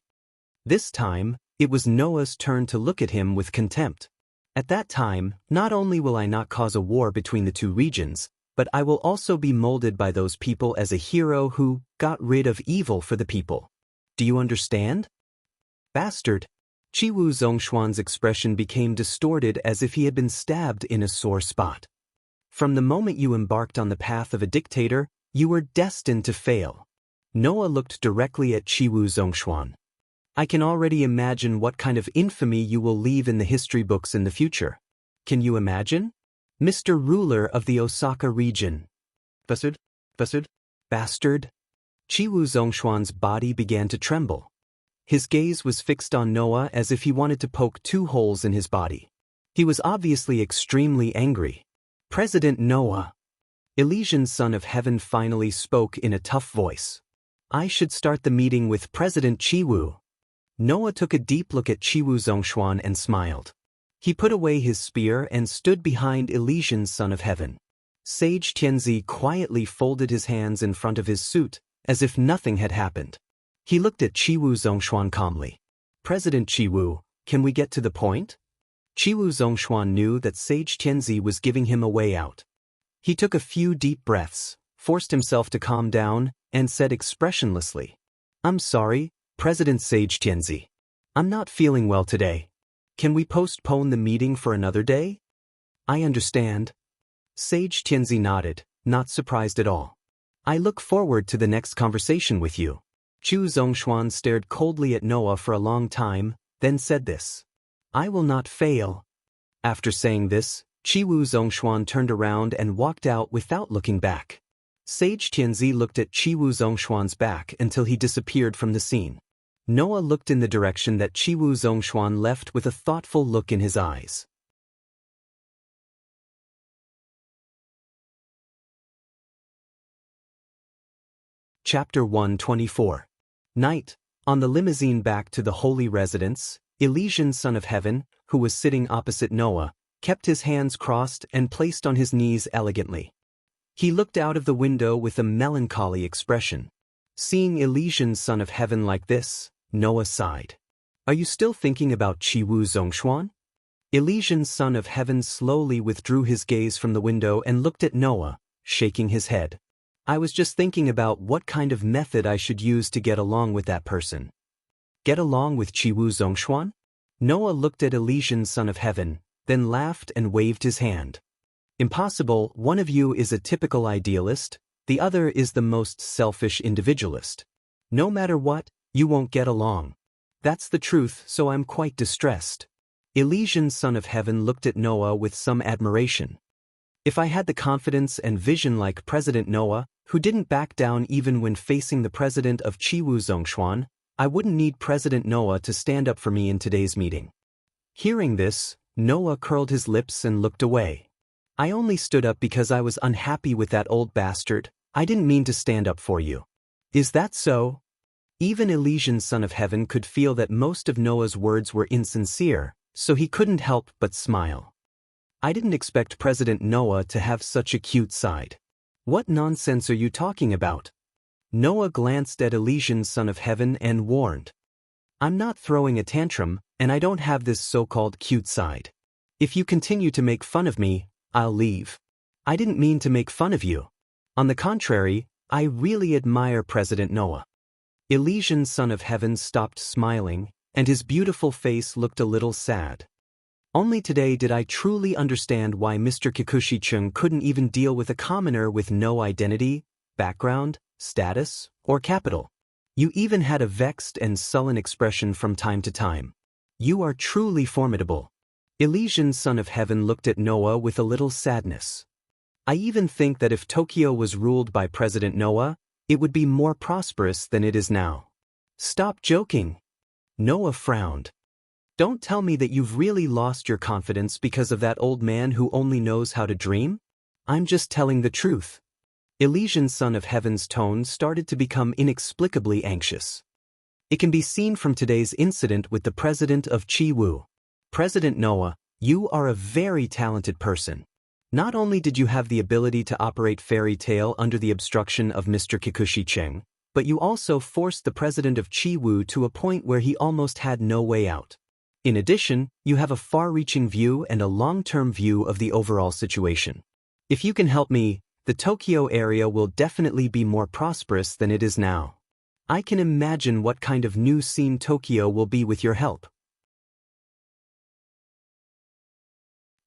This time, it was Noah's turn to look at him with contempt. At that time, not only will I not cause a war between the two regions, but I will also be molded by those people as a hero who got rid of evil for the people. Do you understand? Bastard. Chiwu Zhongshuan's expression became distorted as if he had been stabbed in a sore spot. From the moment you embarked on the path of a dictator, you were destined to fail. Noah looked directly at Chiwu Zhongshuan. I can already imagine what kind of infamy you will leave in the history books in the future. Can you imagine? Mr. Ruler of the Osaka region. Bastard? Bastard? Chiwu Zhongshuan's body began to tremble. His gaze was fixed on Noah as if he wanted to poke two holes in his body. He was obviously extremely angry. President Noah. Elysian's Son of Heaven finally spoke in a tough voice. I should start the meeting with President Chiwu. Noah took a deep look at Chiwu Zhongshuan and smiled. He put away his spear and stood behind Elysian's Son of Heaven. Sage Tianzi quietly folded his hands in front of his suit, as if nothing had happened. He looked at Chiwu Zhongshuan calmly. President Chiwu, can we get to the point? Chiwu Zhongshuan knew that Sage Tianzi was giving him a way out. He took a few deep breaths, forced himself to calm down, and said expressionlessly, I'm sorry, President Sage Tianzi. I'm not feeling well today. Can we postpone the meeting for another day? I understand. Sage Tianzi nodded, not surprised at all. I look forward to the next conversation with you. Chiwu Zhongshuan stared coldly at Noah for a long time, then said this. I will not fail. After saying this, Chiwu Zhongshuan turned around and walked out without looking back. Sage Tianzi looked at Chiwu Zhongshuan's back until he disappeared from the scene. Noah looked in the direction that Chiwu Zhongshuan left with a thoughtful look in his eyes. Chapter 124. Night. On the limousine back to the holy residence, Elysian's Son of Heaven, who was sitting opposite Noah, kept his hands crossed and placed on his knees elegantly. He looked out of the window with a melancholy expression. Seeing Elysian's Son of Heaven like this, Noah sighed. Are you still thinking about Chiwu Zhongshuan? Elysian's Son of Heaven slowly withdrew his gaze from the window and looked at Noah, shaking his head. I was just thinking about what kind of method I should use to get along with that person. Get along with Chiwu Zhongshuan? Noah looked at Elysian son of heaven, then laughed and waved his hand. Impossible, one of you is a typical idealist, the other is the most selfish individualist. No matter what, you won't get along. That's the truth, so I'm quite distressed. Elysian son of heaven looked at Noah with some admiration. If I had the confidence and vision like President Noah, who didn't back down even when facing the president of Chiwu Zhongshuan, I wouldn't need President Noah to stand up for me in today's meeting. Hearing this, Noah curled his lips and looked away. I only stood up because I was unhappy with that old bastard. I didn't mean to stand up for you. Is that so? Even Elysian son of heaven could feel that most of Noah's words were insincere, so he couldn't help but smile. I didn't expect President Noah to have such a cute side. What nonsense are you talking about? Noah glanced at Elysian son of heaven and warned. I'm not throwing a tantrum, and I don't have this so-called cute side. If you continue to make fun of me, I'll leave. I didn't mean to make fun of you. On the contrary, I really admire President Noah. Elysian son of heaven stopped smiling, and his beautiful face looked a little sad. Only today did I truly understand why Mr. Kikuchi-chung couldn't even deal with a commoner with no identity, background, status, or capital. You even had a vexed and sullen expression from time to time. You are truly formidable. Elysian son of heaven looked at Noah with a little sadness. I even think that if Tokyo was ruled by President Noah, it would be more prosperous than it is now. Stop joking. Noah frowned. Don't tell me that you've really lost your confidence because of that old man who only knows how to dream? I'm just telling the truth. Elysian son of heaven's tone started to become inexplicably anxious. It can be seen from today's incident with the president of Chiwu. President Noah, you are a very talented person. Not only did you have the ability to operate fairy tale under the obstruction of Mr. Kikuchi-chung, but you also forced the president of Chiwu to a point where he almost had no way out. In addition, you have a far-reaching view and a long-term view of the overall situation. If you can help me, the Tokyo area will definitely be more prosperous than it is now. I can imagine what kind of new scene Tokyo will be with your help.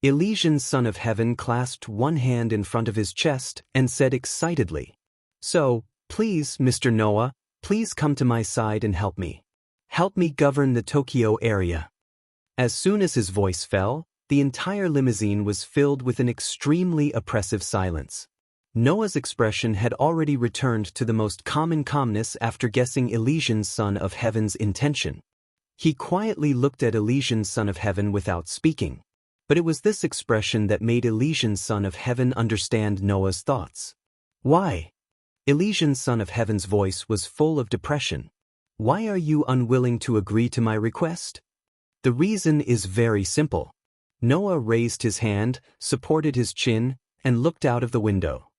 Elysian son of heaven clasped one hand in front of his chest and said excitedly, So, please, Mr. Noah, please come to my side and help me. Help me govern the Tokyo area. As soon as his voice fell, the entire limousine was filled with an extremely oppressive silence. Noah's expression had already returned to the most common calmness after guessing Elysian son of heaven's intention. He quietly looked at Elysian son of heaven without speaking. But it was this expression that made Elysian son of heaven understand Noah's thoughts. Why? Elysian son of heaven's voice was full of depression. Why are you unwilling to agree to my request? The reason is very simple. Noah raised his hand, supported his chin, and looked out of the window.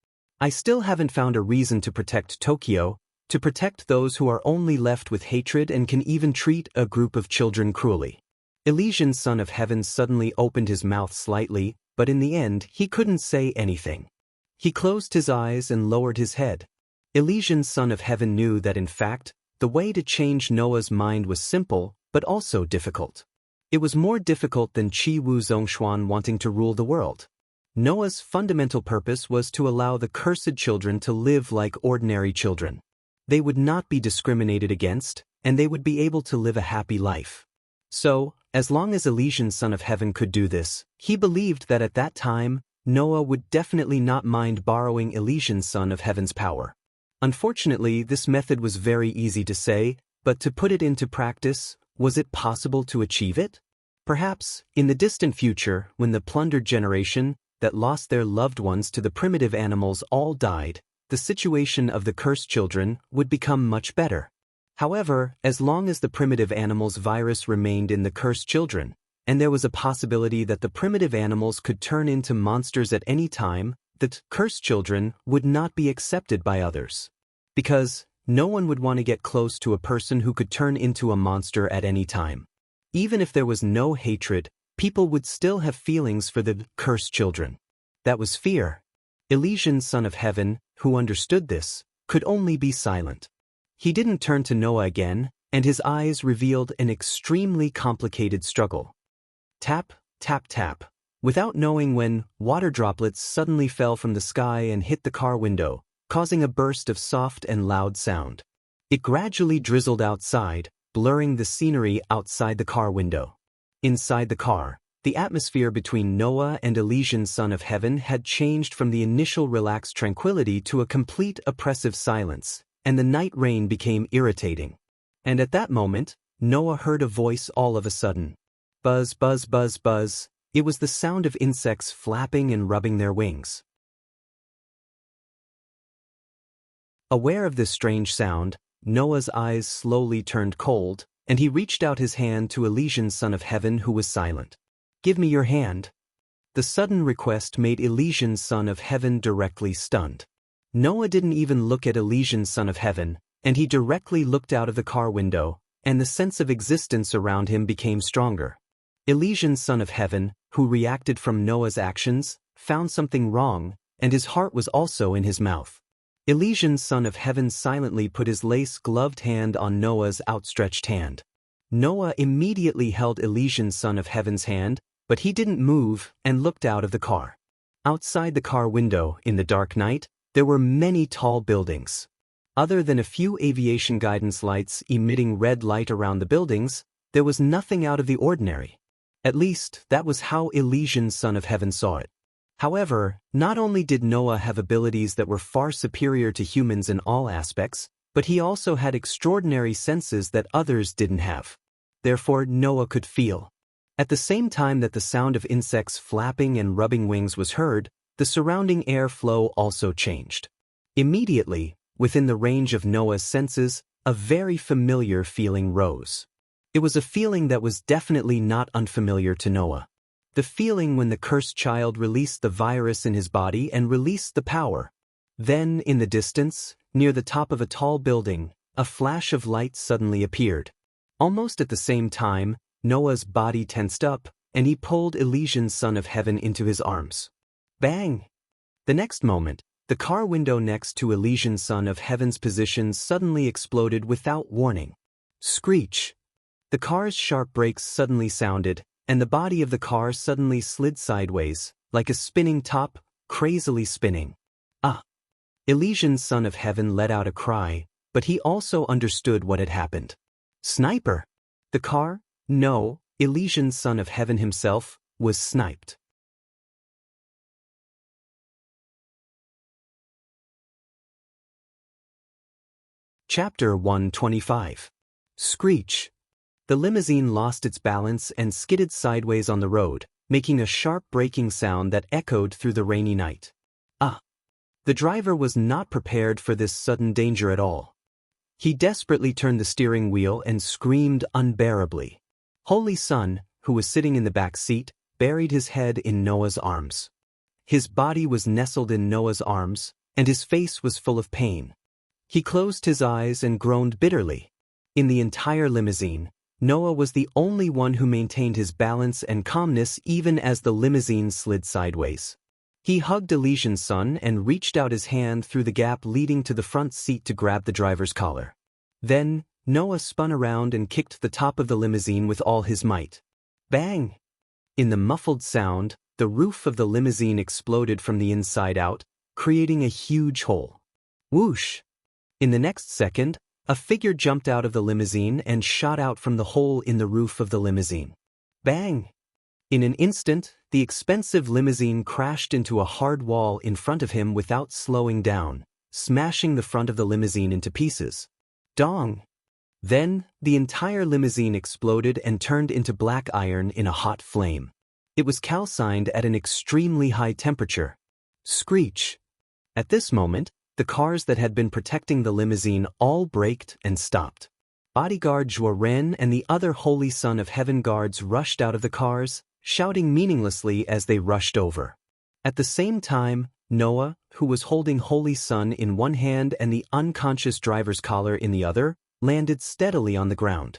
I still haven't found a reason to protect Tokyo, to protect those who are only left with hatred and can even treat a group of children cruelly. Elysian son of heaven suddenly opened his mouth slightly, but in the end he couldn't say anything. He closed his eyes and lowered his head. Elysian son of heaven knew that in fact, the way to change Noah's mind was simple, but also difficult. It was more difficult than Chiwu Zhongshuan wanting to rule the world. Noah's fundamental purpose was to allow the cursed children to live like ordinary children. They would not be discriminated against, and they would be able to live a happy life. So, as long as Elysian son of heaven could do this, he believed that at that time, Noah would definitely not mind borrowing Elysian son of heaven's power. Unfortunately, this method was very easy to say, but to put it into practice, was it possible to achieve it? Perhaps, in the distant future, when the plundered generation that lost their loved ones to the primitive animals all died, the situation of the cursed children would become much better. However, as long as the primitive animals virus remained in the cursed children, and there was a possibility that the primitive animals could turn into monsters at any time, the cursed children would not be accepted by others. Because no one would want to get close to a person who could turn into a monster at any time. Even if there was no hatred, people would still have feelings for the cursed children. That was fear. Elysian son of heaven, who understood this, could only be silent. He didn't turn to Noah again, and his eyes revealed an extremely complicated struggle. Tap, tap, tap. Without knowing when, water droplets suddenly fell from the sky and hit the car window, causing a burst of soft and loud sound. It gradually drizzled outside, blurring the scenery outside the car window. Inside the car, the atmosphere between Noah and Elysian Son of Heaven had changed from the initial relaxed tranquility to a complete oppressive silence, and the night rain became irritating. And at that moment, Noah heard a voice all of a sudden. Buzz, buzz, buzz, buzz. It was the sound of insects flapping and rubbing their wings. Aware of this strange sound, Noah's eyes slowly turned cold, and he reached out his hand to Elysian Son of Heaven, who was silent. Give me your hand. The sudden request made Elysian Son of Heaven directly stunned. Noah didn't even look at Elysian Son of Heaven, and he directly looked out of the car window, and the sense of existence around him became stronger. Elysian Son of Heaven, who reacted from Noah's actions, found something wrong, and his heart was also in his mouth. Elysian Son of Heaven silently put his lace-gloved hand on Noah's outstretched hand. Noah immediately held Elysian Son of Heaven's hand, but he didn't move and looked out of the car. Outside the car window, in the dark night, there were many tall buildings. Other than a few aviation guidance lights emitting red light around the buildings, there was nothing out of the ordinary. At least, that was how Elysian Son of Heaven saw it. However, not only did Noah have abilities that were far superior to humans in all aspects, but he also had extraordinary senses that others didn't have. Therefore, Noah could feel. At the same time that the sound of insects flapping and rubbing wings was heard, the surrounding air flow also changed. Immediately, within the range of Noah's senses, a very familiar feeling rose. It was a feeling that was definitely not unfamiliar to Noah. The feeling when the cursed child released the virus in his body and released the power. Then, in the distance, near the top of a tall building, a flash of light suddenly appeared. Almost at the same time, Noah's body tensed up, and he pulled Elysian Son of Heaven into his arms. Bang! The next moment, the car window next to Elysian Son of Heaven's position suddenly exploded without warning. Screech! The car's sharp brakes suddenly sounded, and the body of the car suddenly slid sideways, like a spinning top, crazily spinning. Ah! Elysian Son of Heaven let out a cry, but he also understood what had happened. Sniper! The car? No, Elysian Son of Heaven himself, was sniped. Chapter 125. Screech! The limousine lost its balance and skidded sideways on the road, making a sharp braking sound that echoed through the rainy night. Ah! The driver was not prepared for this sudden danger at all. He desperately turned the steering wheel and screamed unbearably. Holy Son, who was sitting in the back seat, buried his head in Noah's arms. His body was nestled in Noah's arms, and his face was full of pain. He closed his eyes and groaned bitterly. In the entire limousine, Noah was the only one who maintained his balance and calmness even as the limousine slid sideways. He hugged Elysian Son and reached out his hand through the gap leading to the front seat to grab the driver's collar. Then, Noah spun around and kicked the top of the limousine with all his might. Bang! In the muffled sound, the roof of the limousine exploded from the inside out, creating a huge hole. Whoosh! In the next second, a figure jumped out of the limousine and shot out from the hole in the roof of the limousine. Bang! In an instant, the expensive limousine crashed into a hard wall in front of him without slowing down, smashing the front of the limousine into pieces. Dong! Then, the entire limousine exploded and turned into black iron in a hot flame. It was calcined at an extremely high temperature. Screech! At this moment, the cars that had been protecting the limousine all braked and stopped. Bodyguard Ren and the other Holy Son of Heaven guards rushed out of the cars, shouting meaninglessly as they rushed over. At the same time, Noah, who was holding Holy Son in one hand and the unconscious driver's collar in the other, landed steadily on the ground.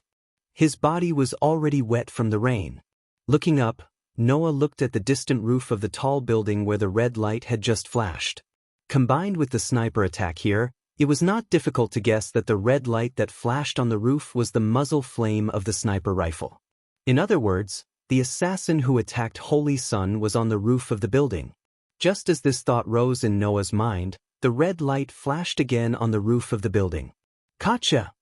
His body was already wet from the rain. Looking up, Noah looked at the distant roof of the tall building where the red light had just flashed. Combined with the sniper attack here, it was not difficult to guess that the red light that flashed on the roof was the muzzle flame of the sniper rifle. In other words, the assassin who attacked Holy Sun was on the roof of the building. Just as this thought rose in Noah's mind, the red light flashed again on the roof of the building. Gotcha!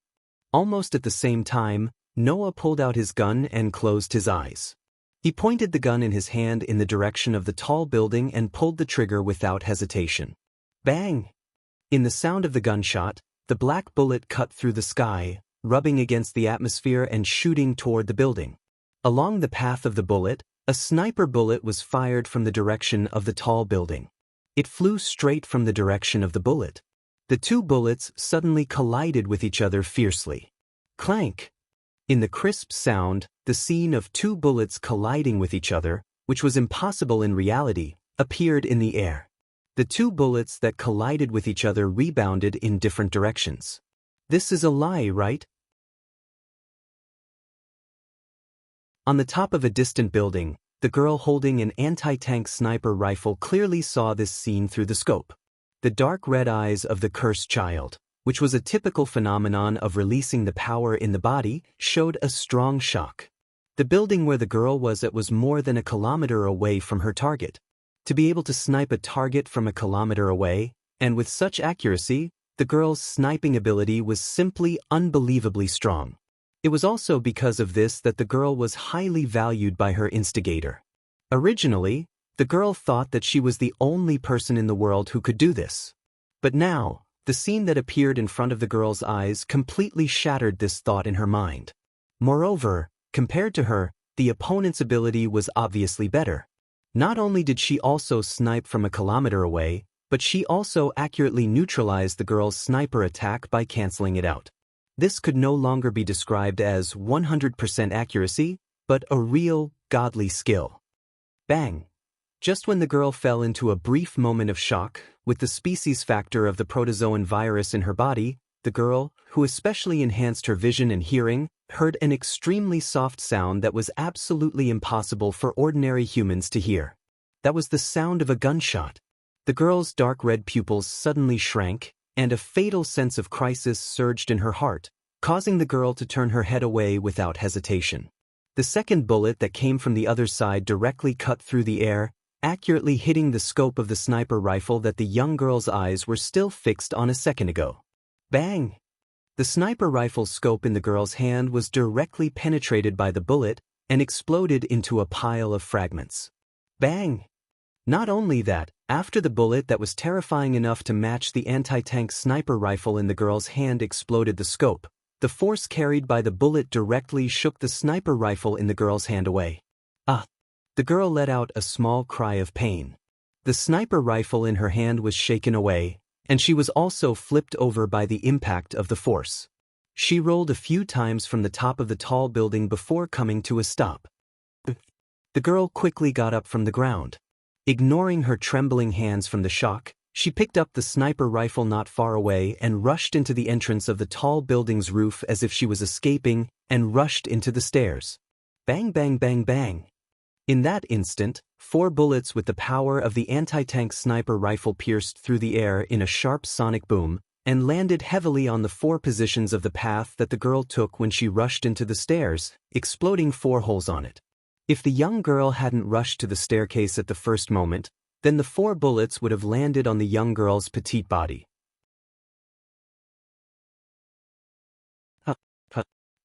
Almost at the same time, Noah pulled out his gun and closed his eyes. He pointed the gun in his hand in the direction of the tall building and pulled the trigger without hesitation. Bang! In the sound of the gunshot, the black bullet cut through the sky, rubbing against the atmosphere and shooting toward the building. Along the path of the bullet, a sniper bullet was fired from the direction of the tall building. It flew straight from the direction of the bullet. The two bullets suddenly collided with each other fiercely. Clank! In the crisp sound, the scene of two bullets colliding with each other, which was impossible in reality, appeared in the air. The two bullets that collided with each other rebounded in different directions. This is a lie, right? On the top of a distant building, the girl holding an anti-tank sniper rifle clearly saw this scene through the scope. The dark red eyes of the cursed child, which was a typical phenomenon of releasing the power in the body, showed a strong shock. The building where the girl was at was more than a kilometer away from her target. To be able to snipe a target from a kilometer away, and with such accuracy, the girl's sniping ability was simply unbelievably strong. It was also because of this that the girl was highly valued by her instigator. Originally, the girl thought that she was the only person in the world who could do this. But now, the scene that appeared in front of the girl's eyes completely shattered this thought in her mind. Moreover, compared to her, the opponent's ability was obviously better. Not only did she also snipe from a kilometer away, but she also accurately neutralized the girl's sniper attack by canceling it out. This could no longer be described as 100% accuracy, but a real, godly skill. Bang! Just when the girl fell into a brief moment of shock, with the species factor of the protozoan virus in her body, the girl, who especially enhanced her vision and hearing, heard an extremely soft sound that was absolutely impossible for ordinary humans to hear. That was the sound of a gunshot. The girl's dark red pupils suddenly shrank, and a fatal sense of crisis surged in her heart, causing the girl to turn her head away without hesitation. The second bullet that came from the other side directly cut through the air, accurately hitting the scope of the sniper rifle that the young girl's eyes were still fixed on a second ago. Bang! The sniper rifle's scope in the girl's hand was directly penetrated by the bullet and exploded into a pile of fragments. Bang! Not only that, after the bullet that was terrifying enough to match the anti-tank sniper rifle in the girl's hand exploded the scope, the force carried by the bullet directly shook the sniper rifle in the girl's hand away. Ah! The girl let out a small cry of pain. The sniper rifle in her hand was shaken away, and she was also flipped over by the impact of the force. She rolled a few times from the top of the tall building before coming to a stop. The girl quickly got up from the ground. Ignoring her trembling hands from the shock, she picked up the sniper rifle not far away and rushed into the entrance of the tall building's roof as if she was escaping, and rushed into the stairs. Bang, bang, bang, bang. In that instant, 4 bullets with the power of the anti-tank sniper rifle pierced through the air in a sharp sonic boom, and landed heavily on the 4 positions of the path that the girl took when she rushed into the stairs, exploding 4 holes on it. If the young girl hadn't rushed to the staircase at the first moment, then the 4 bullets would have landed on the young girl's petite body.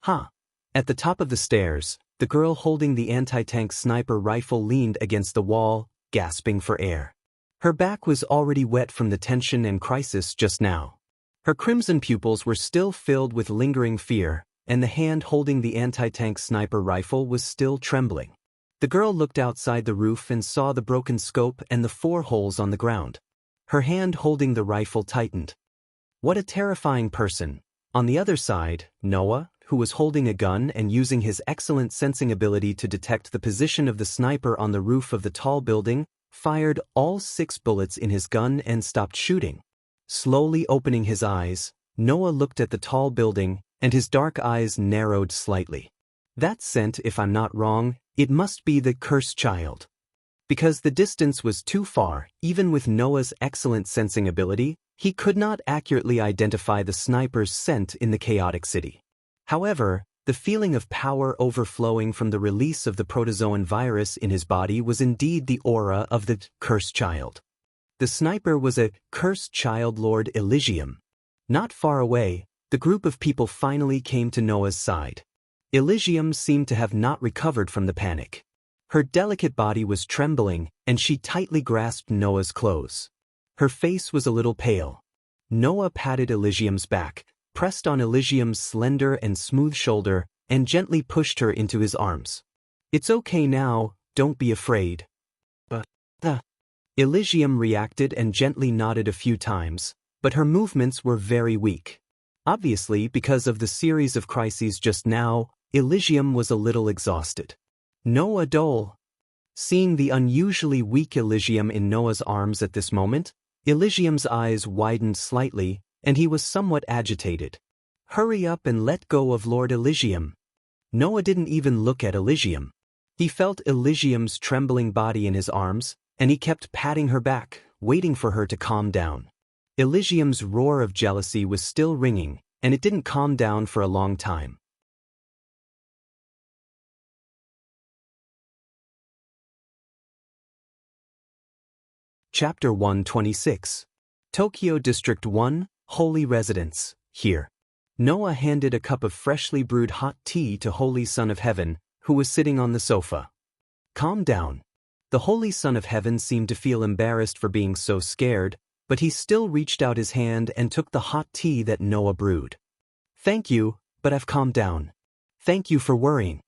Ha! At the top of the stairs, the girl holding the anti-tank sniper rifle leaned against the wall, gasping for air. Her back was already wet from the tension and crisis just now. Her crimson pupils were still filled with lingering fear, and the hand holding the anti-tank sniper rifle was still trembling. The girl looked outside the roof and saw the broken scope and the 4 holes on the ground. Her hand holding the rifle tightened. What a terrifying person. On the other side, Noah, who was holding a gun and using his excellent sensing ability to detect the position of the sniper on the roof of the tall building, fired all 6 bullets in his gun and stopped shooting. Slowly opening his eyes, Noah looked at the tall building, and his dark eyes narrowed slightly. That scent, if I'm not wrong, it must be the cursed child. Because the distance was too far, even with Noah's excellent sensing ability, he could not accurately identify the sniper's scent in the chaotic city. However, the feeling of power overflowing from the release of the protozoan virus in his body was indeed the aura of the cursed child. The sniper was a cursed child, Lord Elysium. Not far away, the group of people finally came to Noah's side. Elysium seemed to have not recovered from the panic. Her delicate body was trembling, and she tightly grasped Noah's clothes. Her face was a little pale. Noah patted Elysium's back, pressed on Elysium's slender and smooth shoulder, and gently pushed her into his arms. "It's okay now, don't be afraid." But Elysium reacted and gently nodded a few times, but her movements were very weak. Obviously, because of the series of crises just now, Elysium was a little exhausted. Noah Dole. Seeing the unusually weak Elysium in Noah's arms at this moment, Elysium's eyes widened slightly, and he was somewhat agitated. "Hurry up and let go of Lord Elysium." Noah didn't even look at Elysium. He felt Elysium's trembling body in his arms, and he kept patting her back, waiting for her to calm down. Elysium's roar of jealousy was still ringing, and it didn't calm down for a long time. Chapter 126. Tokyo District 1, Holy Residence. Here. Noah handed a cup of freshly brewed hot tea to Holy Son of Heaven, who was sitting on the sofa. "Calm down." The Holy Son of Heaven seemed to feel embarrassed for being so scared, but he still reached out his hand and took the hot tea that Noah brewed. "Thank you, but I've calmed down. Thank you for worrying."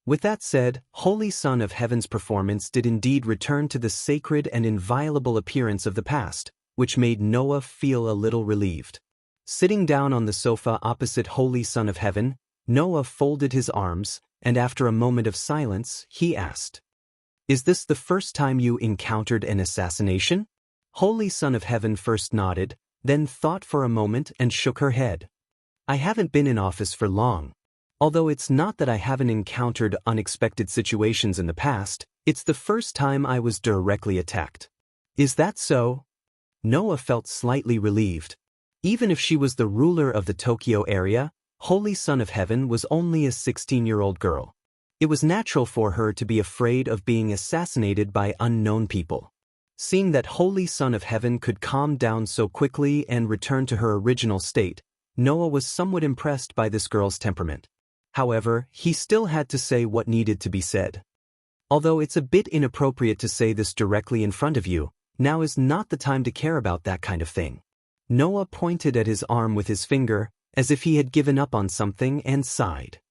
With that said, Holy Son of Heaven's performance did indeed return to the sacred and inviolable appearance of the past, which made Noah feel a little relieved. Sitting down on the sofa opposite Holy Son of Heaven, Noah folded his arms, and after a moment of silence, he asked, "Is this the first time you encountered an assassination?" Holy Son of Heaven first nodded, then thought for a moment and shook her head. "I haven't been in office for long. Although it's not that I haven't encountered unexpected situations in the past, it's the first time I was directly attacked." "Is that so?" Noah felt slightly relieved. Even if she was the ruler of the Tokyo area, Holy Son of Heaven was only a 16-year-old girl. It was natural for her to be afraid of being assassinated by unknown people. Seeing that Holy Son of Heaven could calm down so quickly and return to her original state, Noah was somewhat impressed by this girl's temperament. However, he still had to say what needed to be said. "Although it's a bit inappropriate to say this directly in front of you, now is not the time to care about that kind of thing." Noah pointed at his arm with his finger, as if he had given up on something, and sighed.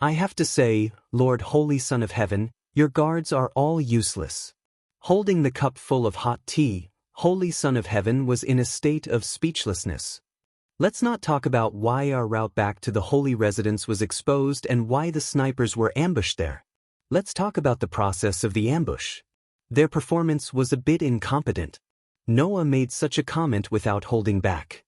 "I have to say, Lord Holy Son of Heaven, your guards are all useless." Holding the cup full of hot tea, Holy Son of Heaven was in a state of speechlessness. Let's not talk about why our route back to the holy residence was exposed and why the snipers were ambushed there. Let's talk about the process of the ambush. Their performance was a bit incompetent. Noah made such a comment without holding back.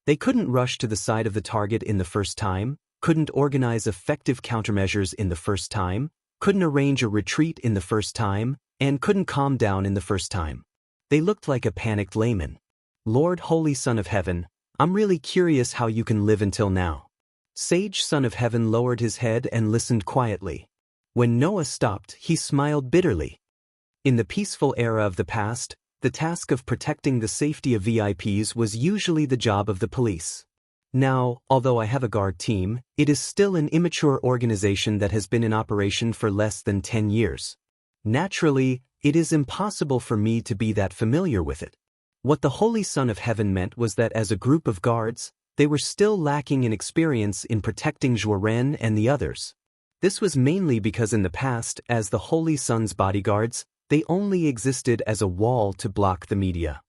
They couldn't rush to the side of the target in the first time, couldn't organize effective countermeasures in the first time, couldn't arrange a retreat in the first time, and couldn't calm down in the first time. They looked like a panicked layman. "Lord Holy Son of Heaven, I'm really curious how you can live until now." Sage Son of Heaven lowered his head and listened quietly. When Noah stopped, he smiled bitterly. In the peaceful era of the past, the task of protecting the safety of VIPs was usually the job of the police. Now, although I have a guard team, it is still an immature organization that has been in operation for less than 10 years. Naturally, it is impossible for me to be that familiar with it. What the Holy Son of Heaven meant was that as a group of guards, they were still lacking in experience in protecting Zhuoren and the others. This was mainly because in the past, as the Holy Son's bodyguards, they only existed as a wall to block the media.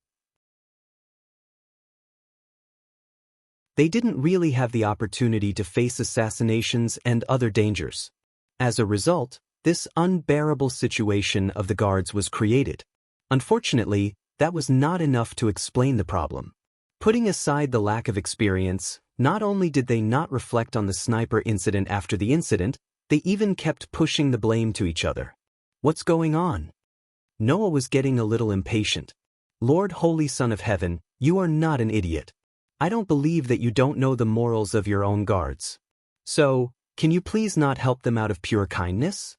They didn't really have the opportunity to face assassinations and other dangers. As a result, this unbearable situation of the guards was created. Unfortunately, that was not enough to explain the problem. Putting aside the lack of experience, not only did they not reflect on the sniper incident after the incident, they even kept pushing the blame to each other. "What's going on?" Noah was getting a little impatient. Lord Holy Son of Heaven, you are not an idiot. I don't believe that you don't know the morals of your own guards. So, can you please not help them out of pure kindness?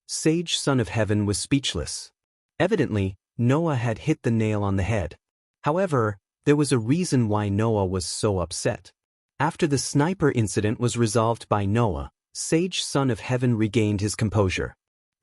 Sage Son of Heaven was speechless. Evidently, Noah had hit the nail on the head. However, there was a reason why Noah was so upset. After the sniper incident was resolved by Noah, Sage Son of Heaven regained his composure.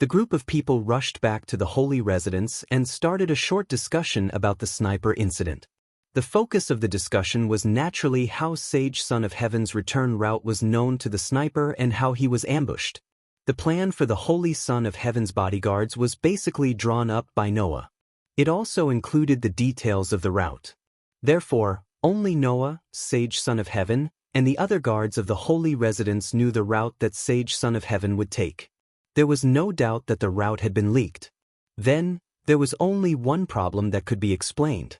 The group of people rushed back to the holy residence and started a short discussion about the sniper incident. The focus of the discussion was naturally how Sage Son of Heaven's return route was known to the sniper and how he was ambushed. The plan for the Holy Son of Heaven's bodyguards was basically drawn up by Noah. It also included the details of the route. Therefore, only Noah, Sage Son of Heaven, and the other guards of the holy residence knew the route that Sage Son of Heaven would take. There was no doubt that the route had been leaked. Then, there was only one problem that could be explained.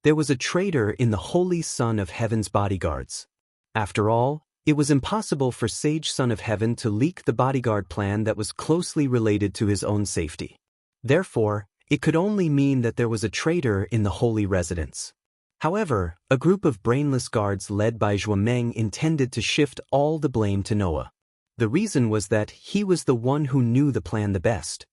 There was a traitor in the Holy Son of Heaven's bodyguards. After all, it was impossible for Sage Son of Heaven to leak the bodyguard plan that was closely related to his own safety. Therefore, it could only mean that there was a traitor in the holy residence. However, a group of brainless guards led by Zhuameng intended to shift all the blame to Noah. The reason was that he was the one who knew the plan the best.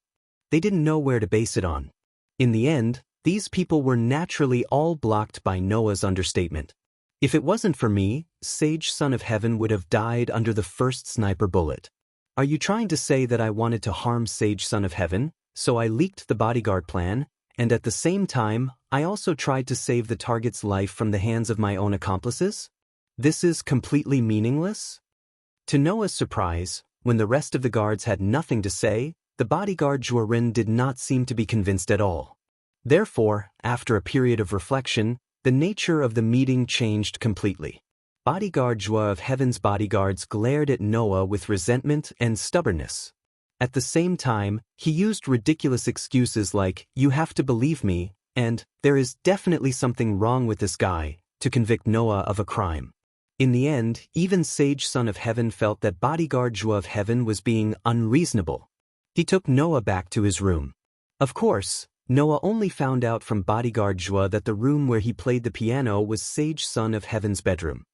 They didn't know where to base it on. In the end, these people were naturally all blocked by Noah's understatement. If it wasn't for me, Sage Son of Heaven would have died under the first sniper bullet. Are you trying to say that I wanted to harm Sage Son of Heaven, so I leaked the bodyguard plan, and at the same time, I also tried to save the target's life from the hands of my own accomplices? This is completely meaningless? To Noah's surprise, when the rest of the guards had nothing to say, the bodyguard Zhuoren did not seem to be convinced at all. Therefore, after a period of reflection, the nature of the meeting changed completely. Bodyguard Zhuo of Heaven's bodyguards glared at Noah with resentment and stubbornness. At the same time, he used ridiculous excuses like, "You have to believe me," and "There is definitely something wrong with this guy," to convict Noah of a crime. In the end, even Sage Son of Heaven felt that Bodyguard Zhuo of Heaven was being unreasonable. He took Noah back to his room. Of course, Noah only found out from Bodyguard Zhuo that the room where he played the piano was Sage Son of Heaven's bedroom.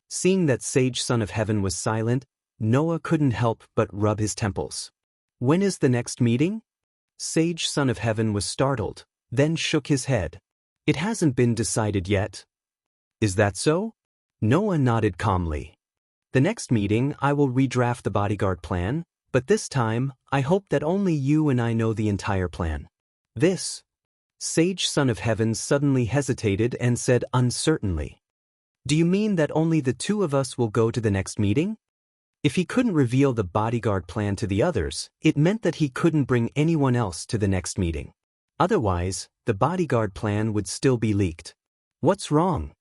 Seeing that Sage Son of Heaven was silent, Noah couldn't help but rub his temples. "When is the next meeting?" Sage Son of Heaven was startled, then shook his head. "It hasn't been decided yet." "Is that so?" Noah nodded calmly. "The next meeting I will redraft the bodyguard plan, but this time, I hope that only you and I know the entire plan." "This?" Sage Son of Heaven suddenly hesitated and said uncertainly. "Do you mean that only the two of us will go to the next meeting?" If he couldn't reveal the bodyguard plan to the others, it meant that he couldn't bring anyone else to the next meeting. Otherwise, the bodyguard plan would still be leaked. "What's wrong?"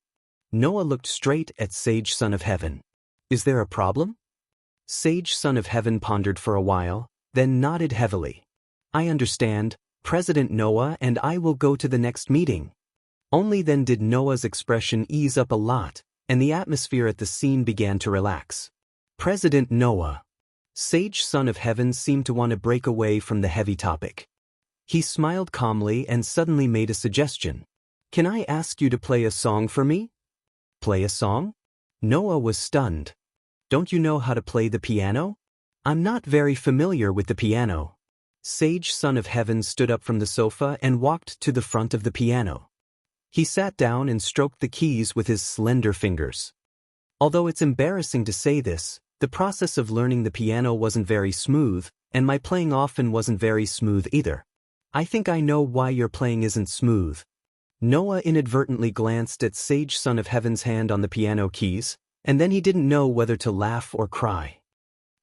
Noah looked straight at Sage Son of Heaven. "Is there a problem?" Sage Son of Heaven pondered for a while, then nodded heavily. "I understand, President Noah and I will go to the next meeting." Only then did Noah's expression ease up a lot, and the atmosphere at the scene began to relax. President Noah. Sage Son of Heaven seemed to want to break away from the heavy topic. He smiled calmly and suddenly made a suggestion. "Can I ask you to play a song for me?" "Play a song?" Noah was stunned. "Don't you know how to play the piano?" "I'm not very familiar with the piano." Sage Son of Heaven stood up from the sofa and walked to the front of the piano. He sat down and stroked the keys with his slender fingers. Although it's embarrassing to say this, the process of learning the piano wasn't very smooth, and my playing often wasn't very smooth either. "I think I know why your playing isn't smooth." Noah inadvertently glanced at Sage Son of Heaven's hand on the piano keys, and then he didn't know whether to laugh or cry.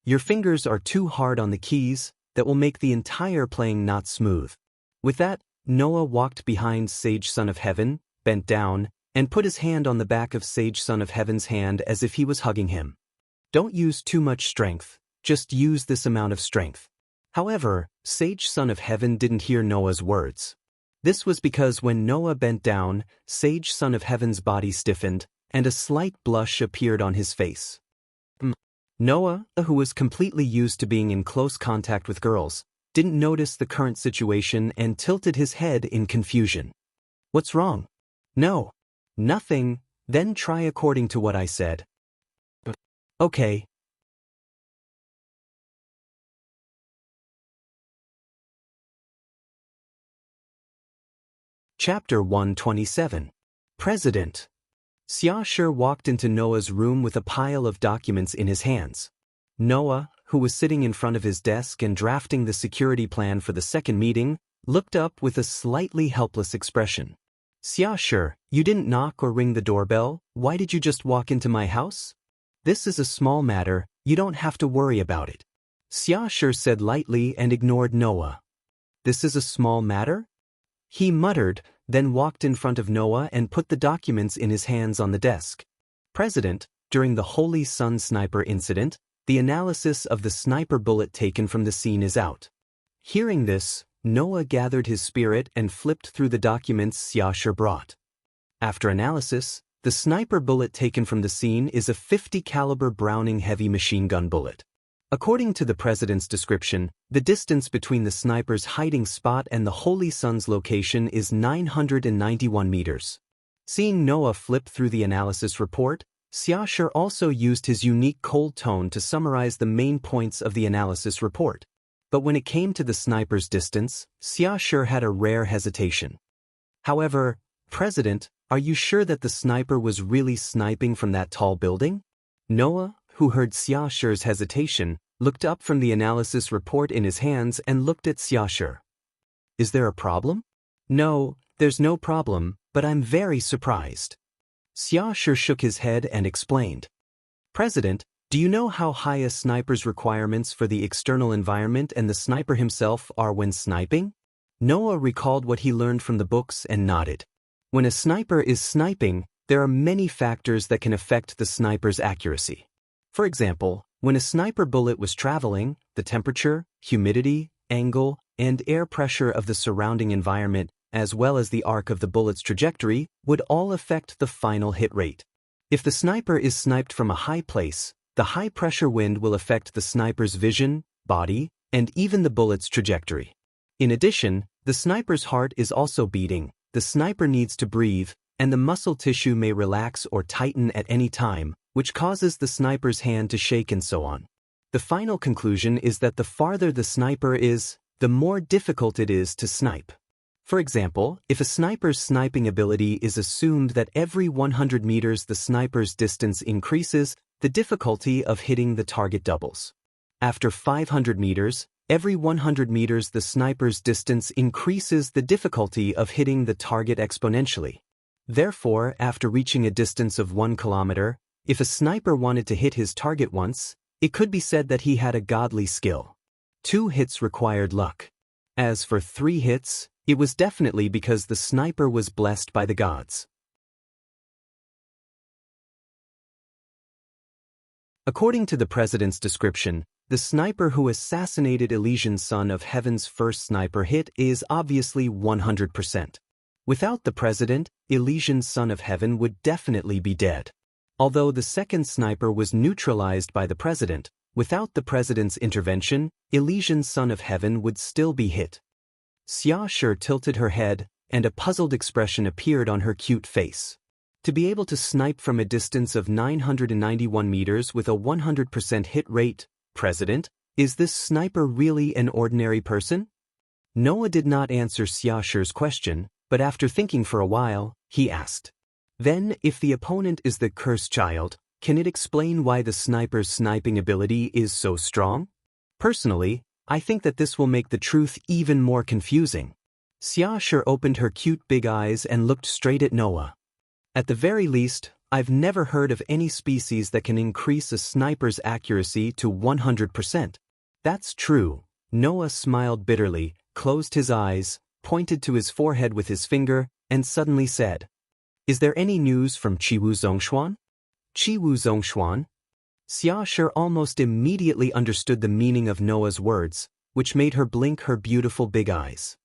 "Your fingers are too hard on the keys, that will make the entire playing not smooth." With that, Noah walked behind Sage Son of Heaven, bent down, and put his hand on the back of Sage Son of Heaven's hand as if he was hugging him. "Don't use too much strength, just use this amount of strength." However, Sage Son of Heaven didn't hear Noah's words. This was because when Noah bent down, Sage Son of Heaven's body stiffened, and a slight blush appeared on his face. Noah, who was completely used to being in close contact with girls, didn't notice the current situation and tilted his head in confusion. What's wrong? No. Nothing. Then try according to what I said. Okay. Chapter 127. President. Xiaoshi walked into Noah's room with a pile of documents in his hands. Noah, who was sitting in front of his desk and drafting the security plan for the second meeting, looked up with a slightly helpless expression. Xiaoshi, you didn't knock or ring the doorbell. Why did you just walk into my house? This is a small matter, you don't have to worry about it. Xiaoshi said lightly and ignored Noah. This is a small matter? He muttered, then walked in front of Noah and put the documents in his hands on the desk. President, during the Holy Sun sniper incident, the analysis of the sniper bullet taken from the scene is out. Hearing this, Noah gathered his spirit and flipped through the documents Xiaoshi brought. After analysis, the sniper bullet taken from the scene is a .50 caliber Browning heavy machine gun bullet. According to the president's description, the distance between the sniper's hiding spot and the Holy Sun's location is 991 meters. Seeing Noah flip through the analysis report, Xiaoshi also used his unique cold tone to summarize the main points of the analysis report. But when it came to the sniper's distance, Xiaoshi had a rare hesitation. However, President, are you sure that the sniper was really sniping from that tall building? Noah, who heard Xiaoshi's hesitation, looked up from the analysis report in his hands and looked at Xiaoshi. Is there a problem? No, there's no problem, but I'm very surprised. Xiaoshi shook his head and explained. President, do you know how high a sniper's requirements for the external environment and the sniper himself are when sniping? Noah recalled what he learned from the books and nodded. When a sniper is sniping, there are many factors that can affect the sniper's accuracy. For example, when a sniper bullet was traveling, the temperature, humidity, angle, and air pressure of the surrounding environment, as well as the arc of the bullet's trajectory, would all affect the final hit rate. If the sniper is sniped from a high place, the high-pressure wind will affect the sniper's vision, body, and even the bullet's trajectory. In addition, the sniper's heart is also beating, the sniper needs to breathe, and the muscle tissue may relax or tighten at any time, which causes the sniper's hand to shake and so on. The final conclusion is that the farther the sniper is, the more difficult it is to snipe. For example, if a sniper's sniping ability is assumed that every 100 meters the sniper's distance increases, the difficulty of hitting the target doubles. After 500 meters, every 100 meters the sniper's distance increases the difficulty of hitting the target exponentially. Therefore, after reaching a distance of 1 kilometer, if a sniper wanted to hit his target once, it could be said that he had a godly skill. 2 hits required luck. As for 3 hits, it was definitely because the sniper was blessed by the gods. According to the president's description, the sniper who assassinated Elysian Son of Heaven's first sniper hit is obviously 100%. Without the president, Elysian Son of Heaven would definitely be dead. Although the second sniper was neutralized by the president, without the president's intervention, Elysian Son of Heaven would still be hit. Xiaoshi tilted her head, and a puzzled expression appeared on her cute face. To be able to snipe from a distance of 991 meters with a 100% hit rate, President, is this sniper really an ordinary person? Noah did not answer Xiaoshi's question, but after thinking for a while, he asked. Then, if the opponent is the cursed child, can it explain why the sniper's sniping ability is so strong? Personally, I think that this will make the truth even more confusing. Xiaoshi opened her cute big eyes and looked straight at Noah. At the very least, I've never heard of any species that can increase a sniper's accuracy to 100%. That's true. Noah smiled bitterly, closed his eyes, pointed to his forehead with his finger, and suddenly said, Is there any news from Qiwu Zhongshuan? Qiwu Zhongshuan? Xiaoshi almost immediately understood the meaning of Noah's words, which made her blink her beautiful big eyes.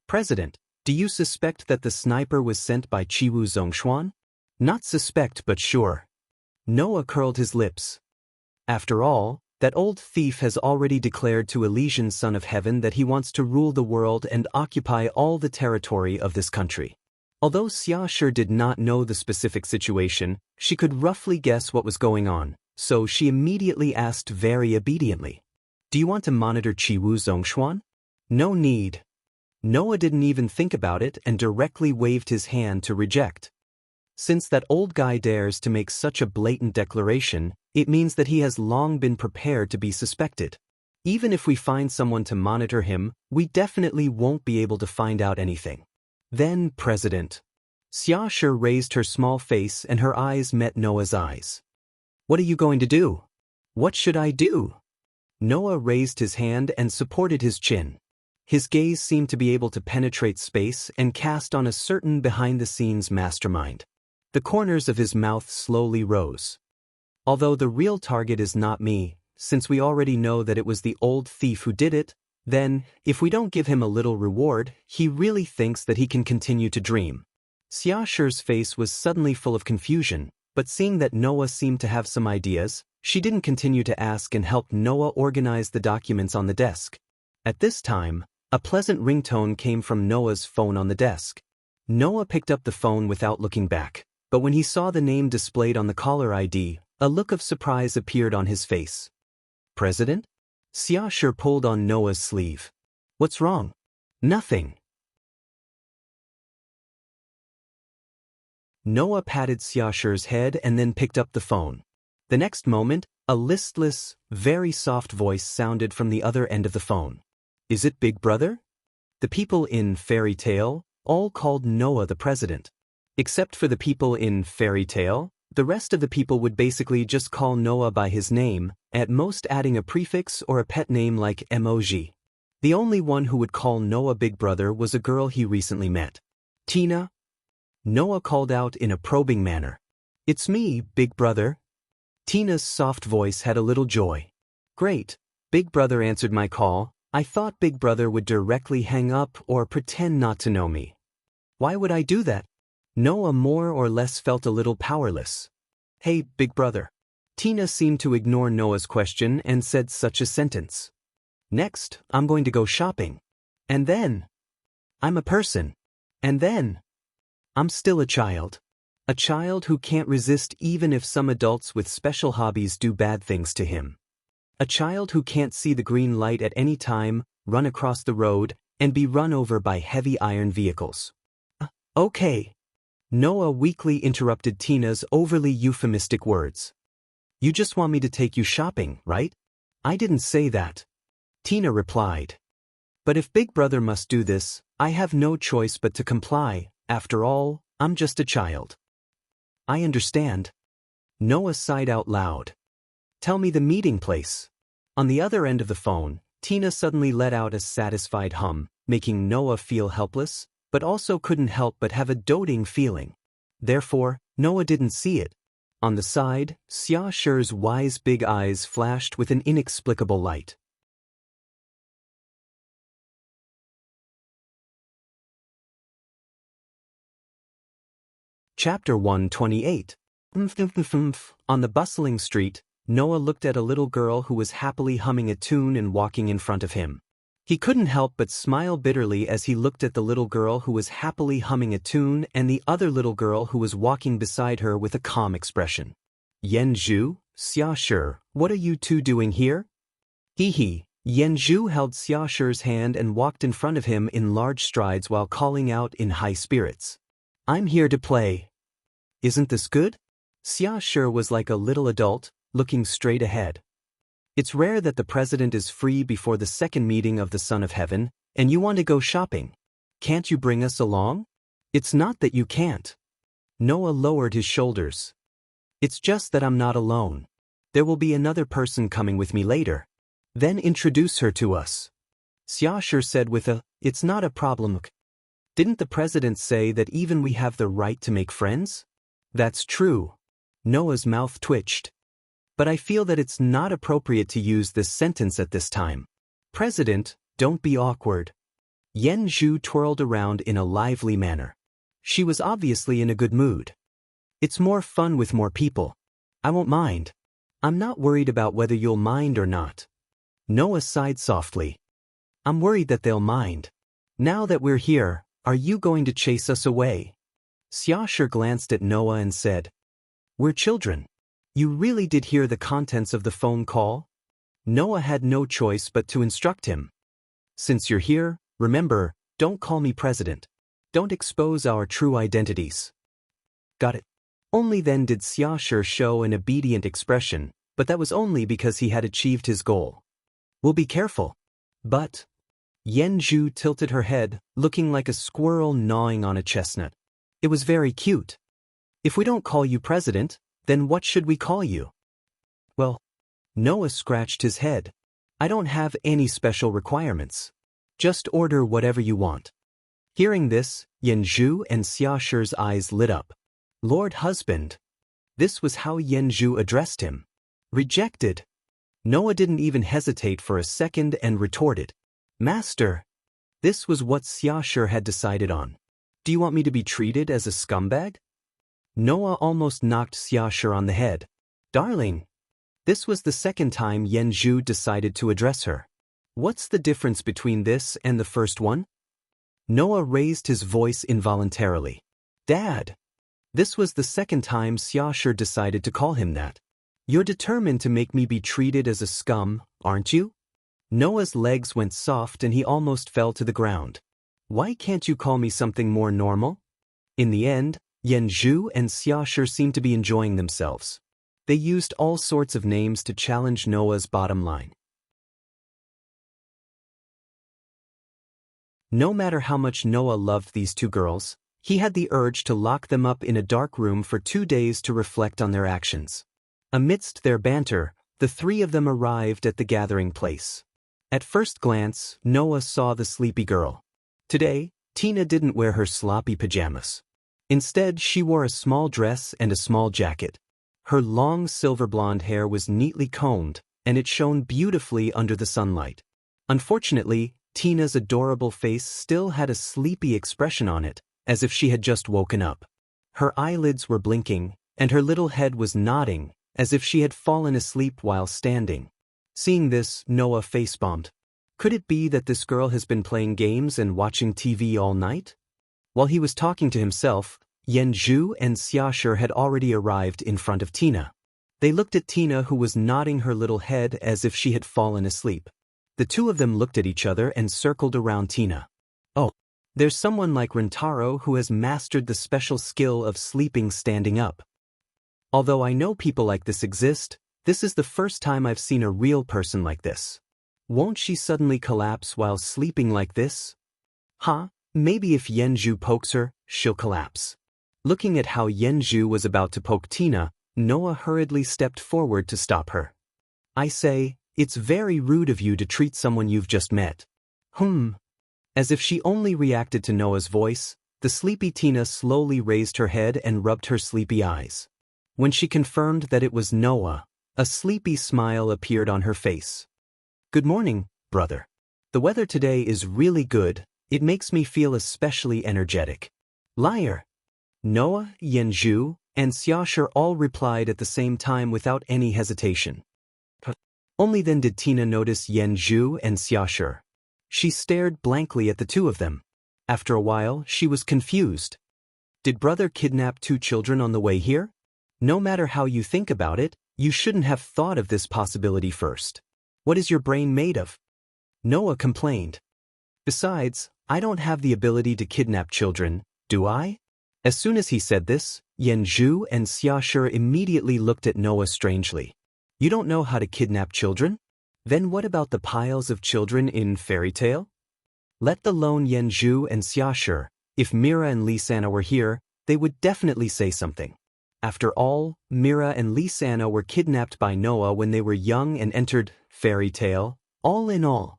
President, do you suspect that the sniper was sent by Qiwu Zhongshuan? Not suspect but sure. Noah curled his lips. After all, that old thief has already declared to Elysian Son of Heaven that he wants to rule the world and occupy all the territory of this country. Although Xiaoshi did not know the specific situation, she could roughly guess what was going on, so she immediately asked very obediently, "Do you want to monitor Qiwu Zhongshuan?" "No need." Noah didn't even think about it and directly waved his hand to reject. Since that old guy dares to make such a blatant declaration, it means that he has long been prepared to be suspected. Even if we find someone to monitor him, we definitely won't be able to find out anything. Then, President. Xiaoshi raised her small face and her eyes met Noah's eyes. "What are you going to do?" "What should I do?" Noah raised his hand and supported his chin. His gaze seemed to be able to penetrate space and cast on a certain behind-the-scenes mastermind. The corners of his mouth slowly rose. "Although the real target is not me, since we already know that it was the old thief who did it, then, if we don't give him a little reward, he really thinks that he can continue to dream." Xiaoshi's face was suddenly full of confusion, but seeing that Noah seemed to have some ideas, she didn't continue to ask and helped Noah organize the documents on the desk. At this time, a pleasant ringtone came from Noah's phone on the desk. Noah picked up the phone without looking back, but when he saw the name displayed on the caller ID, a look of surprise appeared on his face. "President?" Xiaoshi pulled on Noah's sleeve. "What's wrong?" "Nothing." Noah patted Xiaoshi's head and then picked up the phone. The next moment, a listless, very soft voice sounded from the other end of the phone. "Is it Big Brother?" The people in Fairy Tale all called Noah the president. Except for the people in Fairy Tale, the rest of the people would basically just call Noah by his name, at most adding a prefix or a pet name like emoji. The only one who would call Noah Big Brother was a girl he recently met. "Tina?" Noah called out in a probing manner. "It's me, Big Brother." Tina's soft voice had a little joy. "Great, Big Brother answered my call. I thought Big Brother would directly hang up or pretend not to know me." "Why would I do that?" Noah more or less felt a little powerless. "Hey, Big Brother." Tina seemed to ignore Noah's question and said such a sentence. "Next, I'm going to go shopping. And then, I'm a person. And then, I'm still a child. A child who can't resist even if some adults with special hobbies do bad things to him. A child who can't see the green light at any time, run across the road, and be run over by heavy iron vehicles." Okay." Noah weakly interrupted Tina's overly euphemistic words. "You just want me to take you shopping, right?" "I didn't say that." Tina replied. "But if Big Brother must do this, I have no choice but to comply. After all, I'm just a child." "I understand." Noah sighed out loud. "Tell me the meeting place." On the other end of the phone, Tina suddenly let out a satisfied hum, making Noah feel helpless, but also couldn't help but have a doting feeling. Therefore, Noah didn't see it. On the side, Xiaoshi's wise big eyes flashed with an inexplicable light. Chapter 128. On the bustling street, Noah looked at a little girl who was happily humming a tune and walking in front of him. He couldn't help but smile bitterly as he looked at the little girl who was happily humming a tune and the other little girl who was walking beside her with a calm expression. "Yanzhu, Xiaoshi, what are you two doing here?" Hee. Yanzhu held Xiaoshi's hand and walked in front of him in large strides while calling out in high spirits. "I'm here to play. Isn't this good?" Xiaoshi was like a little adult, looking straight ahead. "It's rare that the president is free before the second meeting of the Son of Heaven, and you want to go shopping. Can't you bring us along?" "It's not that you can't." Noah lowered his shoulders. "It's just that I'm not alone. There will be another person coming with me later. Then introduce her to us." Xiaoshi said with a, "It's not a problem." "Didn't the president say that even we have the right to make friends?" "That's true." Noah's mouth twitched. "But I feel that it's not appropriate to use this sentence at this time. President, don't be awkward." Yanzhu twirled around in a lively manner. She was obviously in a good mood. "It's more fun with more people. I won't mind." I'm not worried about whether you'll mind or not. Noah sighed softly. I'm worried that they'll mind. Now that we're here, are you going to chase us away? Xiaoshi glanced at Noah and said, We're children. You really did hear the contents of the phone call? Noah had no choice but to instruct him. Since you're here, remember, don't call me president. Don't expose our true identities. Got it. Only then did Xiaoshi show an obedient expression, but that was only because he had achieved his goal. We'll be careful. But Yanzhu tilted her head, looking like a squirrel gnawing on a chestnut. It was very cute. If we don't call you president, then what should we call you? Well, Noah scratched his head. I don't have any special requirements. Just order whatever you want. Hearing this, Yanzhu and Xiaoshi's eyes lit up. Lord Husband. This was how Yanzhu addressed him. Rejected. Noah didn't even hesitate for a second and retorted. Master. This was what Xiaoshi had decided on. Do you want me to be treated as a scumbag? Noah almost knocked Xiaoshi on the head. Darling. This was the second time Yanzhu decided to address her. What's the difference between this and the first one? Noah raised his voice involuntarily. Dad. This was the second time Xiaoshi decided to call him that. You're determined to make me be treated as a scum, aren't you? Noah's legs went soft and he almost fell to the ground. Why can't you call me something more normal? In the end, Yanzhu and Xiaoshi seemed to be enjoying themselves. They used all sorts of names to challenge Noah's bottom line. No matter how much Noah loved these two girls, he had the urge to lock them up in a dark room for 2 days to reflect on their actions. Amidst their banter, the three of them arrived at the gathering place. At first glance, Noah saw the sleepy girl. Today, Tina didn't wear her sloppy pajamas. Instead, she wore a small dress and a small jacket. Her long silver blonde hair was neatly combed, and it shone beautifully under the sunlight. Unfortunately, Tina's adorable face still had a sleepy expression on it, as if she had just woken up. Her eyelids were blinking, and her little head was nodding, as if she had fallen asleep while standing. Seeing this, Noah face-bombed. Could it be that this girl has been playing games and watching TV all night? While he was talking to himself, Yanzhu and Xiaoshi had already arrived in front of Tina. They looked at Tina, who was nodding her little head as if she had fallen asleep. The two of them looked at each other and circled around Tina. Oh, there's someone like Rentaro who has mastered the special skill of sleeping standing up. Although I know people like this exist, this is the first time I've seen a real person like this. Won't she suddenly collapse while sleeping like this? Maybe if Yanzhu pokes her, she'll collapse. Looking at how Yanzhu was about to poke Tina, Noah hurriedly stepped forward to stop her. I say, it's very rude of you to treat someone you've just met. As if she only reacted to Noah's voice, the sleepy Tina slowly raised her head and rubbed her sleepy eyes. When she confirmed that it was Noah, a sleepy smile appeared on her face. Good morning, brother. The weather today is really good. It makes me feel especially energetic. Liar. Noah, Yanzhu, and Xiaoshi all replied at the same time without any hesitation. Only then did Tina notice Yanzhu and Xiaoshi. She stared blankly at the two of them. After a while, she was confused. Did brother kidnap 2 children on the way here? No matter how you think about it, you shouldn't have thought of this possibility first. What is your brain made of? Noah complained. Besides, I don't have the ability to kidnap children, do I? As soon as he said this, Yanzhu and Xiaoshi immediately looked at Noah strangely. You don't know how to kidnap children? Then what about the piles of children in Fairy Tale? Let alone Yanzhu and Xiaoshi, if Mira and Lisana were here, they would definitely say something. After all, Mira and Lisana were kidnapped by Noah when they were young and entered Fairy Tale. All in all,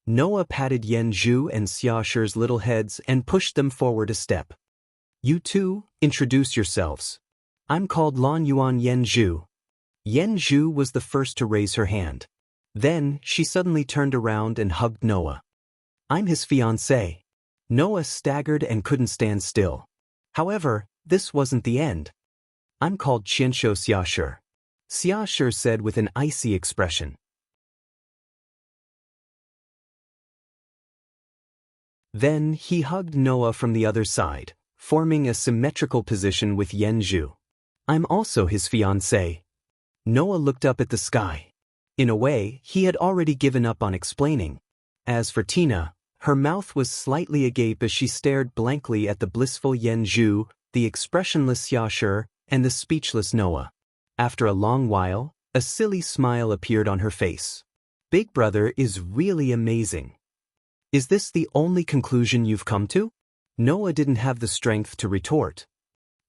Noah patted Yanzhu and Xiaoshi's little heads and pushed them forward a step. You two, introduce yourselves. I'm called Lan Yuan Yanzhu. Yanzhu was the first to raise her hand. Then, she suddenly turned around and hugged Noah. I'm his fiancé. Noah staggered and couldn't stand still. However, this wasn't the end. I'm called Qianshou Xiaoshi. Xiaoshi said with an icy expression. Then he hugged Noah from the other side, forming a symmetrical position with Yanzhu. I'm also his fiancé. Noah looked up at the sky. In a way, he had already given up on explaining. As for Tina, her mouth was slightly agape as she stared blankly at the blissful Yanzhu, the expressionless Xiaoshi, and the speechless Noah. After a long while, a silly smile appeared on her face. Big Brother is really amazing. Is this the only conclusion you've come to? Noah didn't have the strength to retort.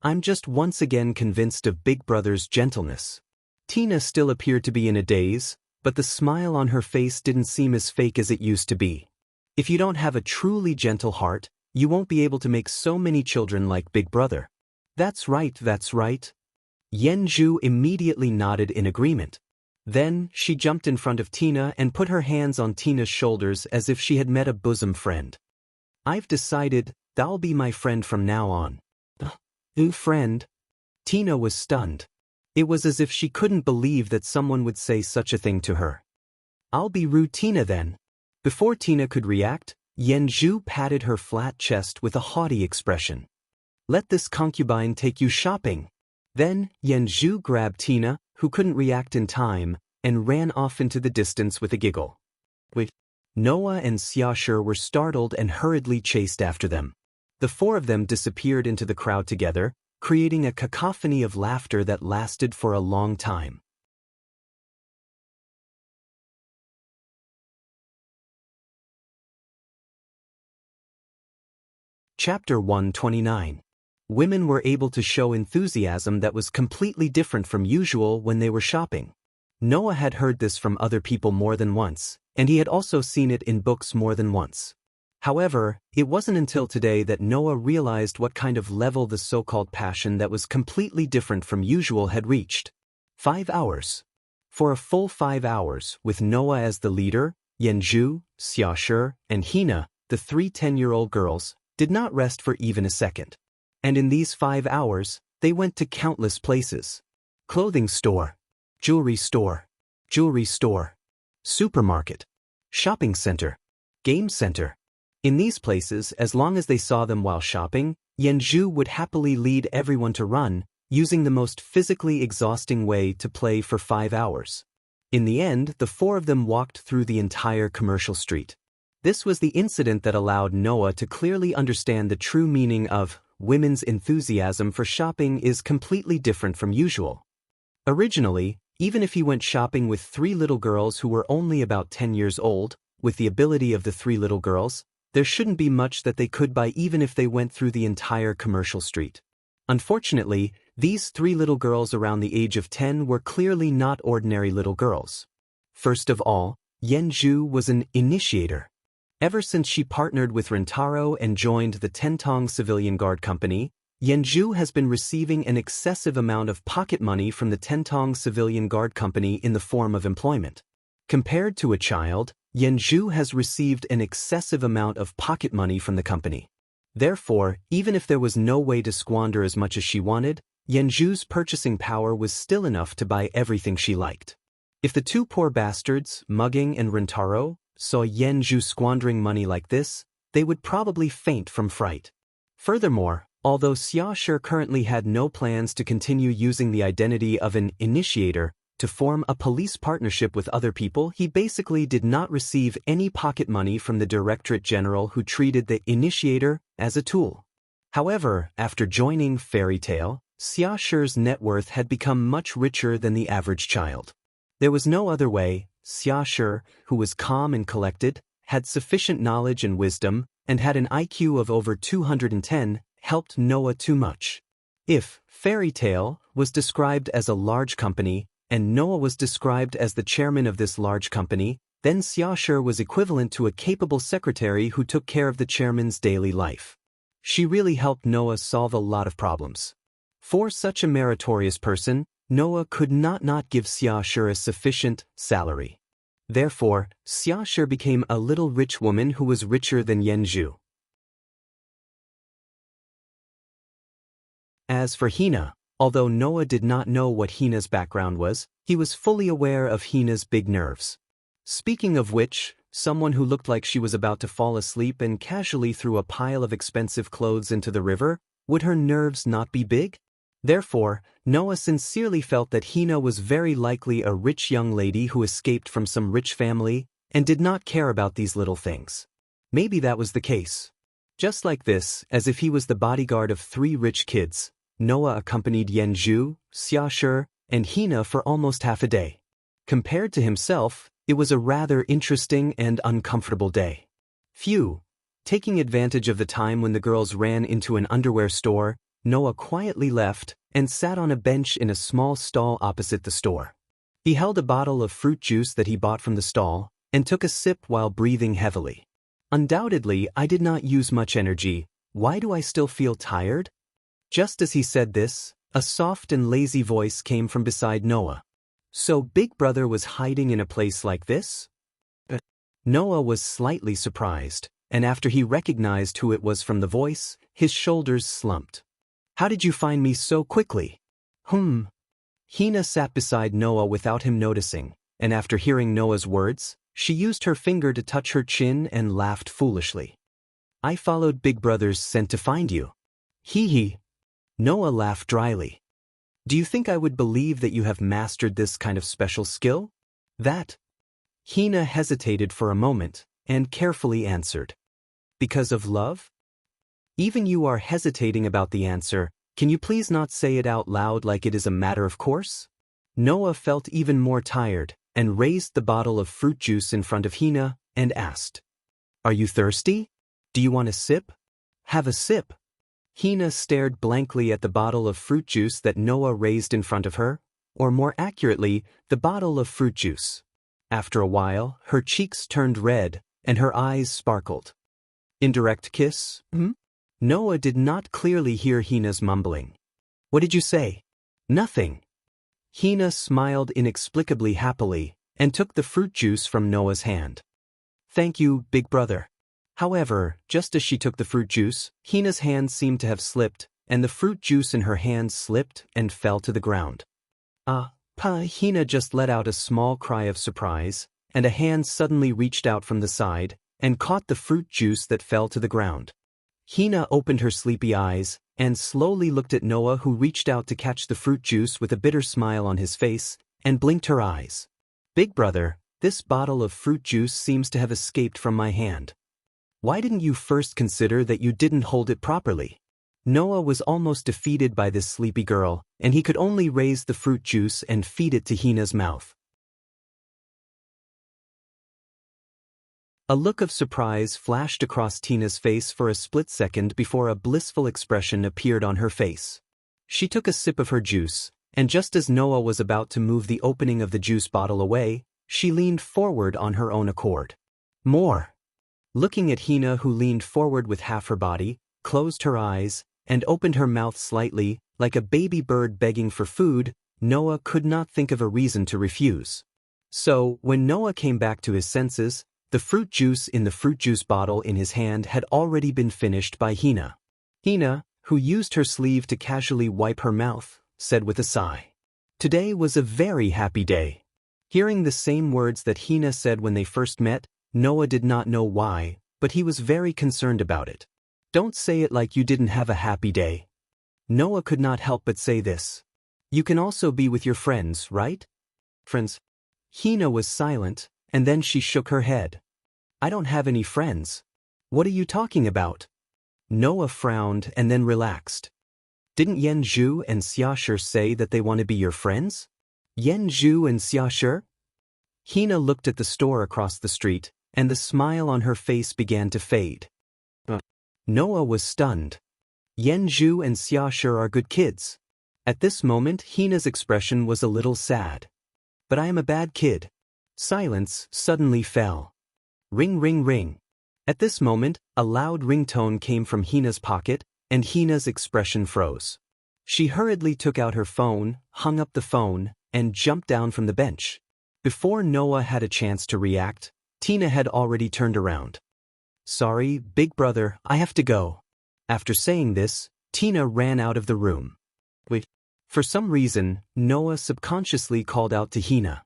I'm just once again convinced of Big Brother's gentleness. Tina still appeared to be in a daze, but the smile on her face didn't seem as fake as it used to be. If you don't have a truly gentle heart, you won't be able to make so many children like Big Brother. That's right, that's right. Yanzhu immediately nodded in agreement. Then, she jumped in front of Tina and put her hands on Tina's shoulders as if she had met a bosom friend. I've decided, thou'll be my friend from now on. Friend? Tina was stunned. It was as if she couldn't believe that someone would say such a thing to her. I'll be rude Tina then. Before Tina could react, Yanzhu patted her flat chest with a haughty expression. Let this concubine take you shopping. Then, Yanzhu grabbed Tina, who couldn't react in time, and ran off into the distance with a giggle. Noah and Xiaoshi were startled and hurriedly chased after them. The four of them disappeared into the crowd together, creating a cacophony of laughter that lasted for a long time. Chapter 129. Women were able to show enthusiasm that was completely different from usual when they were shopping. Noah had heard this from other people more than once, and he had also seen it in books more than once. However, it wasn't until today that Noah realized what kind of level the so-called passion that was completely different from usual had reached. 5 hours. For a full 5 hours, with Noah as the leader, Yanzhu, Xiaoshi, and Hina, the 3 10-year-old girls, did not rest for even a second. And in these 5 hours, they went to countless places. Clothing store, jewelry store, supermarket, shopping center, game center. In these places, as long as they saw them while shopping, Yanzhu would happily lead everyone to run, using the most physically exhausting way to play for 5 hours. In the end, the four of them walked through the entire commercial street. This was the incident that allowed Noah to clearly understand the true meaning of women's enthusiasm for shopping is completely different from usual. Originally, even if he went shopping with 3 little girls who were only about 10 years old, with the ability of the 3 little girls, there shouldn't be much that they could buy even if they went through the entire commercial street. Unfortunately, these 3 little girls around the age of 10 were clearly not ordinary little girls. First of all, Yanzhu was an initiator. Ever since she partnered with Rentaro and joined the Tentong Civilian Guard Company, Yanzhu has been receiving an excessive amount of pocket money from the Tentong Civilian Guard Company in the form of employment. Compared to a child, Yanzhu has received an excessive amount of pocket money from the company. Therefore, even if there was no way to squander as much as she wanted, Yanzhu's purchasing power was still enough to buy everything she liked. If the 2 poor bastards, Mugging and Rentaro, saw Yanzhu squandering money like this, they would probably faint from fright. Furthermore, although Xiaoshi currently had no plans to continue using the identity of an initiator to form a police partnership with other people, he basically did not receive any pocket money from the Directorate General who treated the initiator as a tool. However, after joining Fairy Tale, Xiaoshi's net worth had become much richer than the average child. There was no other way. Xiaoshi, who was calm and collected, had sufficient knowledge and wisdom, and had an IQ of over 210, helped Noah too much. If Fairy Tale was described as a large company, and Noah was described as the chairman of this large company, then Xiaoshi was equivalent to a capable secretary who took care of the chairman's daily life. She really helped Noah solve a lot of problems. For such a meritorious person, Noah could not give Xiaoshi a sufficient salary. Therefore, Xiaoshi became a little rich woman who was richer than Yanzhu. As for Hina, Although Noah did not know what Hina's background was, he was fully aware of Hina's big nerves. Speaking of which, someone who looked like she was about to fall asleep and casually threw a pile of expensive clothes into the river, would her nerves not be big? Therefore, Noah sincerely felt that Hina was very likely a rich young lady who escaped from some rich family and did not care about these little things. Maybe that was the case. Just like this, as if he was the bodyguard of 3 rich kids, Noah accompanied Yanju, Xiaoshi, and Hina for almost half a day. Compared to himself, it was a rather interesting and uncomfortable day. Phew. Taking advantage of the time when the girls ran into an underwear store, Noah quietly left and sat on a bench in a small stall opposite the store. He held a bottle of fruit juice that he bought from the stall and took a sip while breathing heavily. Undoubtedly, I did not use much energy. Why do I still feel tired? Just as he said this, a soft and lazy voice came from beside Noah. So Big Brother was hiding in a place like this? Noah was slightly surprised, and after he recognized who it was from the voice, his shoulders slumped. How did you find me so quickly? Hina sat beside Noah without him noticing, and after hearing Noah's words, she used her finger to touch her chin and laughed foolishly. I followed Big Brother's scent to find you. Hee hee. Noah laughed dryly. Do you think I would believe that you have mastered this kind of special skill? That? Hina hesitated for a moment and carefully answered. Because of love? Even you are hesitating about the answer, can you please not say it out loud like it is a matter of course? Noah felt even more tired and raised the bottle of fruit juice in front of Hina and asked, Are you thirsty? Do you want a sip? Have a sip. Hina stared blankly at the bottle of fruit juice that Noah raised in front of her, or more accurately, the bottle of fruit juice. After a while, her cheeks turned red and her eyes sparkled. Indirect kiss? Noah did not clearly hear Hina's mumbling. What did you say? Nothing. Hina smiled inexplicably happily and took the fruit juice from Noah's hand. Thank you, Big Brother. However, just as she took the fruit juice, Hina's hand seemed to have slipped, and the fruit juice in her hand slipped and fell to the ground. Hina just let out a small cry of surprise, and a hand suddenly reached out from the side and caught the fruit juice that fell to the ground. Hina opened her sleepy eyes and slowly looked at Noah, who reached out to catch the fruit juice with a bitter smile on his face and blinked her eyes. Big Brother, this bottle of fruit juice seems to have escaped from my hand. Why didn't you first consider that you didn't hold it properly? Noah was almost defeated by this sleepy girl, and he could only raise the fruit juice and feed it to Hina's mouth. A look of surprise flashed across Tina's face for a split second before a blissful expression appeared on her face. She took a sip of her juice, and just as Noah was about to move the opening of the juice bottle away, she leaned forward on her own accord. More. Looking at Hina, who leaned forward with half her body, closed her eyes, and opened her mouth slightly, like a baby bird begging for food, Noah could not think of a reason to refuse. So, when Noah came back to his senses, the fruit juice in the fruit juice bottle in his hand had already been finished by Hina. Hina, who used her sleeve to casually wipe her mouth, said with a sigh. Today was a very happy day. Hearing the same words that Hina said when they first met, Noah did not know why, but he was very concerned about it. Don't say it like you didn't have a happy day. Noah could not help but say this. You can also be with your friends, right? Friends? Hina was silent, and then she shook her head. I don't have any friends. What are you talking about? Noah frowned and then relaxed. Didn't Yanju and Xiaoshi say that they want to be your friends? Yanju and Xiaoshi? Hina looked at the store across the street, and the smile on her face began to fade. Noah was stunned. Yanju and Xiaoshi are good kids. At this moment, Hina's expression was a little sad. But I am a bad kid. Silence suddenly fell. Ring, ring, ring. At this moment, a loud ringtone came from Hina's pocket, and Hina's expression froze. She hurriedly took out her phone, hung up the phone, and jumped down from the bench. Before Noah had a chance to react, Tina had already turned around. Sorry, Big Brother, I have to go. After saying this, Tina ran out of the room. Wait. For some reason, Noah subconsciously called out to Hina.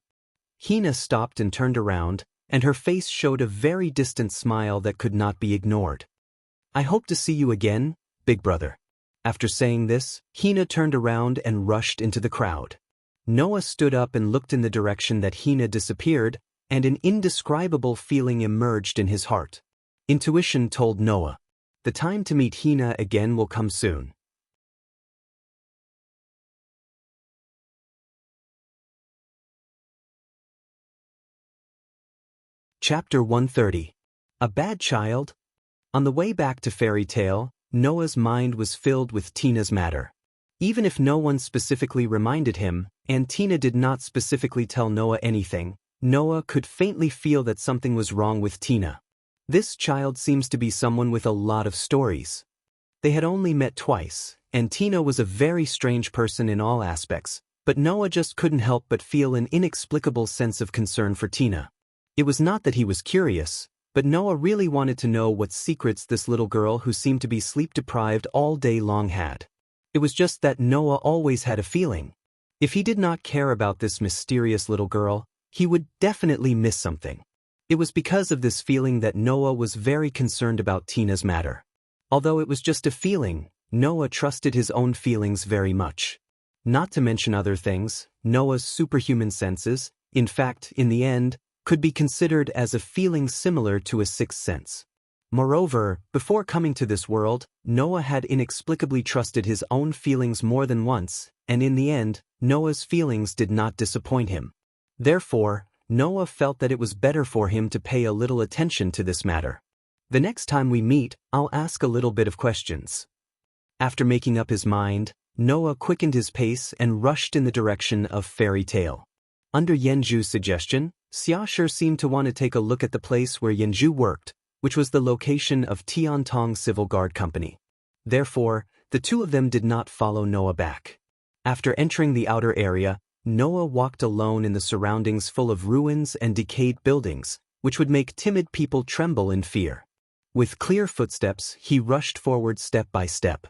Hina stopped and turned around, and her face showed a very distant smile that could not be ignored. "I hope to see you again, big brother." After saying this, Hina turned around and rushed into the crowd. Noah stood up and looked in the direction that Hina disappeared, and an indescribable feeling emerged in his heart. Intuition told Noah, "The time to meet Hina again will come soon." Chapter 130. A Bad Child? On the way back to Fairy Tale, Noah's mind was filled with Tina's matter. Even if no one specifically reminded him, and Tina did not specifically tell Noah anything, Noah could faintly feel that something was wrong with Tina. This child seems to be someone with a lot of stories. They had only met twice, and Tina was a very strange person in all aspects, but Noah just couldn't help but feel an inexplicable sense of concern for Tina. It was not that he was curious, but Noah really wanted to know what secrets this little girl who seemed to be sleep-deprived all day long had. It was just that Noah always had a feeling. If he did not care about this mysterious little girl, he would definitely miss something. It was because of this feeling that Noah was very concerned about Tina's matter. Although it was just a feeling, Noah trusted his own feelings very much. Not to mention other things, Noah's superhuman senses, in fact, in the end, could be considered as a feeling similar to a sixth sense. Moreover, before coming to this world, Noah had inexplicably trusted his own feelings more than once, and in the end, Noah's feelings did not disappoint him. Therefore, Noah felt that it was better for him to pay a little attention to this matter. The next time we meet, I'll ask a little bit of questions. After making up his mind, Noah quickened his pace and rushed in the direction of Fairy Tale. Under Yenju's suggestion, Xiaoshi seemed to want to take a look at the place where Yenju worked, which was the location of Tiantong Civil Guard Company. Therefore, the two of them did not follow Noah back. After entering the outer area, Noah walked alone in the surroundings full of ruins and decayed buildings, which would make timid people tremble in fear. With clear footsteps, he rushed forward step by step.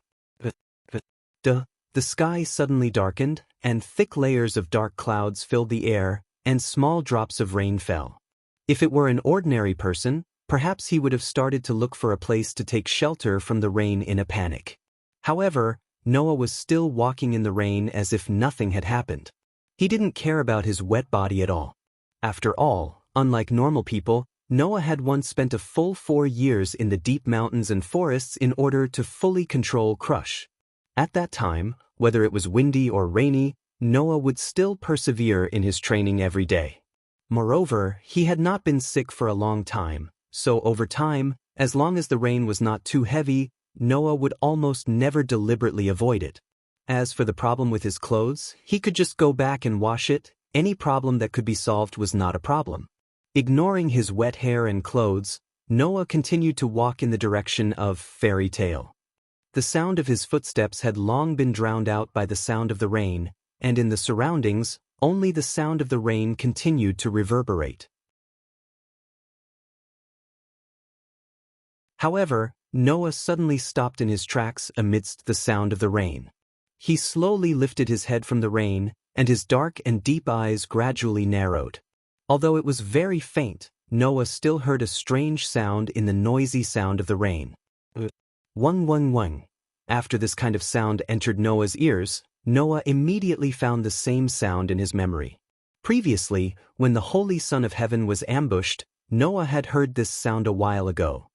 The sky suddenly darkened, and thick layers of dark clouds filled the air, and small drops of rain fell. If it were an ordinary person, perhaps he would have started to look for a place to take shelter from the rain in a panic. However, Noah was still walking in the rain as if nothing had happened. He didn't care about his wet body at all. After all, unlike normal people, Noah had once spent a full 4 years in the deep mountains and forests in order to fully control Crush. At that time, whether it was windy or rainy, Noah would still persevere in his training every day. Moreover, he had not been sick for a long time, so over time, as long as the rain was not too heavy, Noah would almost never deliberately avoid it. As for the problem with his clothes, he could just go back and wash it. Any problem that could be solved was not a problem. Ignoring his wet hair and clothes, Noah continued to walk in the direction of Fairy Tale. The sound of his footsteps had long been drowned out by the sound of the rain, and in the surroundings, only the sound of the rain continued to reverberate. However, Noah suddenly stopped in his tracks amidst the sound of the rain. He slowly lifted his head from the rain, and his dark and deep eyes gradually narrowed. Although it was very faint, Noah still heard a strange sound in the noisy sound of the rain. Wung wung wung. After this kind of sound entered Noah's ears, Noah immediately found the same sound in his memory. Previously, when the Holy Son of Heaven was ambushed, Noah had heard this sound a while ago.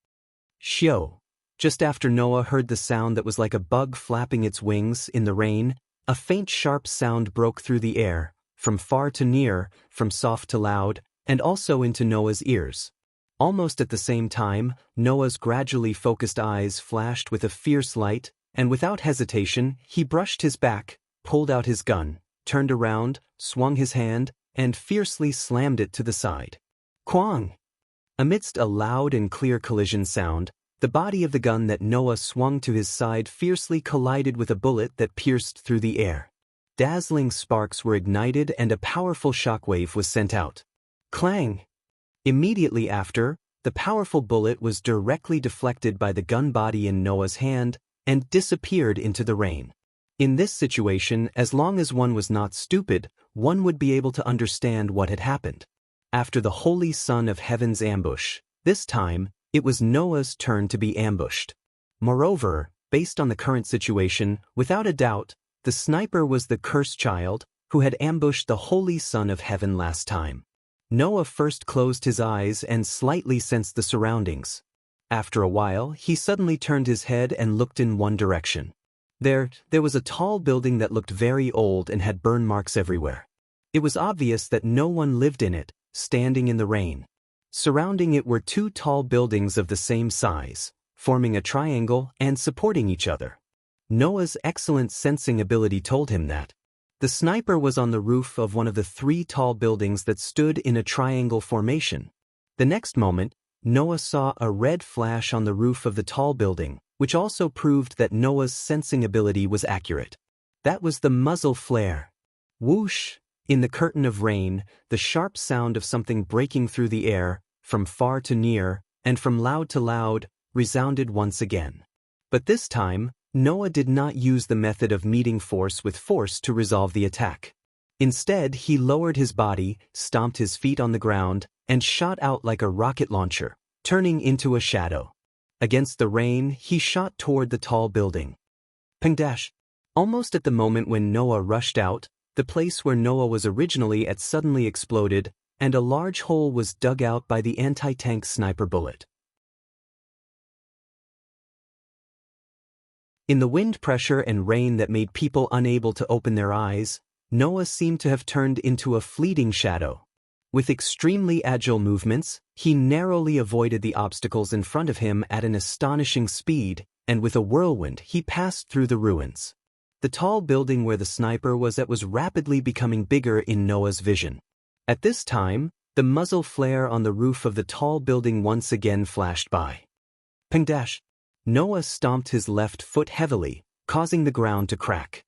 Shio. Just after Noah heard the sound that was like a bug flapping its wings in the rain, a faint sharp sound broke through the air, from far to near, from soft to loud, and also into Noah's ears. Almost at the same time, Noah's gradually focused eyes flashed with a fierce light, and without hesitation, he brushed his back, pulled out his gun, turned around, swung his hand, and fiercely slammed it to the side. Quang! Amidst a loud and clear collision sound, the body of the gun that Noah swung to his side fiercely collided with a bullet that pierced through the air. Dazzling sparks were ignited and a powerful shockwave was sent out. Clang! Immediately after, the powerful bullet was directly deflected by the gun body in Noah's hand and disappeared into the rain. In this situation, as long as one was not stupid, one would be able to understand what had happened. After the Holy Son of Heaven's ambush, this time, it was Noah's turn to be ambushed. Moreover, based on the current situation, without a doubt, the sniper was the cursed child who had ambushed the Holy Son of Heaven last time. Noah first closed his eyes and slightly sensed the surroundings. After a while, he suddenly turned his head and looked in one direction. There was a tall building that looked very old and had burn marks everywhere. It was obvious that no one lived in it, standing in the rain. Surrounding it were two tall buildings of the same size, forming a triangle and supporting each other. Noah's excellent sensing ability told him that the sniper was on the roof of one of the three tall buildings that stood in a triangle formation. The next moment, Noah saw a red flash on the roof of the tall building, which also proved that Noah's sensing ability was accurate. That was the muzzle flare. Whoosh! In the curtain of rain, the sharp sound of something breaking through the air, from far to near, and from loud to loud, resounded once again. But this time, Noah did not use the method of meeting force with force to resolve the attack. Instead, he lowered his body, stomped his feet on the ground, and shot out like a rocket launcher, turning into a shadow. Against the rain, he shot toward the tall building. Ping dash! Almost at the moment when Noah rushed out, the place where Noah was originally at suddenly exploded, and a large hole was dug out by the anti-tank sniper bullet. In the wind pressure and rain that made people unable to open their eyes, Noah seemed to have turned into a fleeting shadow. With extremely agile movements, he narrowly avoided the obstacles in front of him at an astonishing speed, and with a whirlwind he passed through the ruins. The tall building where the sniper was at was rapidly becoming bigger in Noah's vision. At this time, the muzzle flare on the roof of the tall building once again flashed by. Ping dash! Noah stomped his left foot heavily, causing the ground to crack.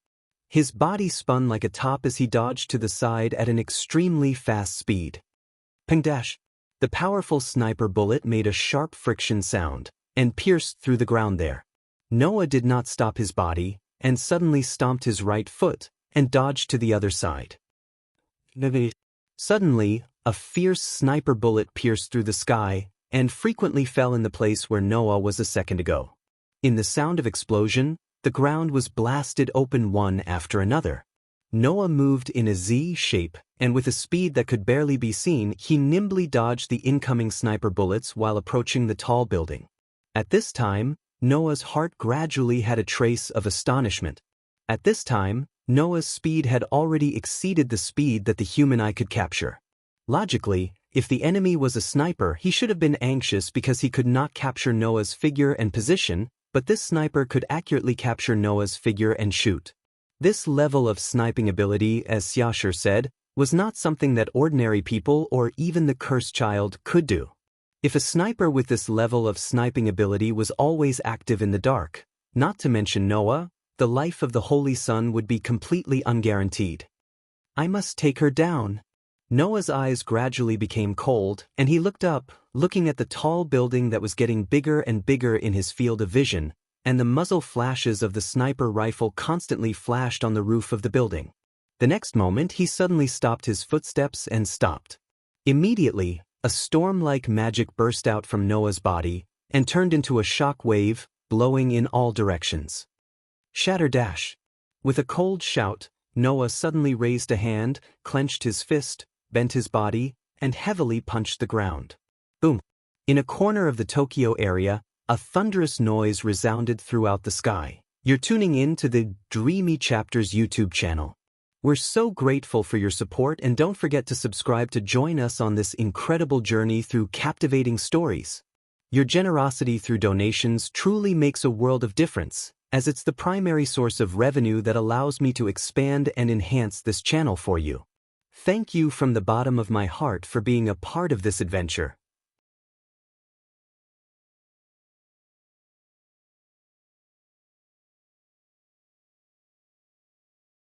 His body spun like a top as he dodged to the side at an extremely fast speed. Ping dash! The powerful sniper bullet made a sharp friction sound, and pierced through the ground there. Noah did not stop his body, and suddenly stomped his right foot, and dodged to the other side. Suddenly, a fierce sniper bullet pierced through the sky, and frequently fell in the place where Noah was a second ago. In the sound of explosion, the ground was blasted open one after another. Noah moved in a Z shape, and with a speed that could barely be seen, he nimbly dodged the incoming sniper bullets while approaching the tall building. At this time, Noah's heart gradually had a trace of astonishment. At this time, Noah's speed had already exceeded the speed that the human eye could capture. Logically, if the enemy was a sniper, he should have been anxious because he could not capture Noah's figure and position, but this sniper could accurately capture Noah's figure and shoot. This level of sniping ability, as Xiaosher said, was not something that ordinary people or even the cursed child could do. If a sniper with this level of sniping ability was always active in the dark, not to mention Noah, the life of the Holy Son would be completely unguaranteed. I must take her down. Noah's eyes gradually became cold, and he looked up, looking at the tall building that was getting bigger and bigger in his field of vision, and the muzzle flashes of the sniper rifle constantly flashed on the roof of the building. The next moment he suddenly stopped his footsteps and stopped. Immediately, a storm-like magic burst out from Noah's body, and turned into a shock wave, blowing in all directions. Shatter dash! With a cold shout, Noah suddenly raised a hand, clenched his fist, bent his body, and heavily punched the ground. Boom! In a corner of the Tokyo area, a thunderous noise resounded throughout the sky. You're tuning in to the Dreamy Chapters YouTube channel. We're so grateful for your support, and don't forget to subscribe to join us on this incredible journey through captivating stories. Your generosity through donations truly makes a world of difference, as it's the primary source of revenue that allows me to expand and enhance this channel for you. Thank you from the bottom of my heart for being a part of this adventure.